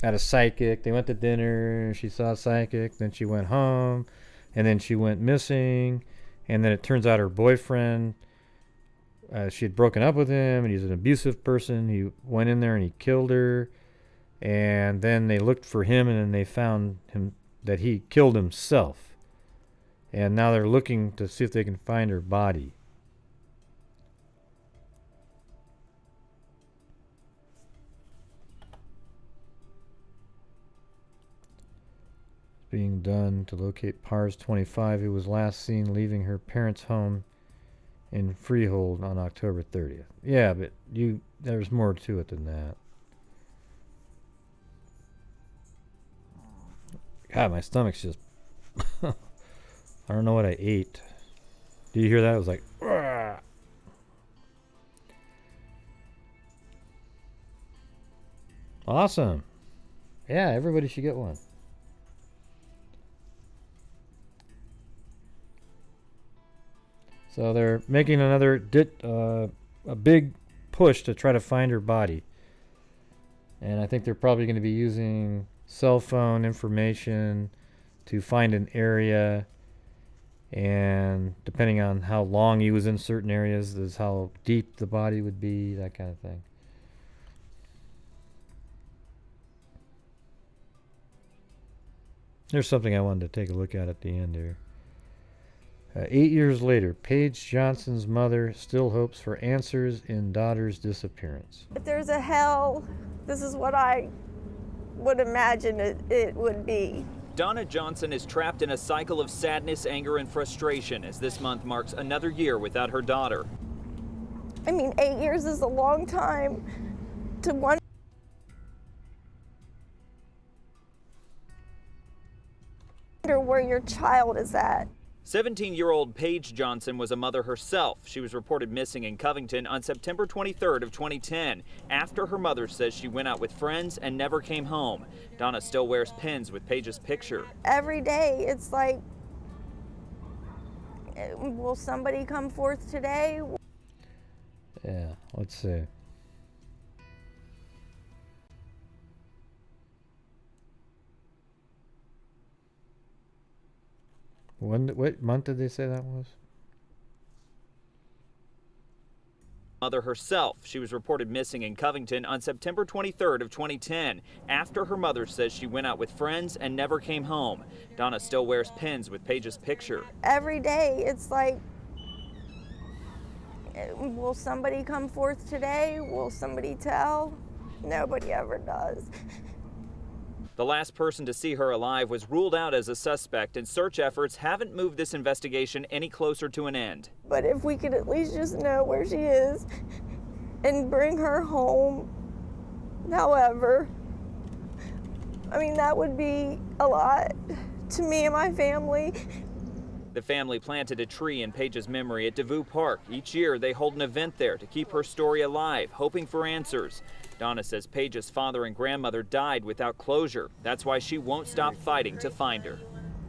Speaker 1: at a psychic. They went to dinner, she saw a psychic, then she went home, and then she went missing, and then it turns out her boyfriend, she had broken up with him, and he's an abusive person. He went in there and he killed her, and then they looked for him, and then they found him that he killed himself. And now they're looking to see if they can find her body. It's being done to locate Pars 25, who was last seen leaving her parents' home in Freehold on October 30th. Yeah, but there's more to it than that. God, my stomach's just... I don't know what I ate. Do you hear that? It was like, "Argh." Awesome. Yeah, everybody should get one. So they're making another a big push to try to find her body. And I think they're probably going to be using cell phone information to find an area. And depending on how long he was in certain areas, is how deep the body would be, that kind of thing. There's something I wanted to take a look at the end here. 8 years later, Paige Johnson's mother still hopes for answers in daughter's disappearance.
Speaker 18: If there's a hell, this is what I would imagine it would be.
Speaker 19: Donna Johnson is trapped in a cycle of sadness, anger, and frustration as this month marks another year without her daughter.
Speaker 18: I mean, 8 years is a long time to wonder where your child is at.
Speaker 19: 17-year-old Paige Johnson was a mother herself. She was reported missing in Covington on September 23rd of 2010 after her mother says she went out with friends and never came home. Donna still wears pins with Paige's picture.
Speaker 18: Every day it's like, will somebody come forth today?
Speaker 1: Yeah, let's see. What month did they say that was?
Speaker 19: Mother herself. She was reported missing in Covington on September 23rd of 2010 after her mother says she went out with friends and never came home. Donna still wears pins with Paige's picture.
Speaker 18: Every day it's like, will somebody come forth today? Will somebody tell? Nobody ever does.
Speaker 19: The last person to see her alive was ruled out as a suspect, and search efforts haven't moved this investigation any closer to an end.
Speaker 18: But if we could at least just know where she is and bring her home, however, I mean, that would be a lot to me and my family.
Speaker 19: The family planted a tree in Paige's memory at Devou Park. Each year, they hold an event there to keep her story alive, hoping for answers. Donna says Paige's father and grandmother died without closure. That's why she won't stop fighting to find her.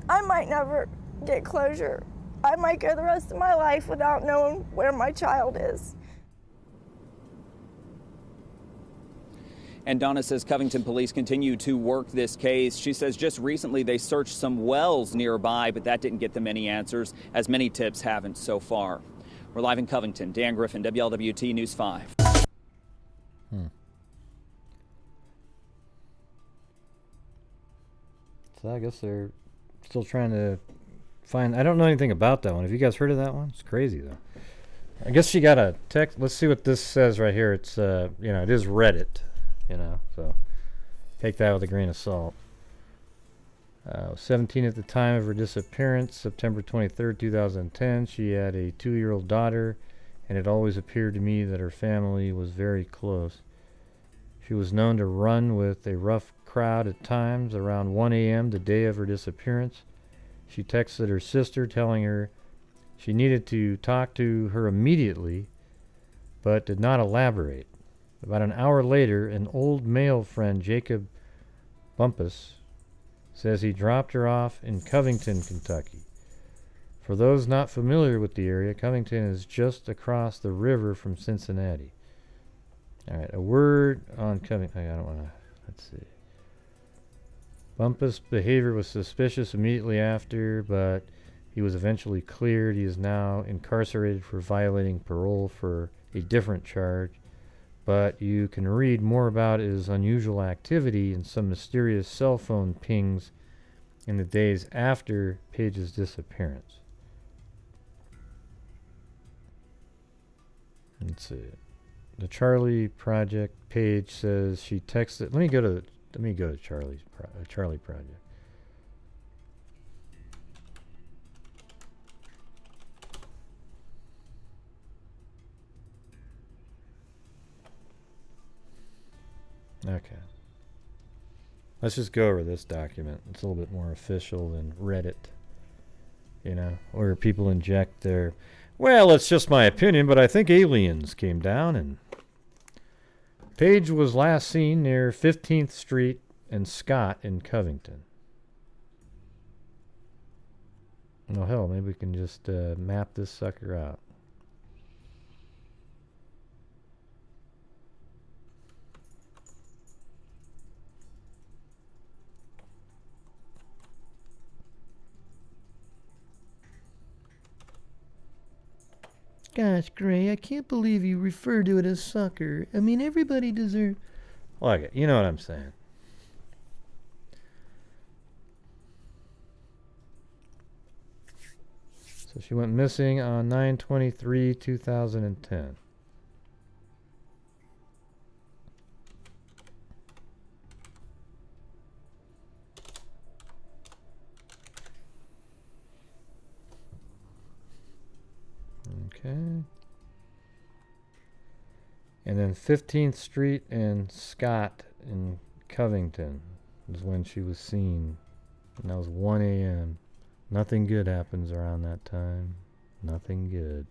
Speaker 18: I might never get closure. I might go the rest of my life without knowing where my child is.
Speaker 19: And Donna says Covington police continue to work this case. She says just recently they searched some wells nearby, but that didn't get them any answers, as many tips haven't so far. We're live in Covington. Dan Griffin, WLWT News 5.
Speaker 1: So I guess they're still trying to find... I don't know anything about that one. Have you guys heard of that one? It's crazy, though. I guess she got a text. Let's see what this says right here. It's, you know, it is Reddit, you know, so take that with a grain of salt. 17 at the time of her disappearance, September 23rd, 2010. She had a 2-year-old daughter, and it always appeared to me that her family was very close. She was known to run with a rough crowd at times. Around 1 a.m. the day of her disappearance, she texted her sister telling her she needed to talk to her immediately, but did not elaborate. About an hour later, an old male friend, Jacob Bumpus, says he dropped her off in Covington, Kentucky. For those not familiar with the area, Covington is just across the river from Cincinnati. All right, a word on Covington. I don't want to... Let's see. Bumpus' behavior was suspicious immediately after, but he was eventually cleared. He is now incarcerated for violating parole for a different charge. But you can read more about his unusual activity and some mysterious cell phone pings in the days after Paige's disappearance. Let's see. The Charlie Project page says she texted. Let me go to Charlie Project. Okay. Let's just go over this document. It's a little bit more official than Reddit, you know, where people inject their, well, it's just my opinion, but I think aliens came down and Paige was last seen near 15th Street and Scott in Covington. Oh, hell, maybe we can just map this sucker out. Gosh, Gray, I can't believe you refer to it as sucker. I mean, everybody deserves... Look, you know what I'm saying. So she went missing on 9/23/2010. Okay. And then 15th Street and Scott in Covington is when she was seen. And that was 1 a.m. Nothing good happens around that time. Nothing good.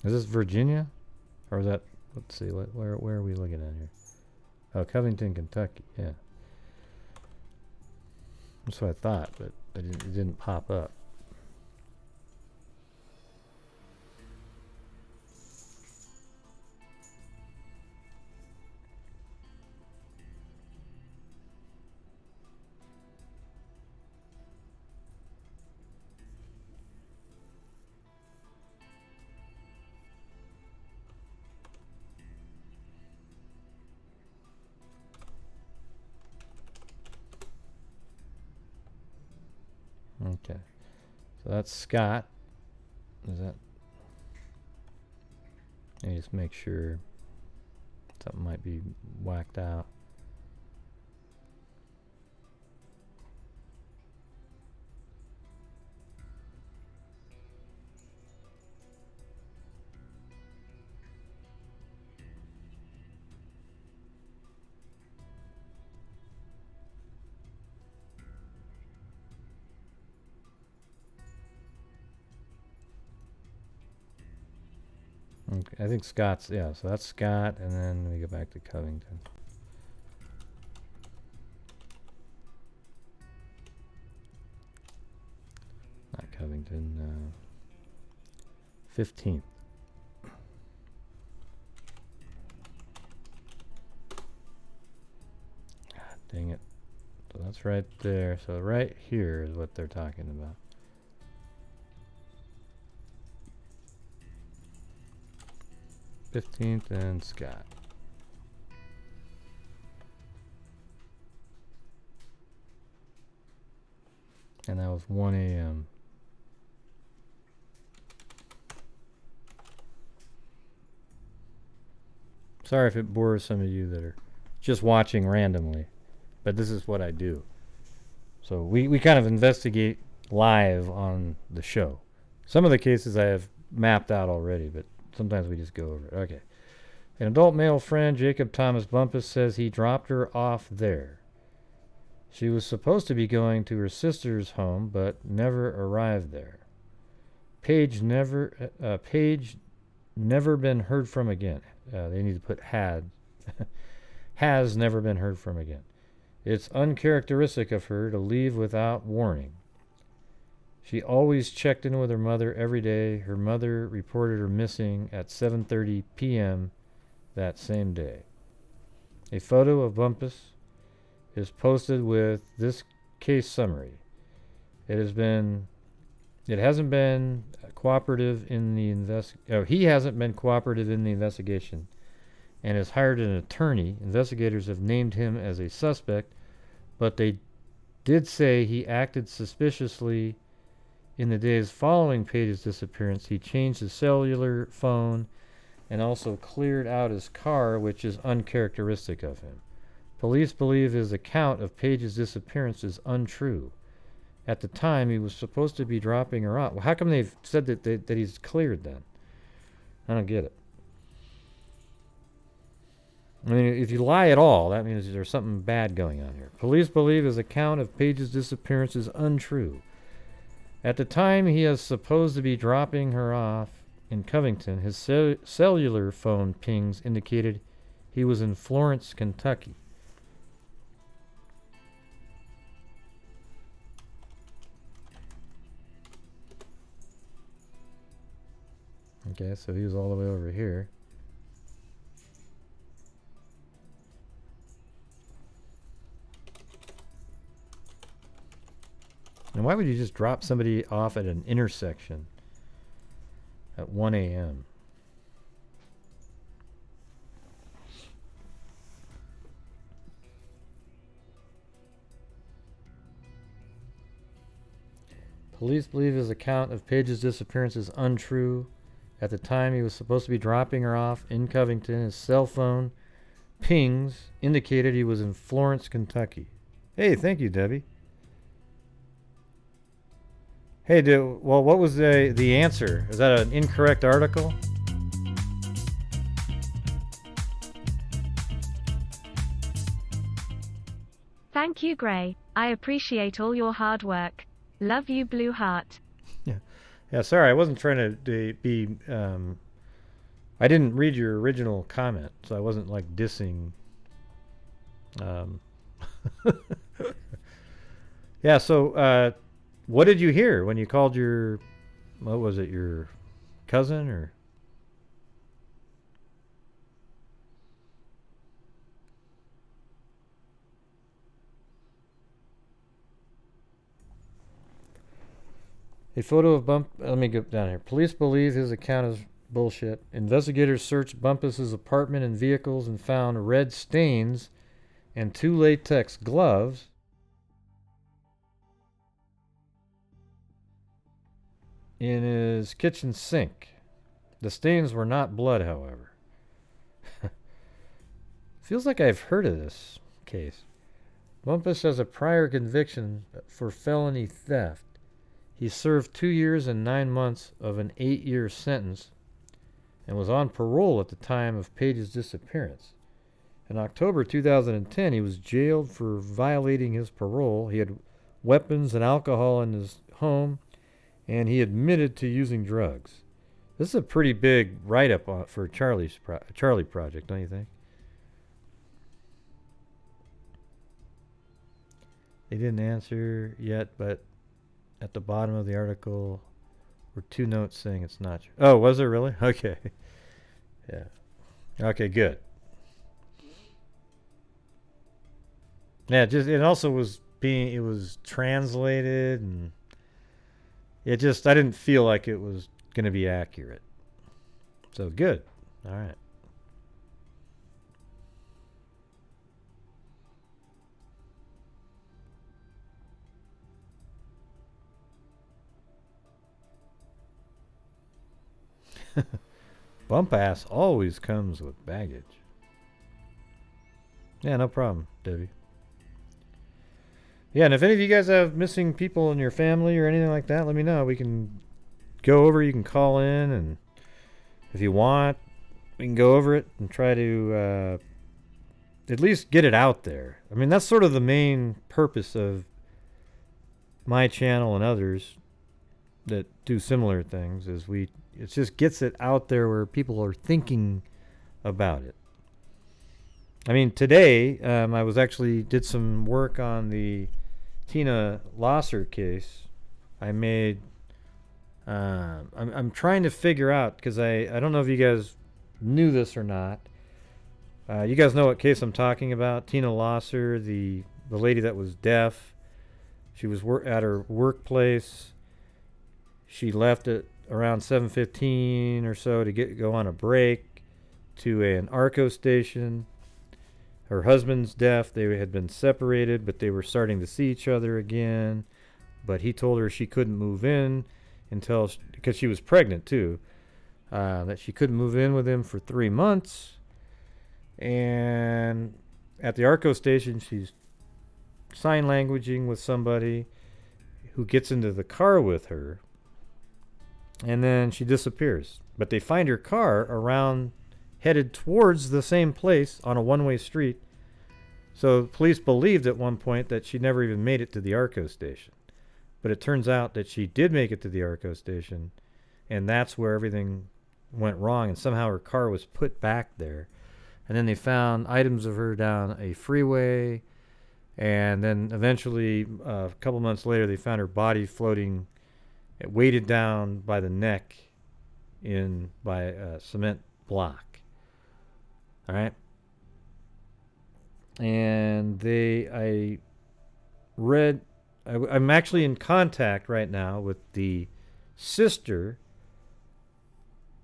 Speaker 1: Is this Virginia? Or is that, let's see, where are we looking at here? Oh, Covington, Kentucky, yeah. That's what I thought, but it didn't pop up. Okay, so that's Scott. Is that? Let me just make sure something might be whacked out. I think Scott's, yeah, so that's Scott, and then we go back to Covington. Not Covington, 15th. God dang it. So that's right there. So right here is what they're talking about. '15th and Scott. And that was 1 a.m. Sorry if it bores some of you that are just watching randomly, but this is what I do. So we kind of investigate live on the show. Some of the cases I have mapped out already, but sometimes we just go over it. Okay. An adult male friend, Jacob Thomas Bumpus, says he dropped her off there. She was supposed to be going to her sister's home, but never arrived there. Page never been heard from again. They need to put had. Has never been heard from again. It's uncharacteristic of her to leave without warning. She always checked in with her mother every day. Her mother reported her missing at 7:30 p.m. that same day. A photo of Bumpus is posted with this case summary. He hasn't been cooperative in the investigation and has hired an attorney. Investigators have named him as a suspect, but they did say he acted suspiciously in the days following Page's disappearance. He changed his cellular phone and also cleared out his car, which is uncharacteristic of him. Police believe his account of Page's disappearance is untrue. At the time, he was supposed to be dropping her off. Well, how come they've said that he's cleared then? I don't get it. I mean, if you lie at all, that means there's something bad going on here. Police believe his account of Page's disappearance is untrue. At the time he is supposed to be dropping her off in Covington, his cellular phone pings indicated he was in Florence, Kentucky. Okay, so he was all the way over here. And why would you just drop somebody off at an intersection at 1 a.m.? Police believe his account of Page's disappearance is untrue. At the time he was supposed to be dropping her off in Covington, his cell phone pings indicated he was in Florence, Kentucky. Hey, thank you, Debbie. Hey, well, what was the answer? Is that an incorrect article?
Speaker 9: Thank you, Gray. I appreciate all your hard work. Love you, Blue Heart.
Speaker 1: Yeah, sorry, I wasn't trying to be, I didn't read your original comment, so I wasn't like dissing. Yeah, so, what did you hear when you called your, what was it, your cousin or? A photo of let me go down here. Police believe his account is bullshit. Investigators searched Bumpus's apartment and vehicles and found red stains and 2 latex gloves. In his kitchen sink. The stains were not blood, however. Feels like I've heard of this case. Bumpus has a prior conviction for felony theft. He served 2 years and 9 months of an 8-year sentence and was on parole at the time of Page's disappearance. In October 2010, he was jailed for violating his parole. He had weapons and alcohol in his home, and he admitted to using drugs. This is a pretty big write-up for Charlie Project, don't you think? They didn't answer yet, but at the bottom of the article were 2 notes saying it's not true. Oh, was there really? Okay. Yeah. Okay, good. Yeah, it also was it was translated, and I didn't feel like it was going to be accurate. So good. All right. Bump ass always comes with baggage. Yeah, no problem, Debbie. Yeah, and if any of you guys have missing people in your family or anything like that, let me know. We can go over. You can call in, and if you want, we can go over it and try to at least get it out there. I mean, that's sort of the main purpose of my channel and others that do similar things, is it just gets it out there where people are thinking about it. I mean, today I was did some work on the Tina Losser case. I made I'm trying to figure out, because I don't know if you guys knew this or not. You guys know what case I'm talking about. Tina Losser, the lady that was deaf. She was at her workplace. She left at around 7:15 or so to go on a break to an Arco station. Her husband's deaf. They had been separated, but they were starting to see each other again. But he told her she couldn't move in because she was pregnant too, that she couldn't move in with him for 3 months. And at the Arco station, she's sign languaging with somebody who gets into the car with her, and then she disappears. But they find her car headed towards the same place on a one-way street. So police believed at one point that she never even made it to the Arco station. But it turns out that she did make it to the Arco station, and that's where everything went wrong, and somehow her car was put back there. And then they found items of her down a freeway, and then eventually, a couple months later, they found her body floating, weighted down by the neck by a cement block. All right. And I'm actually in contact right now with the sister,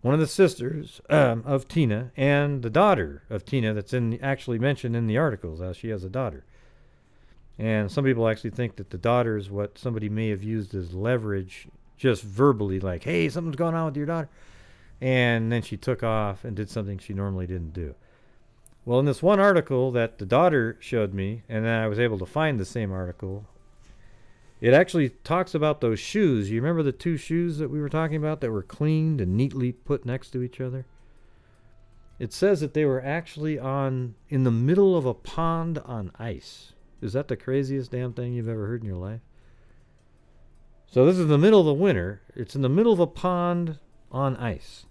Speaker 1: one of the sisters of Tina, and the daughter of Tina that's actually mentioned in the articles, how she has a daughter. And some people actually think that the daughter is what somebody may have used as leverage, just verbally, like, hey, something's going on with your daughter. And then she took off and did something she normally didn't do. Well, in this one article that the daughter showed me, and then I was able to find the same article, it actually talks about those shoes. You remember the 2 shoes that we were talking about that were cleaned and neatly put next to each other? It says that they were actually in the middle of a pond on ice. Is that the craziest damn thing you've ever heard in your life? So this is the middle of the winter. It's in the middle of a pond on ice.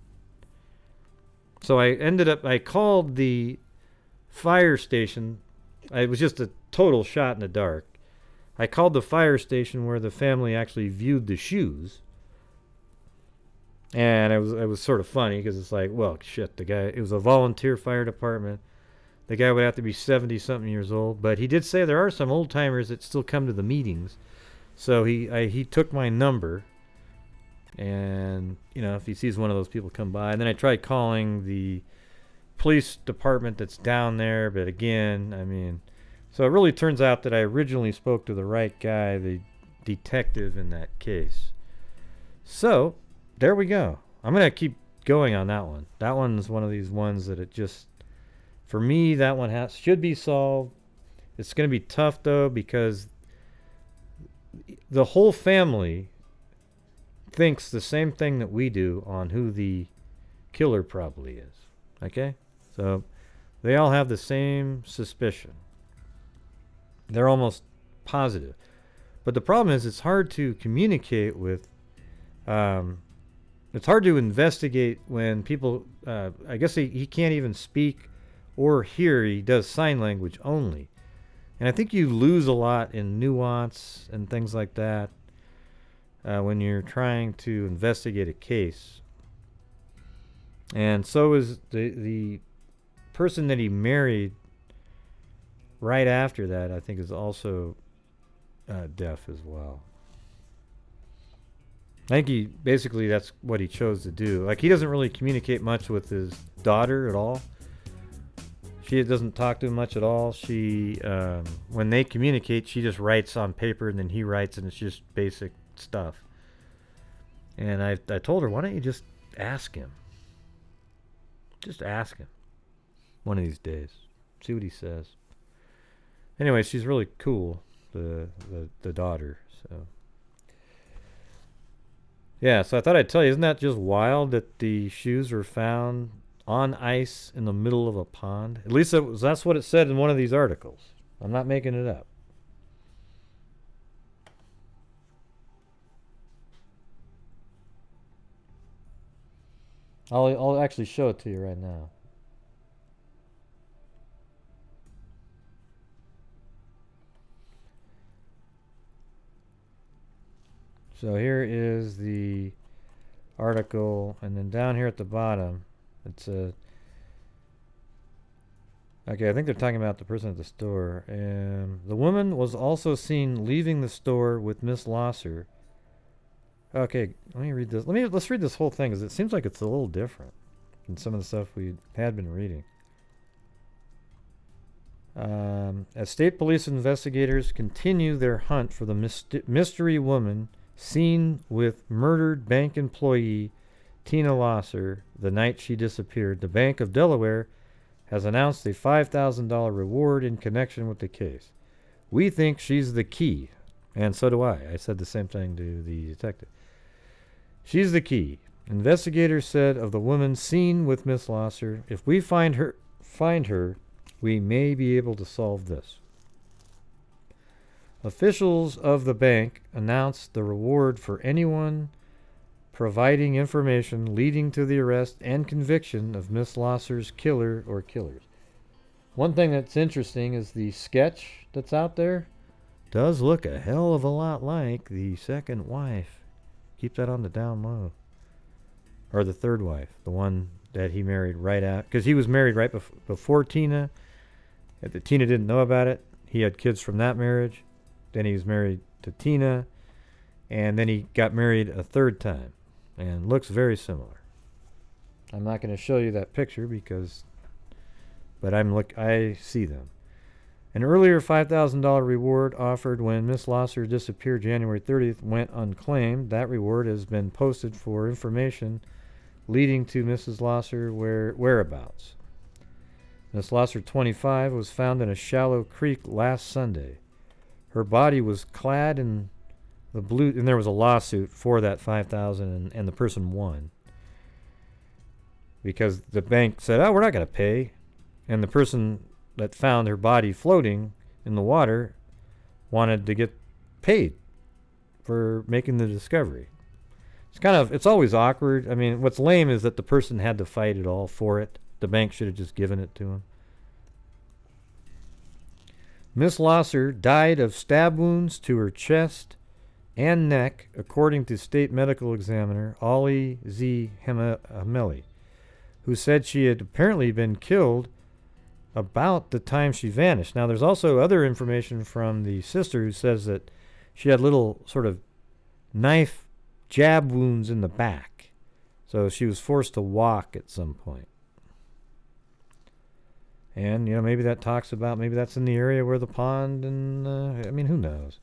Speaker 1: So I called the fire station. It was just a total shot in the dark. I called the fire station where the family actually viewed the shoes. And it was sort of funny because it's like, well, shit, it was a volunteer fire department. The guy would have to be 70-something years old. But he did say there are some old-timers that still come to the meetings. So he took my number. And, if he sees one of those people come by. And then I tried calling the police department that's down there. But again, so it really turns out that I originally spoke to the right guy, the detective in that case. So, there we go. I'm going to keep going on that one. That one's one of these ones that for me, that one should be solved. It's going to be tough, though, because the whole family thinks the same thing that we do on who the killer probably is. Okay? So, they all have the same suspicion. They're almost positive. But the problem is it's hard to communicate with it's hard to investigate when people, I guess he can't even speak or hear. He does sign language only. And I think you lose a lot in nuance and things like that when you're trying to investigate a case. And so is the person that he married right after that, I think, is also deaf as well. I think basically that's what he chose to do. Like, he doesn't really communicate much with his daughter at all. She doesn't talk to him much at all. She, when they communicate, she just writes on paper and then he writes, and it's just basic stuff. And I told her, why don't you just ask him? Just ask him one of these days. See what he says. Anyway, she's really cool, the daughter. So yeah, so I thought I'd tell you, isn't that just wild that the shoes were found on ice in the middle of a pond? At least that's what it said in one of these articles. I'm not making it up. I'll actually show it to you right now. So here is the article, and then down here at the bottom, it's a... Okay, I think they're talking about the person at the store. The woman was also seen leaving the store with Miss Losser. Okay, let me read this. Let's read this whole thing, because it seems like it's a little different than some of the stuff we had been reading. As state police investigators continue their hunt for the mystery woman seen with murdered bank employee Tina Losser the night she disappeared, the Bank of Delaware has announced a $5,000 reward in connection with the case. We think she's the key. And so do I. I said the same thing to the detective. She's the key. Investigators said of the woman seen with Miss Losser, if we find her, we may be able to solve this. Officials of the bank announced the reward for anyone providing information leading to the arrest and conviction of Miss Losser's killer or killers. One thing that's interesting is the sketch that's out there does look a hell of a lot like the second wife. Keep that on the down low. Or the third wife, the one that he married right after. Because he was married right before Tina. Tina didn't know about it. He had kids from that marriage. Then he was married to Tina. And then he got married a third time. And looks very similar. I'm not going to show you that picture because... But I see them. An earlier $5,000 reward offered when Miss Losser disappeared January 30th went unclaimed. That reward has been posted for information leading to Mrs. Losser whereabouts. Miss Losser, 25, was found in a shallow creek last Sunday. Her body was clad in the blue, and there was a lawsuit for that $5,000, and the person won because the bank said, "Oh, we're not going to pay," and the person that found her body floating in the water wanted to get paid for making the discovery. It's always awkward. I mean, what's lame is that the person had to fight it all for it. The bank should have just given it to him. Miss Losser died of stab wounds to her chest and neck, according to state medical examiner Ollie Z. Hameli, who said she had apparently been killed about the time she vanished. Now, there's also other information from the sister who says that she had little sort of knife jab wounds in the back. So she was forced to walk at some point. And, maybe that talks about, maybe that's in the area where the pond and, who knows.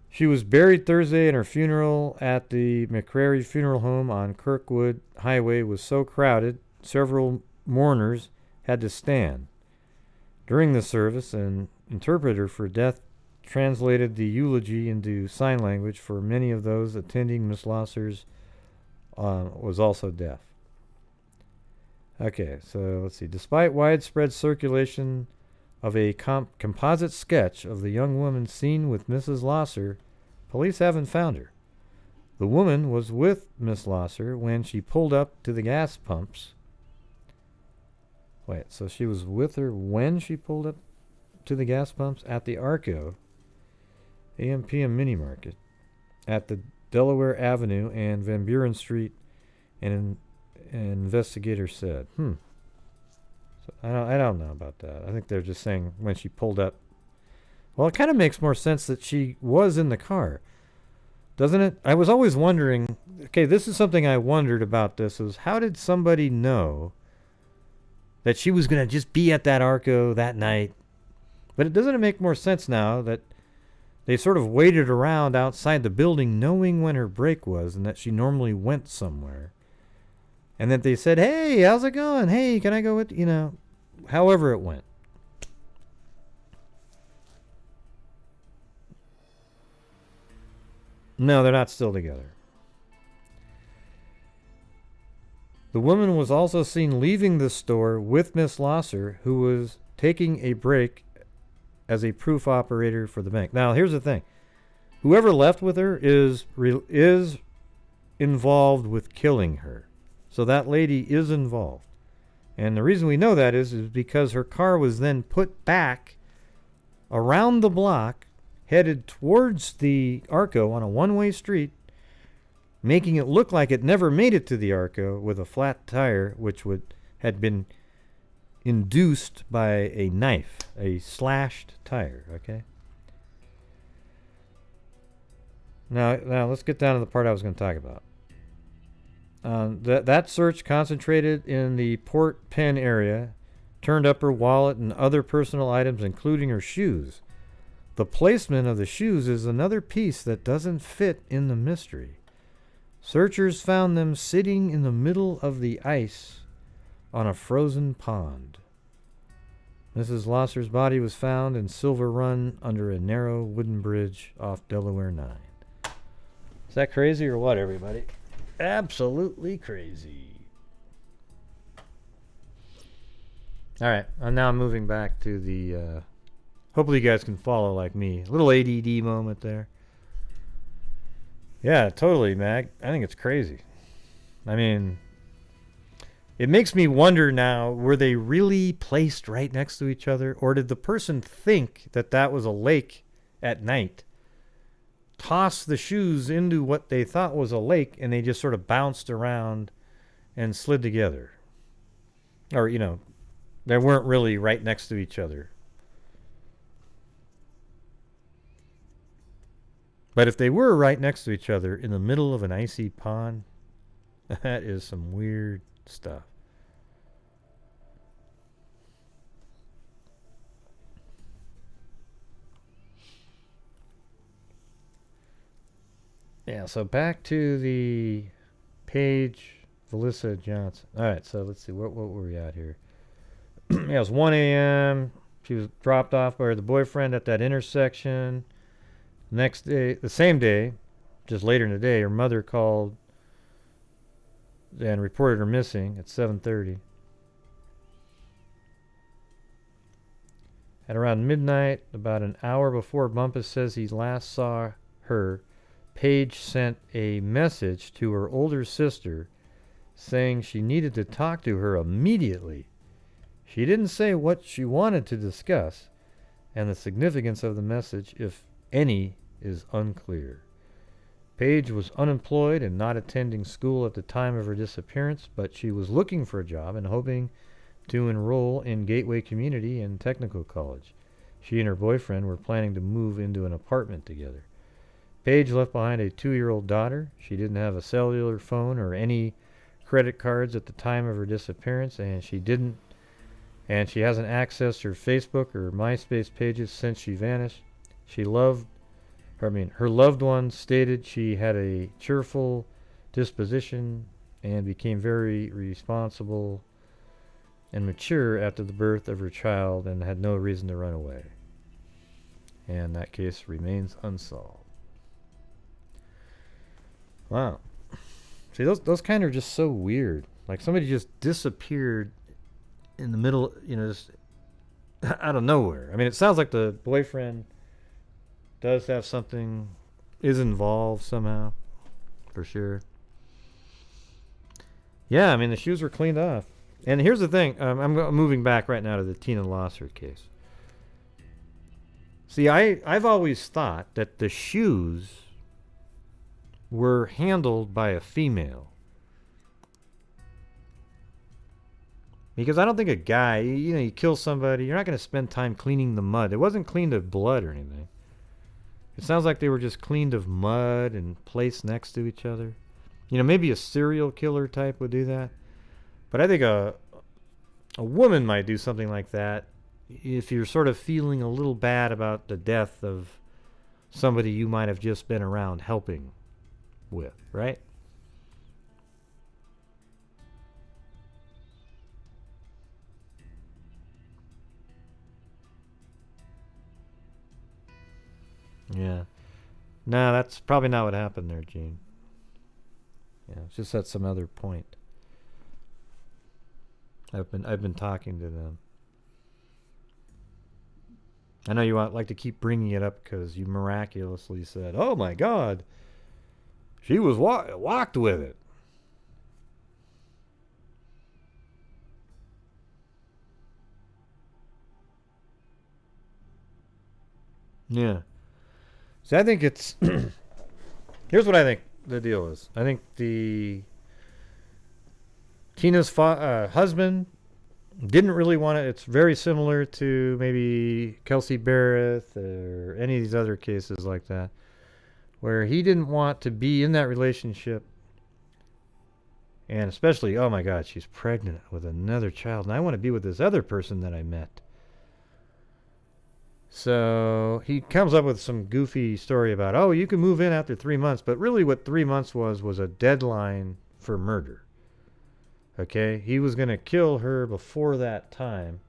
Speaker 1: She was buried Thursday, and her funeral at the McCrary Funeral Home on Kirkwood Highway was so crowded, several mourners had to stand. During the service, an interpreter for death translated the eulogy into sign language for many of those attending. Miss Losser's was also deaf. Okay, so let's see. Despite widespread circulation of a composite sketch of the young woman seen with Mrs. Losser, police haven't found her. The woman was with Miss Losser when she pulled up to the gas pumps. Wait, so she was with her when she pulled up to the gas pumps at the Arco AM/PM Mini Market at the Delaware Avenue and Van Buren Street, and an investigator said. So I don't know about that. I think they're just saying when she pulled up. Well, it kind of makes more sense that she was in the car, doesn't it? I was always wondering, okay, this is something I wondered about this, is how did somebody know that she was going to just be at that Arco that night? But doesn't it make more sense now that they sort of waited around outside the building knowing when her break was and that she normally went somewhere? And that they said, hey, how's it going? Hey, can I go with, however it went. No, they're not still together. The woman was also seen leaving the store with Miss Losser, who was taking a break as a proof operator for the bank. Now, here's the thing. Whoever left with her is involved with killing her. So that lady is involved. And the reason we know that is because her car was then put back around the block, headed towards the Arco on a one-way street, making it look like it never made it to the Arco with a flat tire, which had been induced by a knife, a slashed tire, okay? Now let's get down to the part I was going to talk about. That search concentrated in the Port Penn area, turned up her wallet and other personal items, including her shoes. The placement of the shoes is another piece that doesn't fit in the mystery. Searchers found them sitting in the middle of the ice on a frozen pond. Mrs. Losser's body was found in Silver Run under a narrow wooden bridge off Delaware 9. Is that crazy or what, everybody? Absolutely crazy. All right, I'm now moving back to the... hopefully you guys can follow like me. A little ADD moment there. Yeah, totally, Mag. I think it's crazy. I mean, it makes me wonder now, were they really placed right next to each other? Or did the person think that that was a lake at night, toss the shoes into what they thought was a lake, and they just sort of bounced around and slid together? Or, they weren't really right next to each other. But if they were right next to each other in the middle of an icy pond, that is some weird stuff. Yeah, so back to the page, Melissa Johnson. All right, so let's see, what were we at here? Yeah, it was 1 a.m. She was dropped off by the boyfriend at that intersection. Next day, the same day, just later in the day, her mother called and reported her missing at 7:30. At around midnight, about an hour before Bumpus says he last saw her, Paige sent a message to her older sister saying she needed to talk to her immediately. She didn't say what she wanted to discuss, and the significance of the message, if any, is unclear. Paige was unemployed and not attending school at the time of her disappearance, but she was looking for a job and hoping to enroll in Gateway Community and Technical College. She and her boyfriend were planning to move into an apartment together. Paige left behind a 2-year-old daughter. She didn't have a cellular phone or any credit cards at the time of her disappearance, and she hasn't accessed her Facebook or MySpace pages since she vanished. Her loved ones stated she had a cheerful disposition and became very responsible and mature after the birth of her child and had no reason to run away. And that case remains unsolved. Wow. See, those kind of are just so weird. Like somebody just disappeared in the middle, just out of nowhere. I mean, it sounds like the boyfriend does have something, is involved somehow. for sure. Yeah, I mean, the shoes were cleaned off. And here's the thing. I'm moving back right now to the Tina Losser case. See, I've always thought that the shoes were handled by a female. Because I don't think a guy, you kill somebody, you're not going to spend time cleaning the mud. It wasn't cleaned of blood or anything. It sounds like they were just cleaned of mud and placed next to each other. Maybe a serial killer type would do that. But I think a woman might do something like that if you're sort of feeling a little bad about the death of somebody you might have just been around helping with, right? Yeah. No, that's probably not what happened there, Gene. Yeah, it's just at some other point. I've been talking to them. I know you like to keep bringing it up because you miraculously said, "Oh my God, she was walked with it." Yeah. See, I think it's... Here's what I think the deal is. I think Tina's husband didn't really want it. It's very similar to maybe Kelsey Barrett or any of these other cases like that, where he didn't want to be in that relationship. And especially, oh my God, she's pregnant with another child, and I want to be with this other person that I met. So he comes up with some goofy story about, oh, you can move in after 3 months. But really what 3 months was a deadline for murder. Okay? He was going to kill her before that time.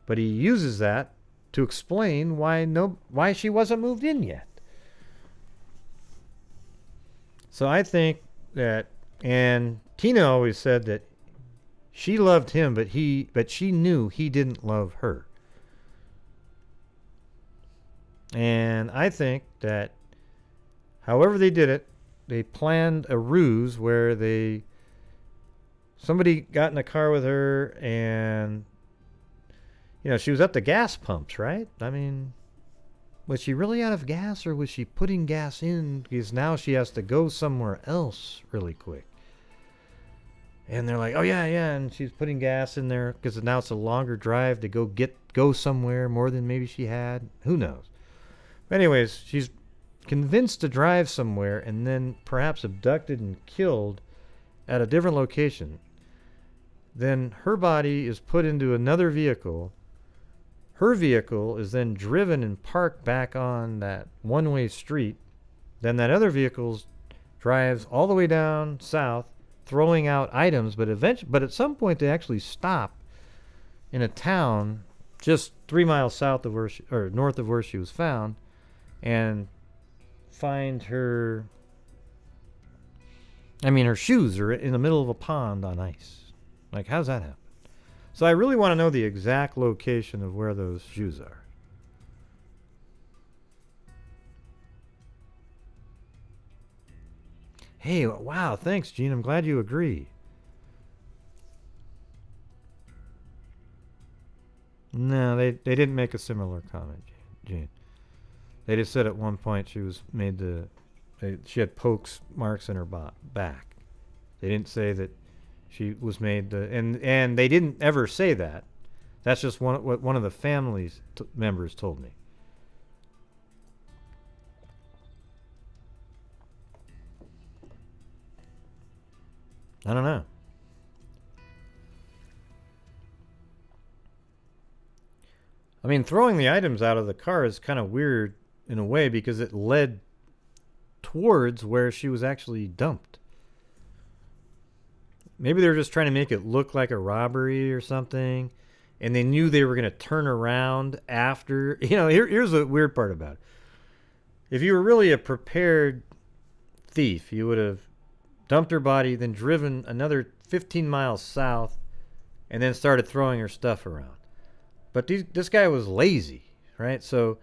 Speaker 1: But he uses that to explain why she wasn't moved in yet. So I think that, and Tina always said that she loved him, but she knew he didn't love her. And I think that however they did it, they planned a ruse where somebody got in a car with her and, she was at the gas pumps, right? I mean, was she really out of gas or was she putting gas in because now she has to go somewhere else really quick? And they're like, oh yeah, and she's putting gas in there because now it's a longer drive to go somewhere more than maybe she had. Who knows? But anyways, she's convinced to drive somewhere and then perhaps abducted and killed at a different location. Then her body is put into another vehicle. Her vehicle is then driven and parked back on that one-way street. Then that other vehicle drives all the way down south, throwing out items, but at some point they actually stop in a town just 3 miles south of north of where she was found. And find her shoes are in the middle of a pond on ice. Like, how's that happen? So I really want to know the exact location of where those shoes are. Hey, wow, thanks, Gene. I'm glad you agree. No, they didn't make a similar comment, Gene. They just said at one point she she had marks in her back. They didn't say that she was made and they didn't ever say that. That's just what one of the family's members told me. I don't know. I mean, throwing the items out of the car is kind of weird in a way because it led towards where she was actually dumped. Maybe they were just trying to make it look like a robbery or something, and they knew they were going to turn around after. Here's the weird part about it. If you were really a prepared thief, you would have dumped her body, then driven another 15 miles south, and then started throwing her stuff around. But this guy was lazy, right? So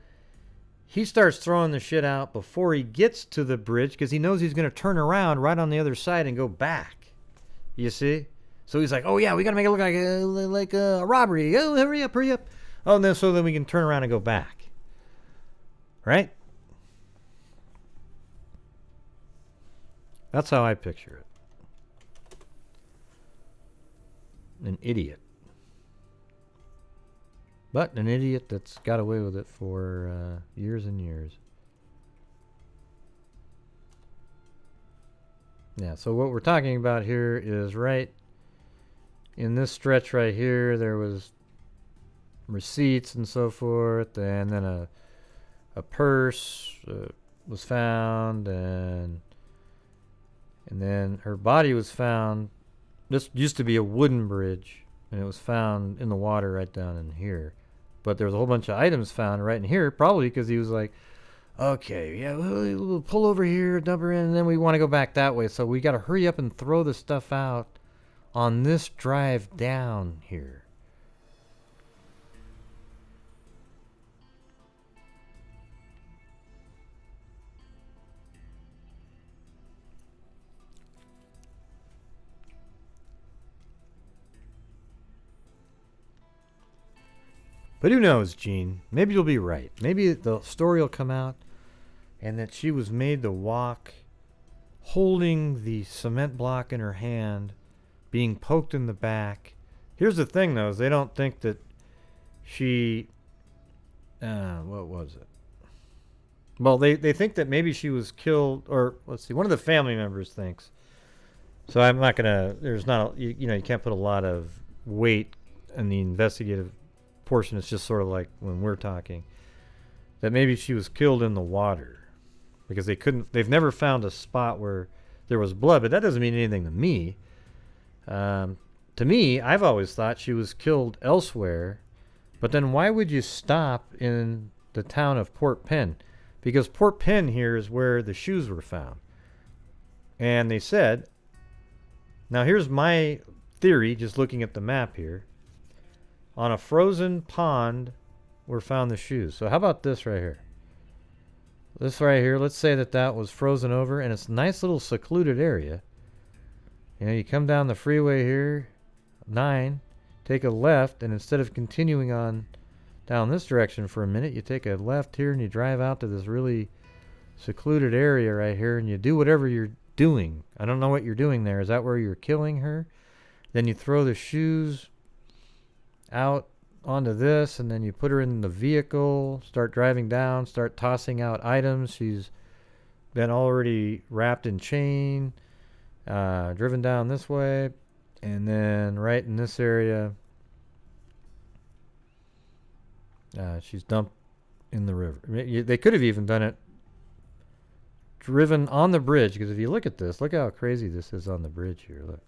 Speaker 1: he starts throwing the shit out before he gets to the bridge because he knows he's going to turn around right on the other side and go back. You see? So he's like, oh, yeah, we got to make it look like a robbery. Oh, hurry up, hurry up. Oh, and then so then we can turn around and go back. Right? That's how I picture it. An idiot. But an idiot that's got away with it for years and years. Yeah, so what we're talking about here is right in this stretch right here, there was receipts and so forth, and then a purse was found, and then her body was found. This used to be a wooden bridge, and it was found in the water right down in here. But there was a whole bunch of items found right in here, probably because he was like, okay, yeah, we'll pull over here, dump her in, and then we want to go back that way. So we got to hurry up and throw the stuff out on this drive down here. But who knows, Gene? Maybe you'll be right. Maybe the story will come out and that she was made to walk holding the cement block in her hand, being poked in the back. Here's the thing, though, is they don't think that she... what was it? Well, they think that maybe she was killed, or let's see, one of the family members thinks. So I'm not going to... There's not... You know, you can't put a lot of weight in the investigative portion. It's just sort of like when we're talking that maybe she was killed in the water because they've never found a spot where there was blood, but that doesn't mean anything to me. To me, I've always thought she was killed elsewhere, but then why would you stop in the town of Port Penn? Because Port Penn here is where the shoes were found. And they said, now here's my theory, just looking at the map here. On a frozen pond were found the shoes. So how about this right here? This right here, let's say that was frozen over, and it's a nice little secluded area. You know, you come down the freeway here, 9, take a left, and instead of continuing on down this direction for a minute, you take a left here and you drive out to this really secluded area right here, and you do whatever you're doing. I don't know what you're doing there. Is that where you're killing her? Then you throw the shoes out onto this, and then you put her in the vehicle, start driving down, start tossing out items. She's been already wrapped in chain, driven down this way, and then right in this area, she's dumped in the river. They could have even done it driven on the bridge, because if you look at this, look how crazy this is on the bridge here. Look,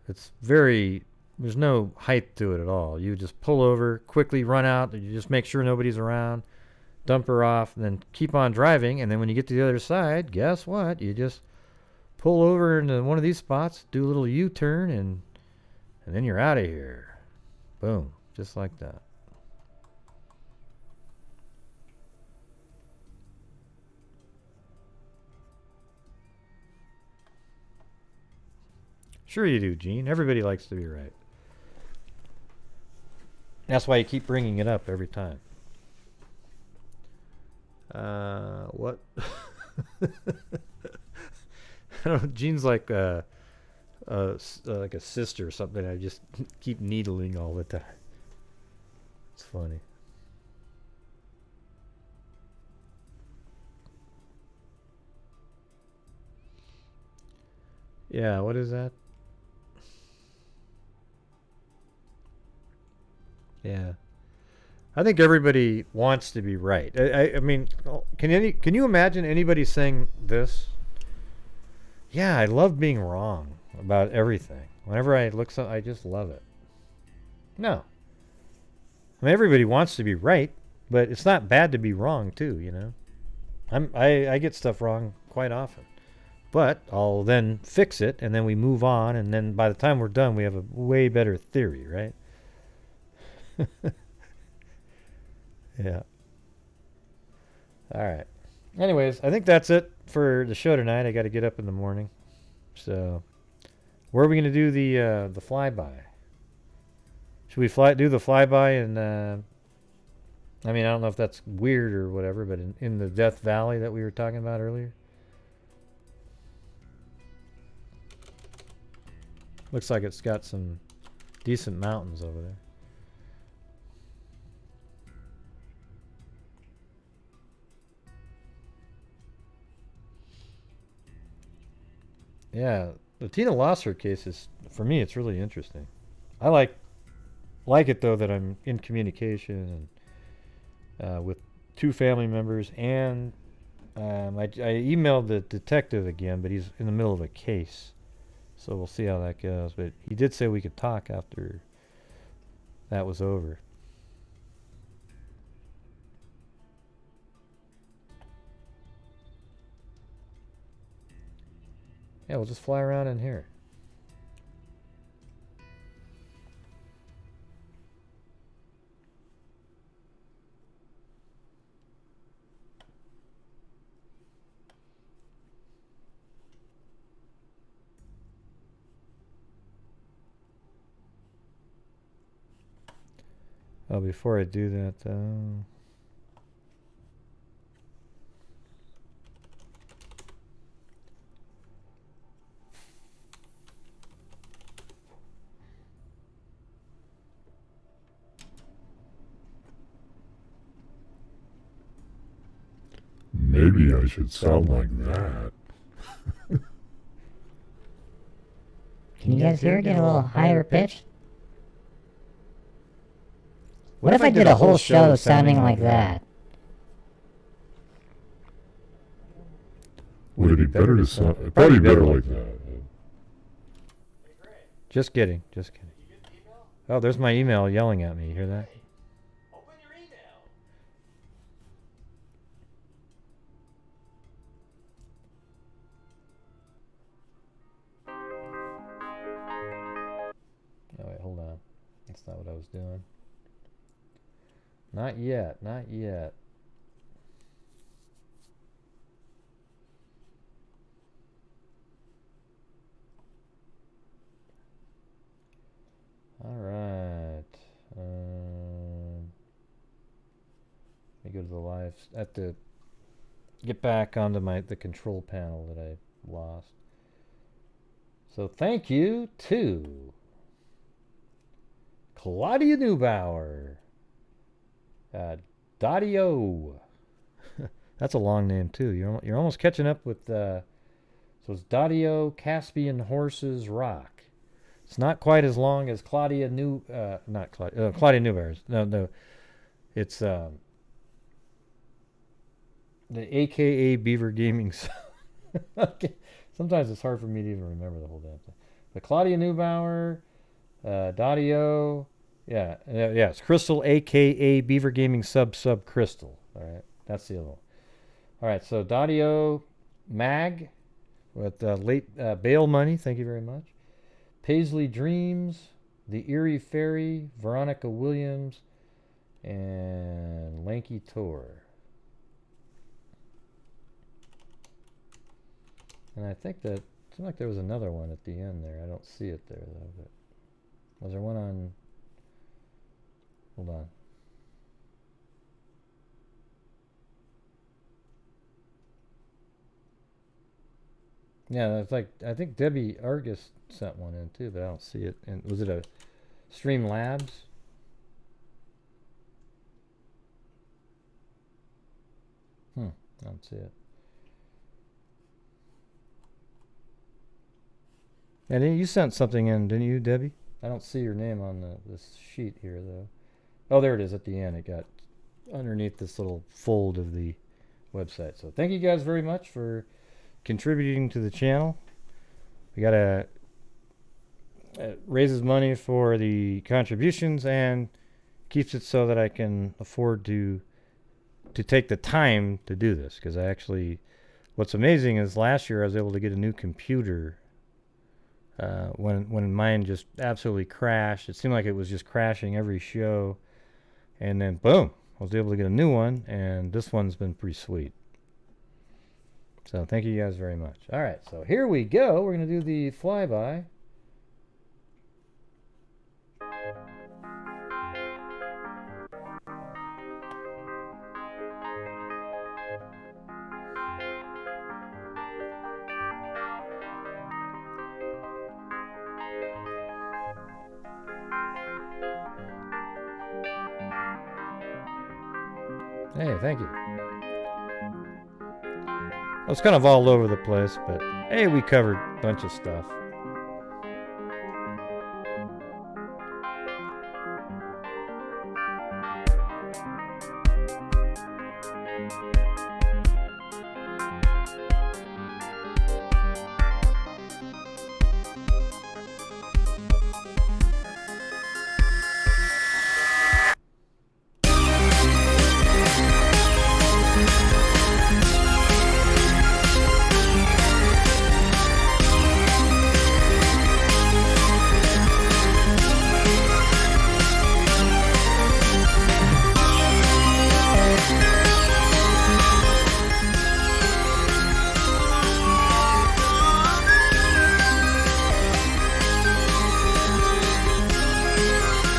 Speaker 1: it's very... There's no height to it at all. You just pull over, quickly run out, you just make sure nobody's around, dump her off, and then keep on driving. And then when you get to the other side, guess what? You just pull over into one of these spots, do a little U-turn, and then you're out of here. Boom. Just like that. Sure you do, Gene. Everybody likes to be right. That's why you keep bringing it up every time. What? I don't know. Jean's like a sister or something. I just keep needling all the time. It's funny. Yeah, what is that? Yeah, I think everybody wants to be right. I mean, can you imagine anybody saying this? Yeah, I love being wrong about everything. Whenever I look I just love it. No. I mean, everybody wants to be right, but it's not bad to be wrong too, you know. I get stuff wrong quite often. But I'll then fix it, and then we move on, and then by the time we're done, we have a way better theory, right? Yeah. All right. Anyways, I think that's it for the show tonight. I got to get up in the morning. So, where are we going to do the flyby? Should we do the flyby and I mean, I don't know if that's weird or whatever, but in the Death Valley that we were talking about earlier. Looks like it's got some decent mountains over there. Yeah, the Tina Losser case is, for me, it's really interesting. I like it though that I'm in communication and with two family members, and I emailed the detective again, but he's in the middle of a case, so we'll see how that goes. But he did say we could talk after that was over. Yeah, we'll just fly around in here. Oh, before I do that, though.
Speaker 20: Maybe I should sound like that.
Speaker 21: Can you guys hear it get a little higher pitched? What if I did a whole show sounding like that?
Speaker 20: Would it be better to sound? It'd probably be better like that.
Speaker 1: Just kidding, just kidding. Oh, there's my email yelling at me. You hear that? Oh, wait, hold on. That's not what I was doing. Not yet, not yet. All right. Let me go to the live. I have to get back onto the control panel that I lost. So thank you to Claudia Neubauer. Dadio. That's a long name too. You're almost catching up with. So it's Dadio Caspian Horses Rock. It's not quite as long as Claudia Claudia Neubauer's. No. It's the AKA Beaver Gaming. Okay. Sometimes it's hard for me to even remember the whole damn thing. But Claudia Neubauer, Dadio. Yeah, it's Crystal, a.k.a. Beaver Gaming Sub Crystal. All right, that's the other one. All right, so Dadio Mag with late bail money. Thank you very much. Paisley Dreams, The Erie Fairy, Veronica Williams, and Lanky Tor. And I think that it seemed like there was another one at the end there. I don't see it there though. But was there one on? Hold on. Yeah, it's like I think Debbie Argus sent one in too, but I don't see it. And was it a Streamlabs? I don't see it. And you sent something in, didn't you, Debbie? I don't see your name on this sheet here though. Oh, there it is at the end. It got underneath this little fold of the website. So thank you guys very much for contributing to the channel. We got to raises money for the contributions and keeps it so that I can afford to take the time to do this, because I actually, what's amazing is last year I was able to get a new computer when mine just absolutely crashed. It seemed like it was just crashing every show, and then boom, I was able to get a new one, and this one's been pretty sweet. So thank you guys very much. All right, so here we go. We're going to do the flyby. Hey, thank you. I was kind of all over the place, but hey, we covered a bunch of stuff.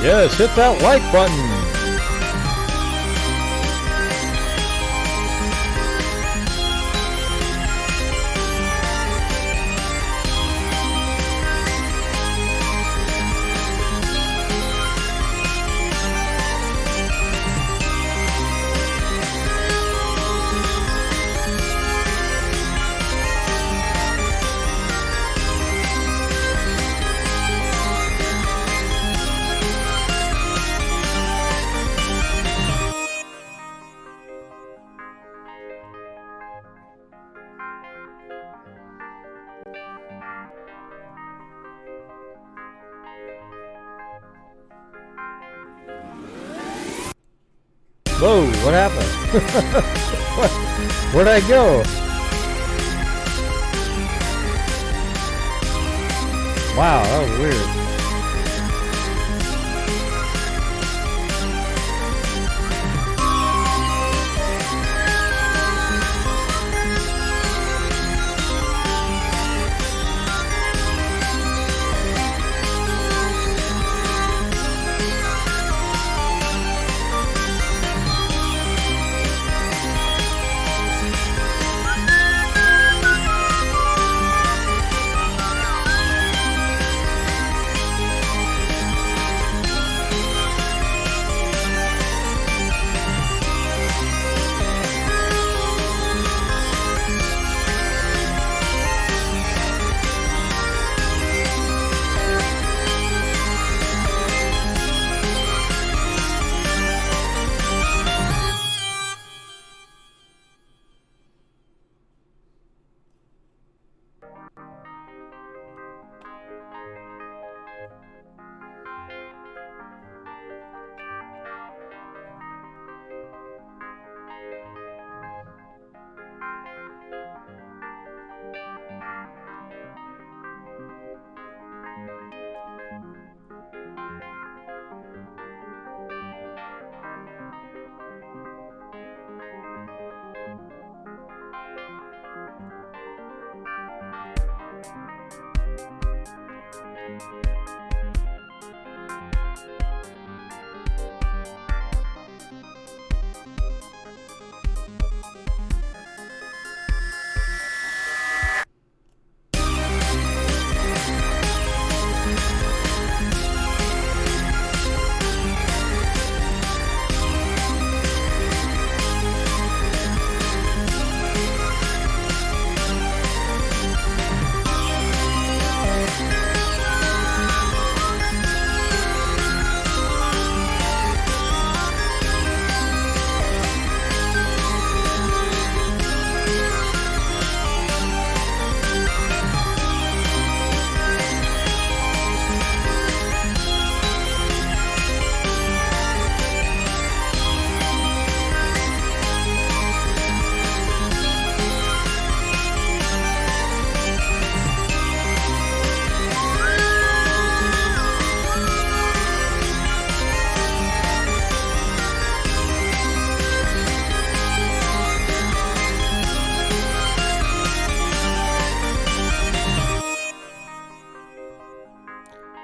Speaker 1: Yes, hit that like button. Whoa, what happened? Where'd I go? Wow, that was weird.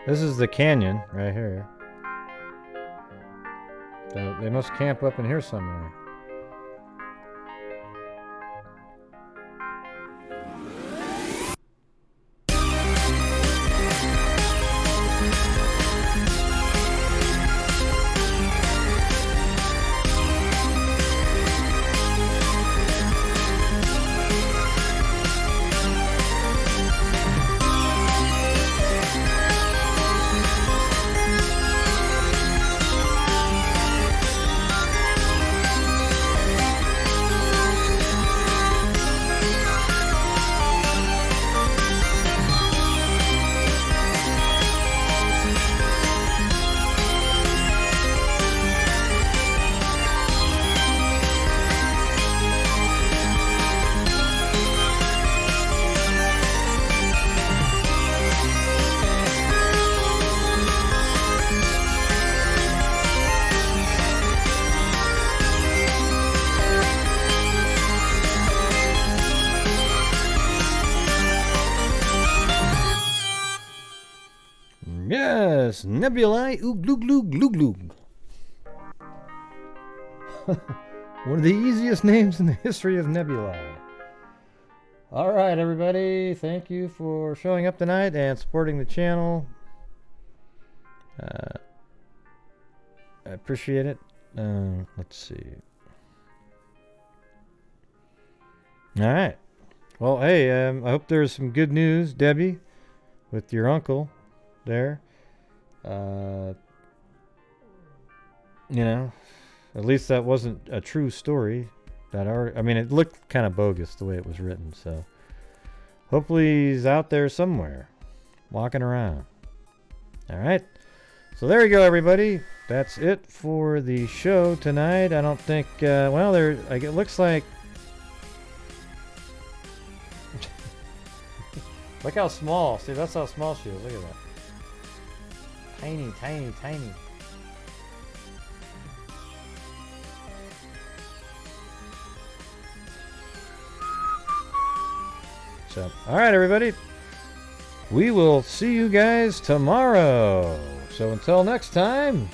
Speaker 1: This is the canyon right here. So they must camp up in here somewhere. Yes, nebulae, oogloogloog. One of the easiest names in the history of nebulae. All right, everybody. Thank you for showing up tonight and supporting the channel. I appreciate it. Let's see. All right. Well, hey, I hope there's some good news, Debbie, with your uncle there. You know, at least that wasn't a true story. I mean, it looked kind of bogus the way it was written, so hopefully he's out there somewhere walking around. All right, so there you go, everybody. That's it for the show tonight. I don't think well, it looks like look how small. See, that's how small she is. Look at that. Tiny, tiny, tiny. So, all right, everybody. We will see you guys tomorrow. So until next time.